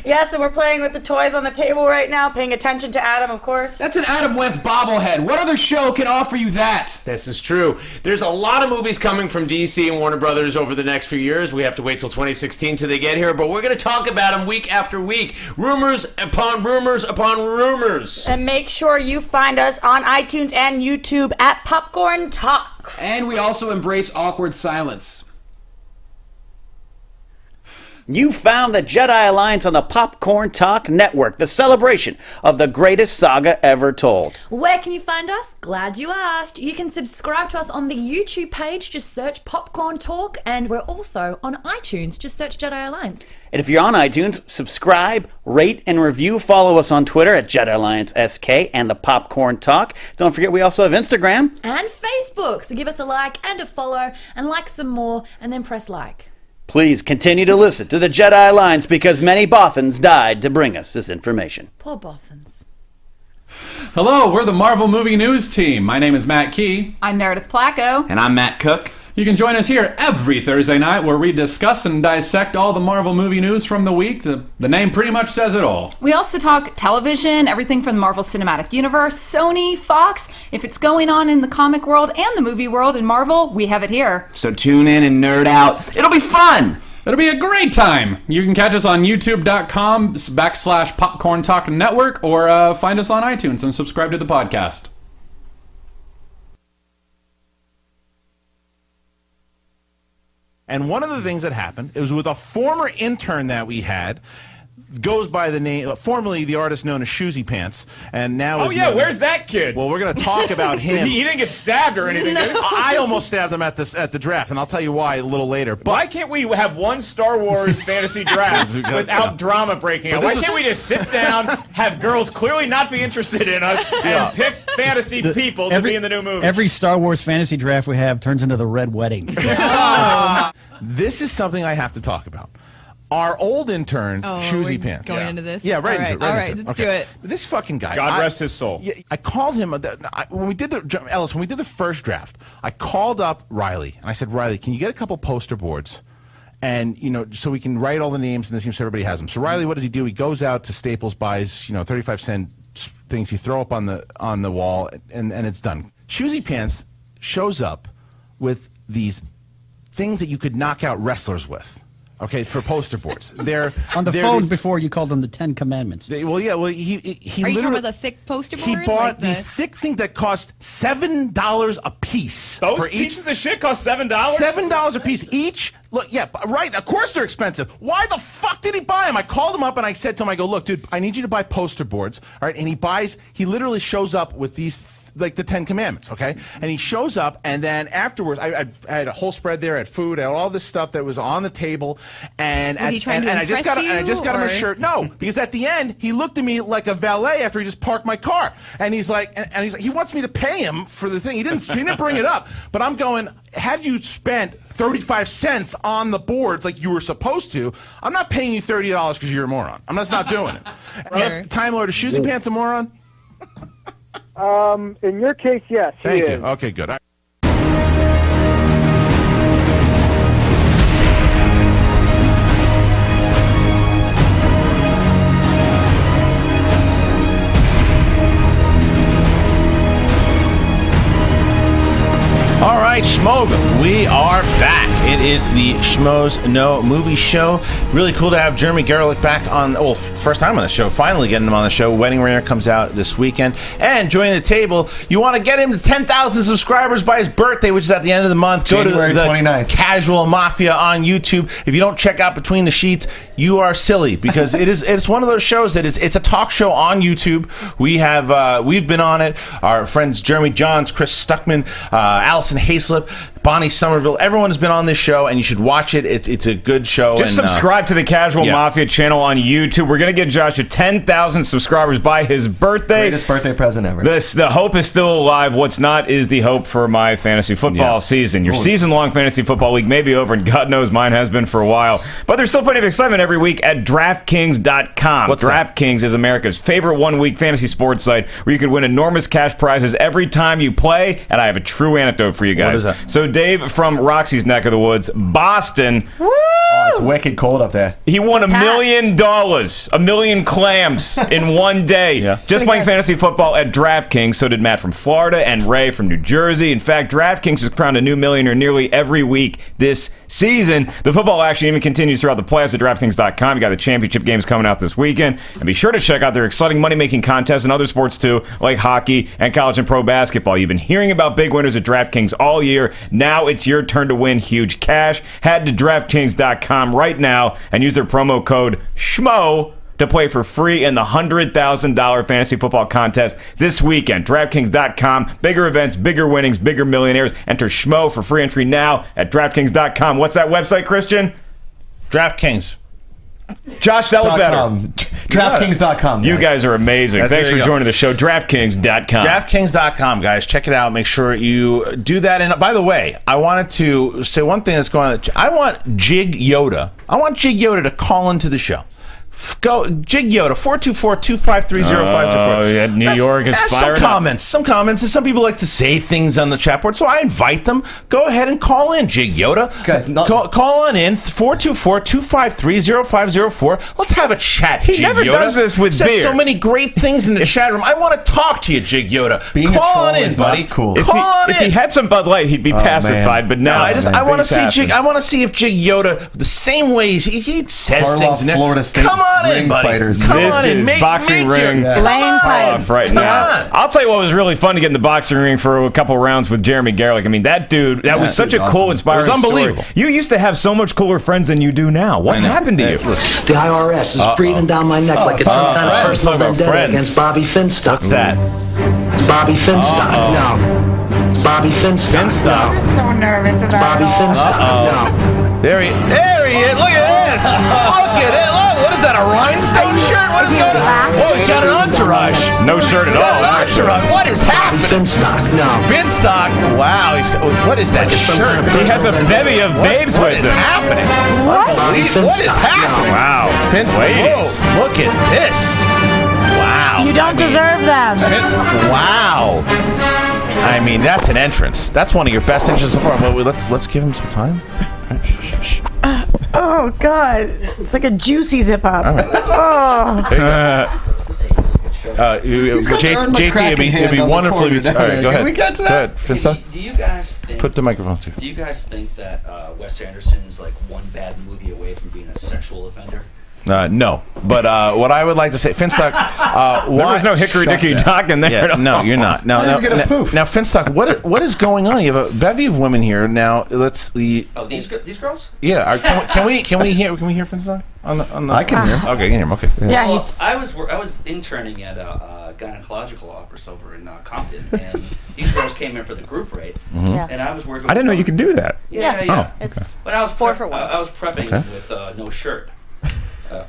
Yes, and we're playing with the toys on the table right now, paying attention to Adam, of course. That's an Adam West bobblehead. What other show can offer you that? This is true. There's a lot of movies coming from DC and Warner Brothers over the next few years. We have to wait till 2016 till they get here, but we're going to talk about them week after week. Rumors upon rumors upon rumors. And make sure you find us on iTunes and YouTube at Popcorn Talk. And we also embrace awkward silence. You found the Jedi Alliance on the Popcorn Talk Network, the celebration of the greatest saga ever told. Where can you find us? Glad you asked. You can subscribe to us on the YouTube page. Just search Popcorn Talk. And we're also on iTunes. Just search Jedi Alliance. And if you're on iTunes, subscribe, rate, and review. Follow us on Twitter at Jedi Alliance SK and the Popcorn Talk. Don't forget we also have Instagram. And Facebook. So give us a like and a follow and like some more and then press like. Please continue to listen to the Jedi Alliance because many Bothans died to bring us this information. Poor Bothans. Hello, we're the Marvel Movie News Team. My name is Matt Key. I'm Meredith Placco. And I'm Matt Cook. You can join us here every Thursday night where we discuss and dissect all the Marvel movie news from the week. The name pretty much says it all. We also talk television, everything from the Marvel Cinematic Universe, Sony, Fox. If it's going on in the comic world and the movie world in Marvel, we have it here. So tune in and nerd out. It'll be fun! It'll be a great time! You can catch us on youtube.com/Popcorn Talk Network or find us on iTunes and subscribe to the podcast. And one of the things that happened, it was with a former intern that we had, goes by the name, formerly the artist known as Shoesy Pants, and now is known- where's that kid? Well, we're going to talk about him. He didn't get stabbed or anything, did he? I almost stabbed him at the draft, and I'll tell you why a little later. But Why can't we have one Star Wars fantasy draft without drama breaking out? But Why this can't we just sit down, have girls clearly not be interested in us, and pick fantasy people to be in the new movie? Every Star Wars fantasy draft we have turns into the Red Wedding. This is something I have to talk about. Our old intern, Shoesy Pants. Going into this? Yeah, right All into it. all Right right, into it. let's Okay. do it. This fucking guy. God rest his soul. Yeah, I called him when we did the first draft. I called up Riley and I said, Riley, can you get a couple poster boards, and so we can write all the names in the team so everybody has them. So Riley, what does he do? He goes out to Staples, buys 35-cent things. You throw up on the wall, and it's done. Shoesy Pants shows up with these things that you could knock out wrestlers with. Okay, for poster boards. They're On the they're phone these- before you called them the 10 Commandments. he Are you talking literally about the thick poster he boards? bought Like the- these thick things that cost $7 a piece. Those for pieces of shit cost $7? $7 a piece each. Look, yeah, right. Of course they're expensive. Why the fuck did he buy them? I called him up and I said to him, I go, look, dude, I need you to buy poster boards. All right, and he literally shows up with these. Like the 10 Commandments, okay? And he shows up, and then afterwards, I had a whole spread there. I had food, I had all this stuff that was on the table, and Was he trying to I just got impress I just got him a you, or- shirt. No, because at the end he looked at me like a valet after he just parked my car, and he's like, he wants me to pay him for the thing. He didn't bring it up, but I'm going. Had you spent 35 cents on the boards like you were supposed to, I'm not paying you $30 because you're a moron. I'm just not doing it. Time Lord, is Shoesy Pants a moron? In your case, yes. Thank you. Okay, good. All right, Schmoga, we are back. It is the Schmoes Know Movie Show. Really cool to have Jeremy Gerlich back on, first time on the show, finally getting him on the show. Wedding Ringer comes out this weekend. And joining the table, you want to get him to 10,000 subscribers by his birthday, which is at the end of the month. January Go to the 29th. Casual Mafia on YouTube. If you don't check out Between the Sheets, you are silly, because it's one of those shows that it's a talk show on YouTube. We've been on it. Our friends Jeremy Johns, Chris Stuckman, Allison Hayslip, Bonnie Somerville, everyone has been on this show, and you should watch it. It's a good show. Just subscribe to the Casual Mafia channel on YouTube. We're going to get Josh to 10,000 subscribers by his birthday. Greatest birthday present ever. The hope is still alive. What's not is the hope for my fantasy football season. Your season-long fantasy football league may be over, and God knows mine has been for a while. But there's still plenty of excitement every week at DraftKings.com. DraftKings is America's favorite one-week fantasy sports site where you can win enormous cash prizes every time you play. And I have a true anecdote for you guys. What is that? So Dave from Roxy's neck of the woods, Boston. Woo! Oh, it's wicked cold up there. He won $1 million, $1 million clams in one day. Just playing fantasy football at DraftKings. So did Matt from Florida and Ray from New Jersey. In fact, DraftKings has crowned a new millionaire nearly every week this season. The football action even continues throughout the playoffs at DraftKings.com. You got the championship games coming out this weekend. And be sure to check out their exciting money-making contests and other sports too, like hockey and college and pro basketball. You've been hearing about big winners at DraftKings all year. Now it's your turn to win huge cash. Head to DraftKings.com right now and use their promo code SHMO to play for free in the $100,000 fantasy football contest this weekend. DraftKings.com. Bigger events, bigger winnings, bigger millionaires. Enter SHMO for free entry now at DraftKings.com. What's that website, Christian? DraftKings. Josh, that was better. DraftKings.com. You guys are amazing. Thanks for There you go. joining the show. DraftKings.com. DraftKings.com, guys. Check it out. Make sure you do that. And by the way, I wanted to say one thing that's going on. I want Jig Yoda. I want Jig Yoda to call into the show. Go Jig Yoda 424-253-0524. Oh, yeah, New York is fired up. Some comments, and some people like to say things on the chat board, so I invite them. Go ahead and call in, Jig Yoda. Guys, call on in 424-253-0504. Let's have a chat. He Jig never Yoda. does this with Said beer. so many great things in the chat room. I want to talk to you, Jig Yoda. Being a call troll on in, is buddy. not cool. If he had some Bud Light, he'd be pacified, but no. I want to see passive. Jig. I want to see if Jig Yoda, the same way he says Karloff, things. Florida State Come on in, ring buddy. fighters. Come This on in. is boxing ring Come on. right now. I'll tell you what was really fun to get in the boxing ring for a couple rounds with Jeremy Garlick. I mean, that dude, that was such a cool, inspiring It was unbelievable. story. You used to have so much cooler friends than you do now. What happened to you? The IRS is breathing down my neck like it's some kind of personal vendetta against Bobby Finstock. What's that? It's Bobby Finstock. No. It's Bobby Finstock. No. I'm so nervous about Bobby it all. Finstock. No. There he is. Look at this. Look at it. Look, what is that, a rhinestone shirt? What is going on? Oh, he's got an entourage. No shirt at He's got all. an entourage. What is happening? Finstock. No. Finstock. Wow. What is that shirt? He has a bevy of babes What with is him. happening? Bobby What is Finstock. happening? Wow. Finstock. Ladies. Whoa, look at this. Wow. You don't deserve them. Wow. I mean, that's an entrance. That's one of your best entrances so far. Well, let's give him some time. Oh God, it's like a juicy zip up. All right. Oh. JT, it'd be wonderful if you. All right, go ahead. Can we get to that? Go ahead, Finstock. Do you guys think? Put the microphone to. Do you guys think that Wes Anderson's like one bad movie away from being a sexual offender? No, but what I would like to say, Finstock, There was no hickory dickory dock in there at all. No, you're not. No, now, Finstock, what is going on? You have a bevy of women here. Now, let's. Oh, these girls? Yeah, can we hear Finstock? On the, I can hear him. Okay, you can hear him. Okay. Yeah, Well, he's. I was interning at a gynecological office over in Compton, and these girls came in for the group rate, Yeah. and I was working. I didn't know you could do that. Yeah. Oh, It's, okay. but I was 4 for 1. I was prepping Okay. with no shirt,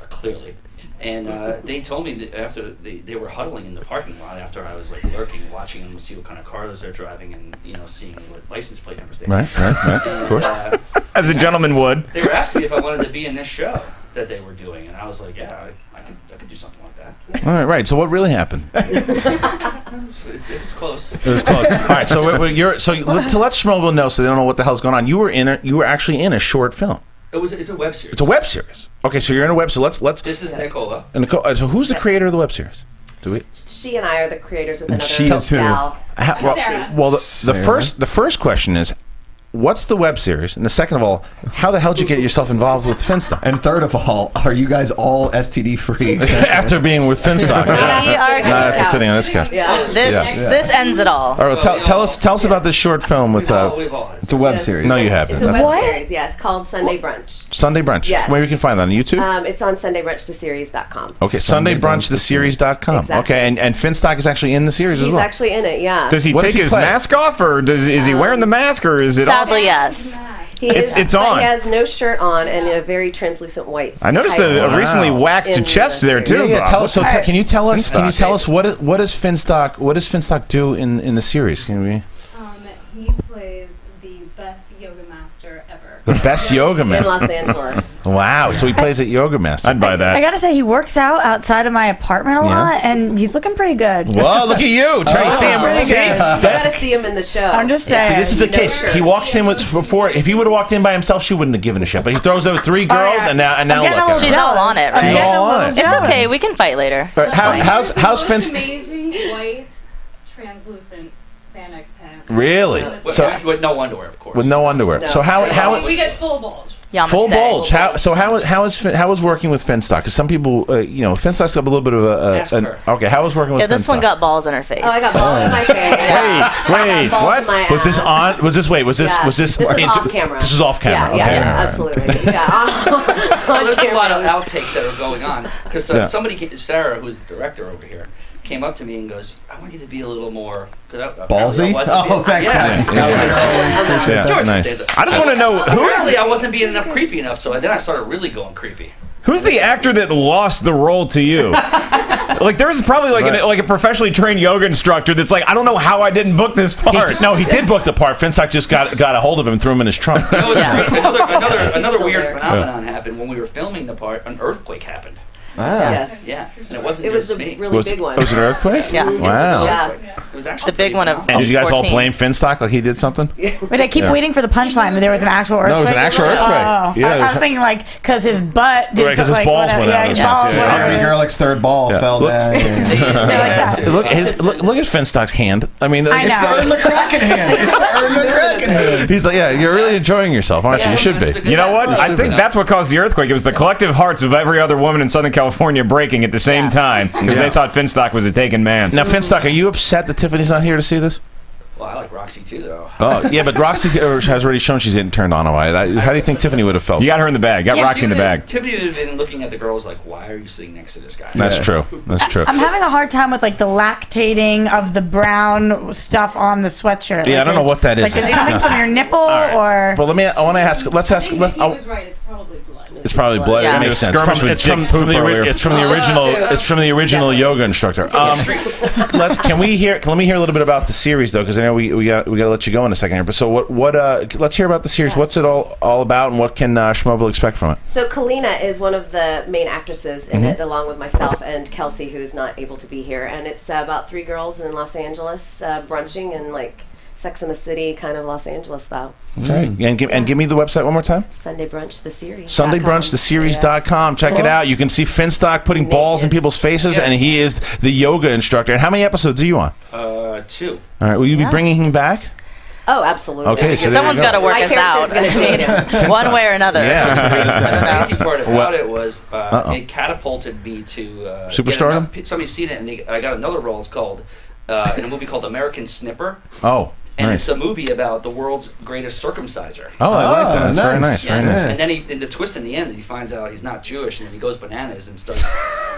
clearly, and they told me that after they were huddling in the parking lot after I was like lurking, watching them, see what kind of cars they're driving, and seeing what license plate numbers they Right, have. of And, course. As a gentleman would. They were asking me if I wanted to be in this show that they were doing, and I was like, yeah, I could do something like that. All right. So what really happened? It was close. It was close. All right. So to let Schmoville know, so they don't know what the hell's going on. You were actually in a short film. It's a web series. It's a web series. Okay, so you're in a web series. Let's. This is Nicola. And so who's the creator of the web series? Do we? She and I are the creators with And another she is who? gal. Well, the first question is, what's the web series? And the second of all, how the hell did you get yourself involved with Finstock? And third of all, are you guys all STD free? After being with Finstock. We are Not after sitting on this couch. This ends it all. All right, well, tell us about this short film with. It's a web series. No, you haven't. It's a That's- web series, yes, called Sunday Brunch. Sunday Brunch. Yes. Where you can find that on YouTube. It's on SundayBrunchTheSeries.com. Okay, SundayBrunchTheSeries.com. Exactly. Okay, and Finstock is actually in the series as He's well. actually in it, yeah. Does he take his mask off, or is he wearing the mask, or is it off? Sadly, yes. He is, It's but on. He has no shirt on and a very translucent white. I noticed a recently waxed in chest the there too. Yeah, Bob. can you tell us? Can you Finstock. tell us what does Finstock do in the series? Can we? He plays the best yoga master ever. The best yoga In master. Los Angeles. Wow, so he plays at Yoga Master. I'd buy I gotta say, he works out outside of my apartment a Yeah. lot, and he's looking pretty good. Whoa, look at you! Trying to see him. Pretty See, good. You gotta see him in the show. I'm just saying. See, this is the No case. shirt. He walks in with before. If he would have walked in by himself, she wouldn't have given a shit. But he throws out 3 girls, and now I'm look getting a at little her. She's all on it, right? She's all on it. It's okay. We can fight later. All right, how's Finstock? Amazing white, translucent spandex pants. Really? With, So with no underwear, of course. with no underwear. So how We get full bulge. Full bulge. How was working with Finstock? Because some people, Finstock's got a little bit of okay. How was working with Finstock? This one got balls in her face. Oh, I got balls in my face. Wait, what? Was this on? Was this This was off camera. This was off camera. Yeah, okay. absolutely. Yeah. Well, there's a lot of outtakes that are going on because somebody, Sarah, who's the director over here, came up to me and goes, "I want you to be a little more ballsy." Oh, thanks, guys. George, Nice. I just want to know apparently I wasn't being creepy enough, so then I started really going creepy. who's the actor that lost the role to you. Like, there's probably like a professionally trained yoga instructor that's like, I don't know how I didn't book this part. He did book the part. Finstock just got a hold of him and threw him in his trunk. Another weird phenomenon happened when we were filming the part. An earthquake happened. Wow. Yes. Yeah. And it wasn't It was just a me. really big one. Was it an earthquake? Yeah. Wow. Yeah. It was actually the big one of. And did you guys all 14. blame Finstock like he did something? But I keep waiting for the punchline. But there was an actual earthquake. No, it was an actual earthquake. Oh. Yeah, I was thinking like because his butt. Did Right, 'cause his like, balls whatever. went out. Yeah, his Yeah. balls went Jeremy out. Gerlich's third ball fell down. Look at Finstock's hand. I mean, I It's the know. Ern McCracken hand. It's the Ern McCracken hand. he's like, yeah, you're really enjoying yourself, aren't you? You should be. You know what? I think that's what caused the earthquake. It was the collective hearts of every other woman in Southern California breaking at the same time because they thought Finstock was a taken man. Now, Finstock, are you upset that Tiffany's not here to see this? Well, I like Roxy too, though. Oh, yeah, but Roxy has already shown she's getting turned on. How do you think Tiffany would have felt? You got her in the bag. Got Roxy in the bag. Tiffany would have been looking at the girls like, "Why are you sitting next to this guy?" That's true. That's true. I'm having a hard time with like the lactating of the brown stuff on the sweatshirt. Yeah, I Like, don't know what that is. Like, is it coming from your nipple or? Well, I want to ask. Let's ask. He was right. It's probably blood. It's probably blood. Yeah. It makes sense. Skirmish with It's from Dick Poop earlier. the original. It's from the original yoga instructor. Let me hear a little bit about the series though, because I know we got to let you go in a second here. But so let's hear about the series. What's it all about, and what can Schmobil expect from it? So Kalina is one of the main actresses in it, along with myself and Kelsey, who's not able to be here. And it's about 3 girls in Los Angeles brunching and like Sex in the City, kind of Los Angeles style. Okay. And give me the website one more time. Sunday Brunch, the series. SundayBrunchTheSeries.com. Check it out. You can see Finstock putting balls in people's faces, and he is the yoga instructor. And how many episodes are you on? 2. All right. Will you be bringing him back? Oh, absolutely. Okay, so there Someone's you go. got to work My us out. character's gonna date him. One way or another. Yeah. The crazy part about it was Uh-oh. it catapulted me to Superstardom? Somebody's seen it, and I got another role. It's called in a movie called American Snipper. Oh, And nice. it's a movie about the world's greatest circumciser. Oh, I like that. That's very nice. Yeah, Very nice. And then in the twist in the end, he finds out he's not Jewish, and then he goes bananas and starts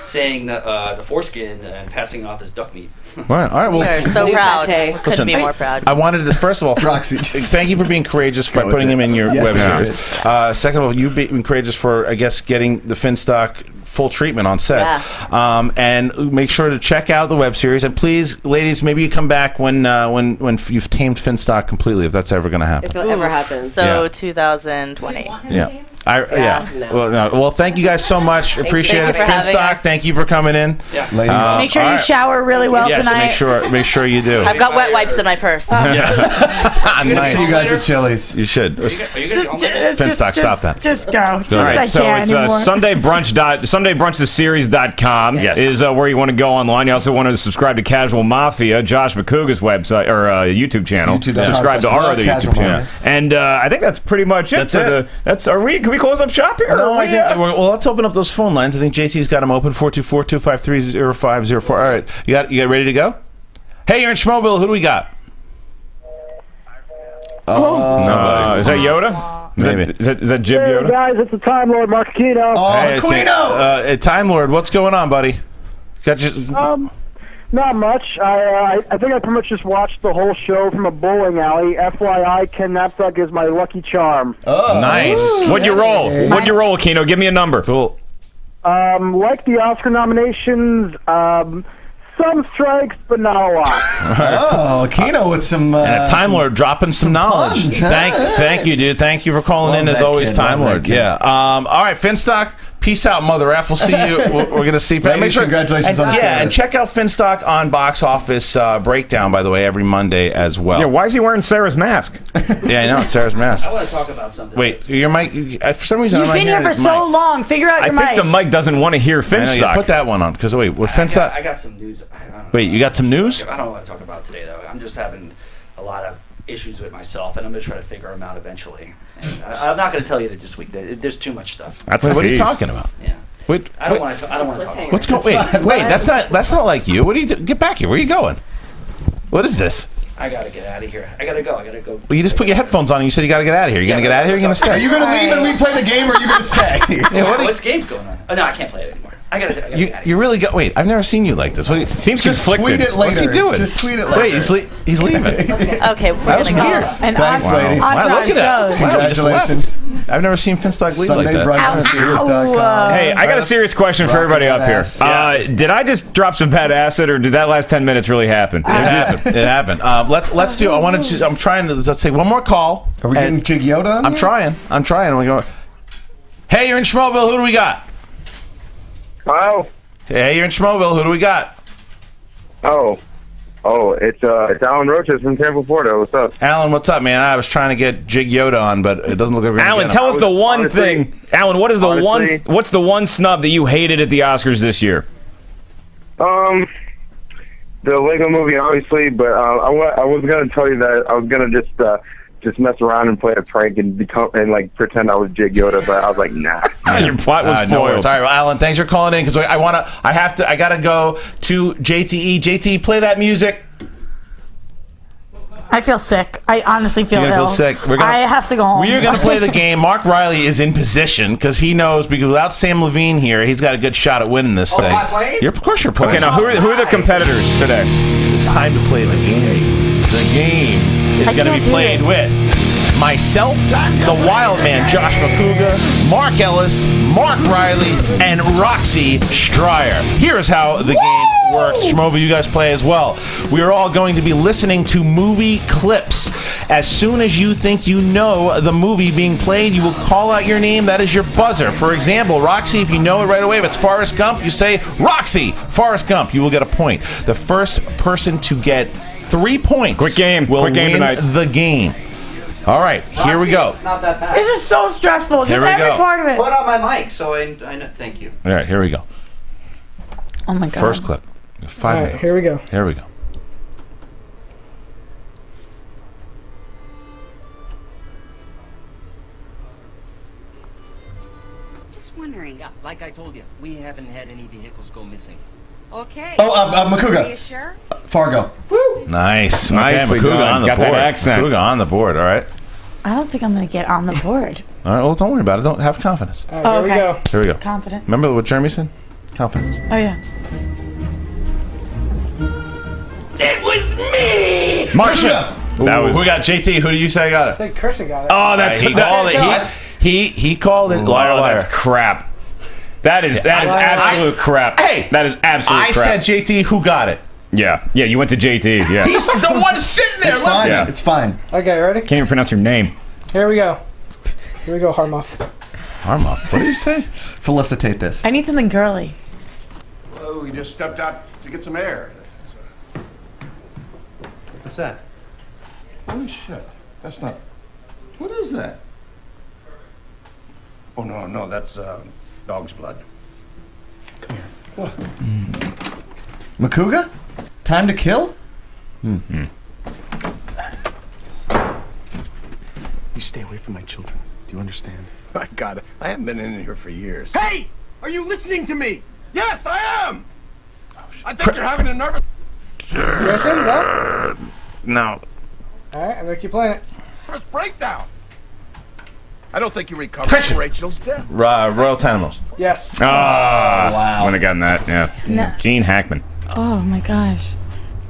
saying the foreskin and passing off as duck meat. All right. Well, We are so proud. Couldn't Listen, be more proud. I wanted to, first of all, Roxy, thank you for being courageous by putting him in your Yes, web sir. series. Second of all, you being courageous for, I guess, getting the Finstock full treatment on set. Yeah. And make sure to check out the web series. And please, ladies, maybe you come back when you've tamed Finstock completely, if that's ever going to happen. If it ever happens. So Yeah. 2020. Yeah. No. Well, thank you guys so much. Appreciate you it. for having Finstock, us. thank you for coming in. Yeah. Ladies. Make sure all you right. shower really well Yes, tonight. make sure you do. I've got wet wipes in my purse. Nice. See you guys at Chili's. You should. Are you gonna get home later? Finstock, stop that. Just go. Just All right, I so can't it's anymore. SundayBrunchTheSeries.com is where you want to go online. You also want to subscribe to Casual Mafia, Josh McCouga's website or YouTube channel. Subscribe to our other YouTube channel. And I think that's pretty much it. That's it. Can we close up shop here? No, I think. Well, let's open up those phone lines. I think JT's got them open. 424-253-0504. All right, you got ready to go? Hey, you're in Schmoville. Who do we got? Is that Yoda? Maybe. Is that Jib Yoda? guys, it's the Time Lord Mark Aquino. Hey, Aquino! Time Lord, what's going on, buddy? Got you. Not much. I think I pretty much just watched the whole show from a bowling alley. FYI, Ken Napzok is my lucky charm. Oh, Nice. What'd you roll? What'd you roll, Aquino? Give me a number. Cool. Like the Oscar nominations, some strikes, but not a lot. Oh, Aquino with some. And a Time Lord dropping some knowledge. puns. Thank you, dude. Thank you for calling Love in as that always, kid. Time Love Lord. that kid. Yeah. All right, Finstock. Peace out, Mother F. We'll see you. We're gonna see. Ladies, congratulations on the yeah, service. and check out Finstock on Box Office Breakdown, by the way, every Monday as well. Yeah, why is he wearing Sarah's mask? Yeah, I know, it's Sarah's mask. I want to talk about something. Wait, your mic. For some reason, You've I'm not been here hearing for his so mic. long. Figure out I your think mic. the mic doesn't want to hear I know, yeah, Finstock. put that one on, because wait, with Finstock. I got some news. I don't know. Wait, you got some news? I don't want to talk about today though. I'm just having a lot of issues with myself, and I'm gonna try to figure them out eventually. I'm not going to tell you that this week. There's too much stuff. What are you talking about? Yeah. Wait, I don't want to talk about it. What's going? Wait. That's not like you. What are you doing? Get back here. Where are you going? What is this? I got to get out of here. I got to go. Well, you just put your headphones on and you said you got to get out of here. You gonna get out of here? Or you gonna stay? Are you gonna leave and we play the game, or are you gonna stay? What's game going on? Oh no, I can't play it anymore. I got to get out of here. You really got? Wait, I've never seen you like this. What? Seems Just conflicted. tweet it later. What's he doing? Just tweet it later. Wait, he's leaving. Okay, we're That was gonna go. weird. And Thanks, ladies. Wow, look at that. goes. Wow, we just Congratulations. left. I've never seen Finstock leave like Sunday that. brunch on Steelers.com. Hey, I got a serious question for everybody up here. Did I just drop some bad acid, or did that last 10 minutes really happen? It happened. It happened. Let's do. I'm trying to. Let's take one more call. Are we getting Jig Yoda on I'm here? trying. We go. Hey, you're in Schmoville. Who do we got? Hello. Hey, you're in Schmoville. Who do we got? It's Alan Roches from Tampa, Florida. What's up? Alan, what's up, man? I was trying to get Jig Yoda on, but it doesn't look like we're gonna Alan, get tell him. us the one thing. Alan, what is the one? What's the one snub that you hated at the Oscars this year? The Lego Movie, obviously, but I was gonna tell you that I was gonna just mess around and play a prank and pretend I was Jig Yoda, but I was like, nah. Your plot was No foiled. worries. All right, well, Alan, thanks for calling in because I gotta go to JTE. JTE, play that music. I feel sick. I honestly feel You're gonna ill. feel sick. I have to go home. We're going to play the game. Mark Riley is in position because he knows, because without Sam Levine here, he's got a good shot at winning this thing. am I playing? Of course you're playing. Okay, now who are the competitors today? It's time to play the game. The game is going to be played with myself, the Wild Man, Josh McCouga, Mark Ellis, Mark Riley, and Roxy Stryer. Here's how the game works. Schmovi, you guys play as well. We are all going to be listening to movie clips. As soon as you think you know the movie being played, you will call out your name. That is your buzzer. For example, Roxy, if you know it right away, if it's Forrest Gump, you say, Roxy, Forrest Gump. You will get a point. The first person to get 3 points will Quick game win tonight. the game. All right, here we go. It's not that bad. This is so stressful. Here Just we every go. part of it. Put on my mic, so I know. Thank you. All right, here we go. Oh my god. First clip. 5 All right, minutes. here we go. Here we go. Just wondering. Yeah, like I told you, we haven't had any vehicles go missing. Okay. Makuga. Are you sure? Fargo. Nice. Nicely okay, Makuga done. on the Got that board. accent. Makuga on the board. All right. I don't think I'm going to get on the board. All right. Well, don't worry about it. Don't have confidence. All right, here we go. Here we go. Confident. Remember what Jeremy said? Confidence. Oh, yeah. It was me! Marcia. That was- Who got JT? Who do you say got I it? think Christian got it. Oh, that's he called it. He called it. Liar, liar. That's crap. That is absolute crap. Hey, that is absolute I crap. said JT. Who got it? Yeah, you went to JT. Yeah, He's the one sitting there. It's fine. Yeah. It's fine. Okay, ready? Can't even pronounce your name. Here we go. Here we go, Harmoff. Harmoff. What did you say? Felicitate this. I need something girly. Oh, we just stepped out to get some air. What's that? Holy shit. That's not. What is that? Oh, no, that's dog's blood. Come here. What? Makuga? Time to kill? You stay away from my children. Do you understand? My God, I haven't been in here for years. Hey! Are you listening to me? Yes, I am! I think you're having a nervous... Christian, no? No. All right, I'm going to keep playing it. nervous breakdown. I don't think you recovered Christian. from Rachel's death. Royal Tenenbaums. Yes. Wow. Wouldn't have gotten that. Yeah. No. Gene Hackman. Oh my gosh.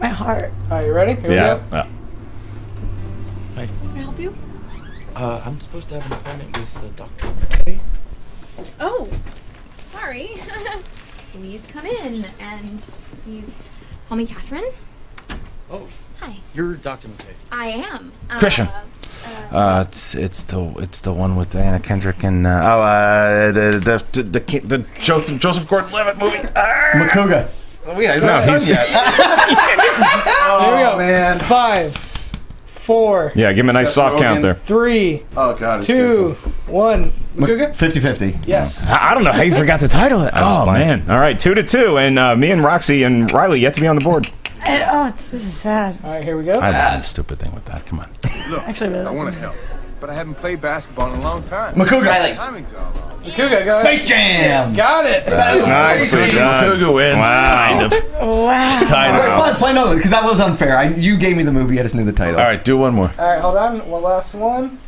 My heart. All right, you ready? Here we Yeah. go. yeah. Hi. Can I help you? I'm supposed to have an appointment with Dr. McKay. Oh, sorry. Please come in, and please call me Catherine. Oh. Hi. You're Dr. McKay. I am. Christian. It's the one with Anna Kendrick and the Joseph Gordon-Levitt movie. Makuga. Yeah, not done yet. Here we go. Man. 5, 4. Yeah, give him a nice Seth soft count Rogen. there. 3. Oh, God. It's 2, 1. Makuga? 50-50. Yes. I don't know how you forgot the title. Oh, man. All right, 2-2. And me and Roxy and Riley yet to be on the board. This is sad. All right, here we go. I did a stupid thing with that. Come on. Look, Actually, really. I want to help, but I haven't played basketball in a long time. Makuga. Riley. Timing's all wrong. Makuga, go Space ahead. Jam. Got it. Nicely done. Makuga wins, Wow. kind of. Wow. Kind Wait, of. fine, play another because that was unfair. You gave me the movie. I just knew the title. All right, do one more. All right, hold on. One last one.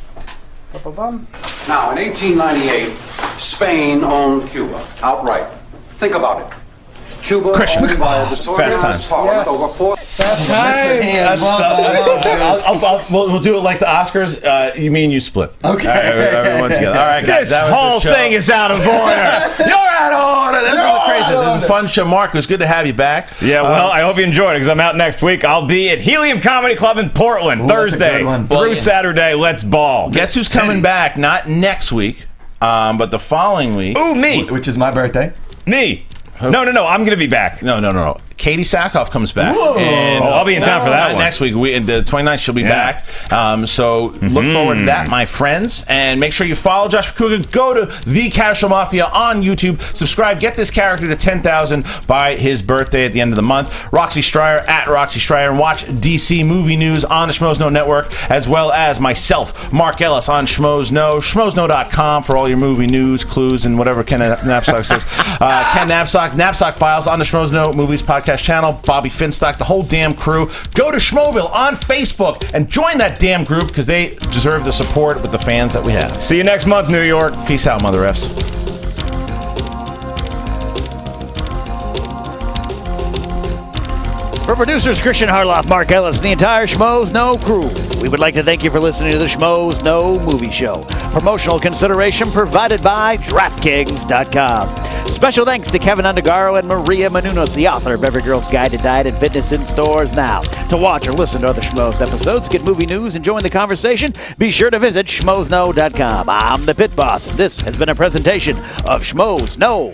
Ba-ba-bum. Now, in 1898, Spain owned Cuba outright. Think about it. Cuba Christian. owned by a Fast disorganized times. parliament Yes. over 4. Fast time. We'll do it like the Oscars. You mean you split? Okay. All right, everyone together. All right, guys. This that was the whole show. thing is out of order. You're out of order. That's really crazy. This was a fun show. Mark, it was good to have you back. Yeah, well, I hope you enjoyed it because I'm out next week. I'll be at Helium Comedy Club in Portland Ooh, that's a Thursday good one. through Saturday. Let's ball. Guess who's coming back? Not next week, but the following week. Ooh, me. Which is my birthday. Me. No, I'm going to be back. No. Katie Sackhoff comes back. Whoa. And, I'll be in town for that not one. next week. The 29th, she'll be back. So look forward to that, my friends. And make sure you follow Josh Makuga. Go to The Casual Mafia on YouTube. Subscribe. Get this character to 10,000 by his birthday at the end of the month. Roxy Stryer at Roxy Stryer. And watch DC Movie News on the Schmoes Know Network, as well as myself, Mark Ellis, on Schmoes Know. SchmoesKnow.com for all your movie news, clues, and whatever Ken Knapsack says. Ken Knapsack Files on the Schmoes Know Movies podcast channel. Bobby Finstock, the whole damn crew. Go to Schmoville on Facebook and join that damn group because they deserve the support with the fans that we have. See you next month, New York. Peace out, Mother Fs. For producers Christian Harloff, Mark Ellis, and the entire Schmoes Know crew, we would like to thank you for listening to the Schmoes Know Movie Show. Promotional consideration provided by DraftKings.com. Special thanks to Kevin Undergaro and Maria Menounos, the author of Every Girl's Guide to Diet and Fitness in stores now. To watch or listen to other Schmoes episodes, get movie news, and join the conversation, be sure to visit SchmoesKnow.com. I'm the Pit Boss, and this has been a presentation of Schmoes Know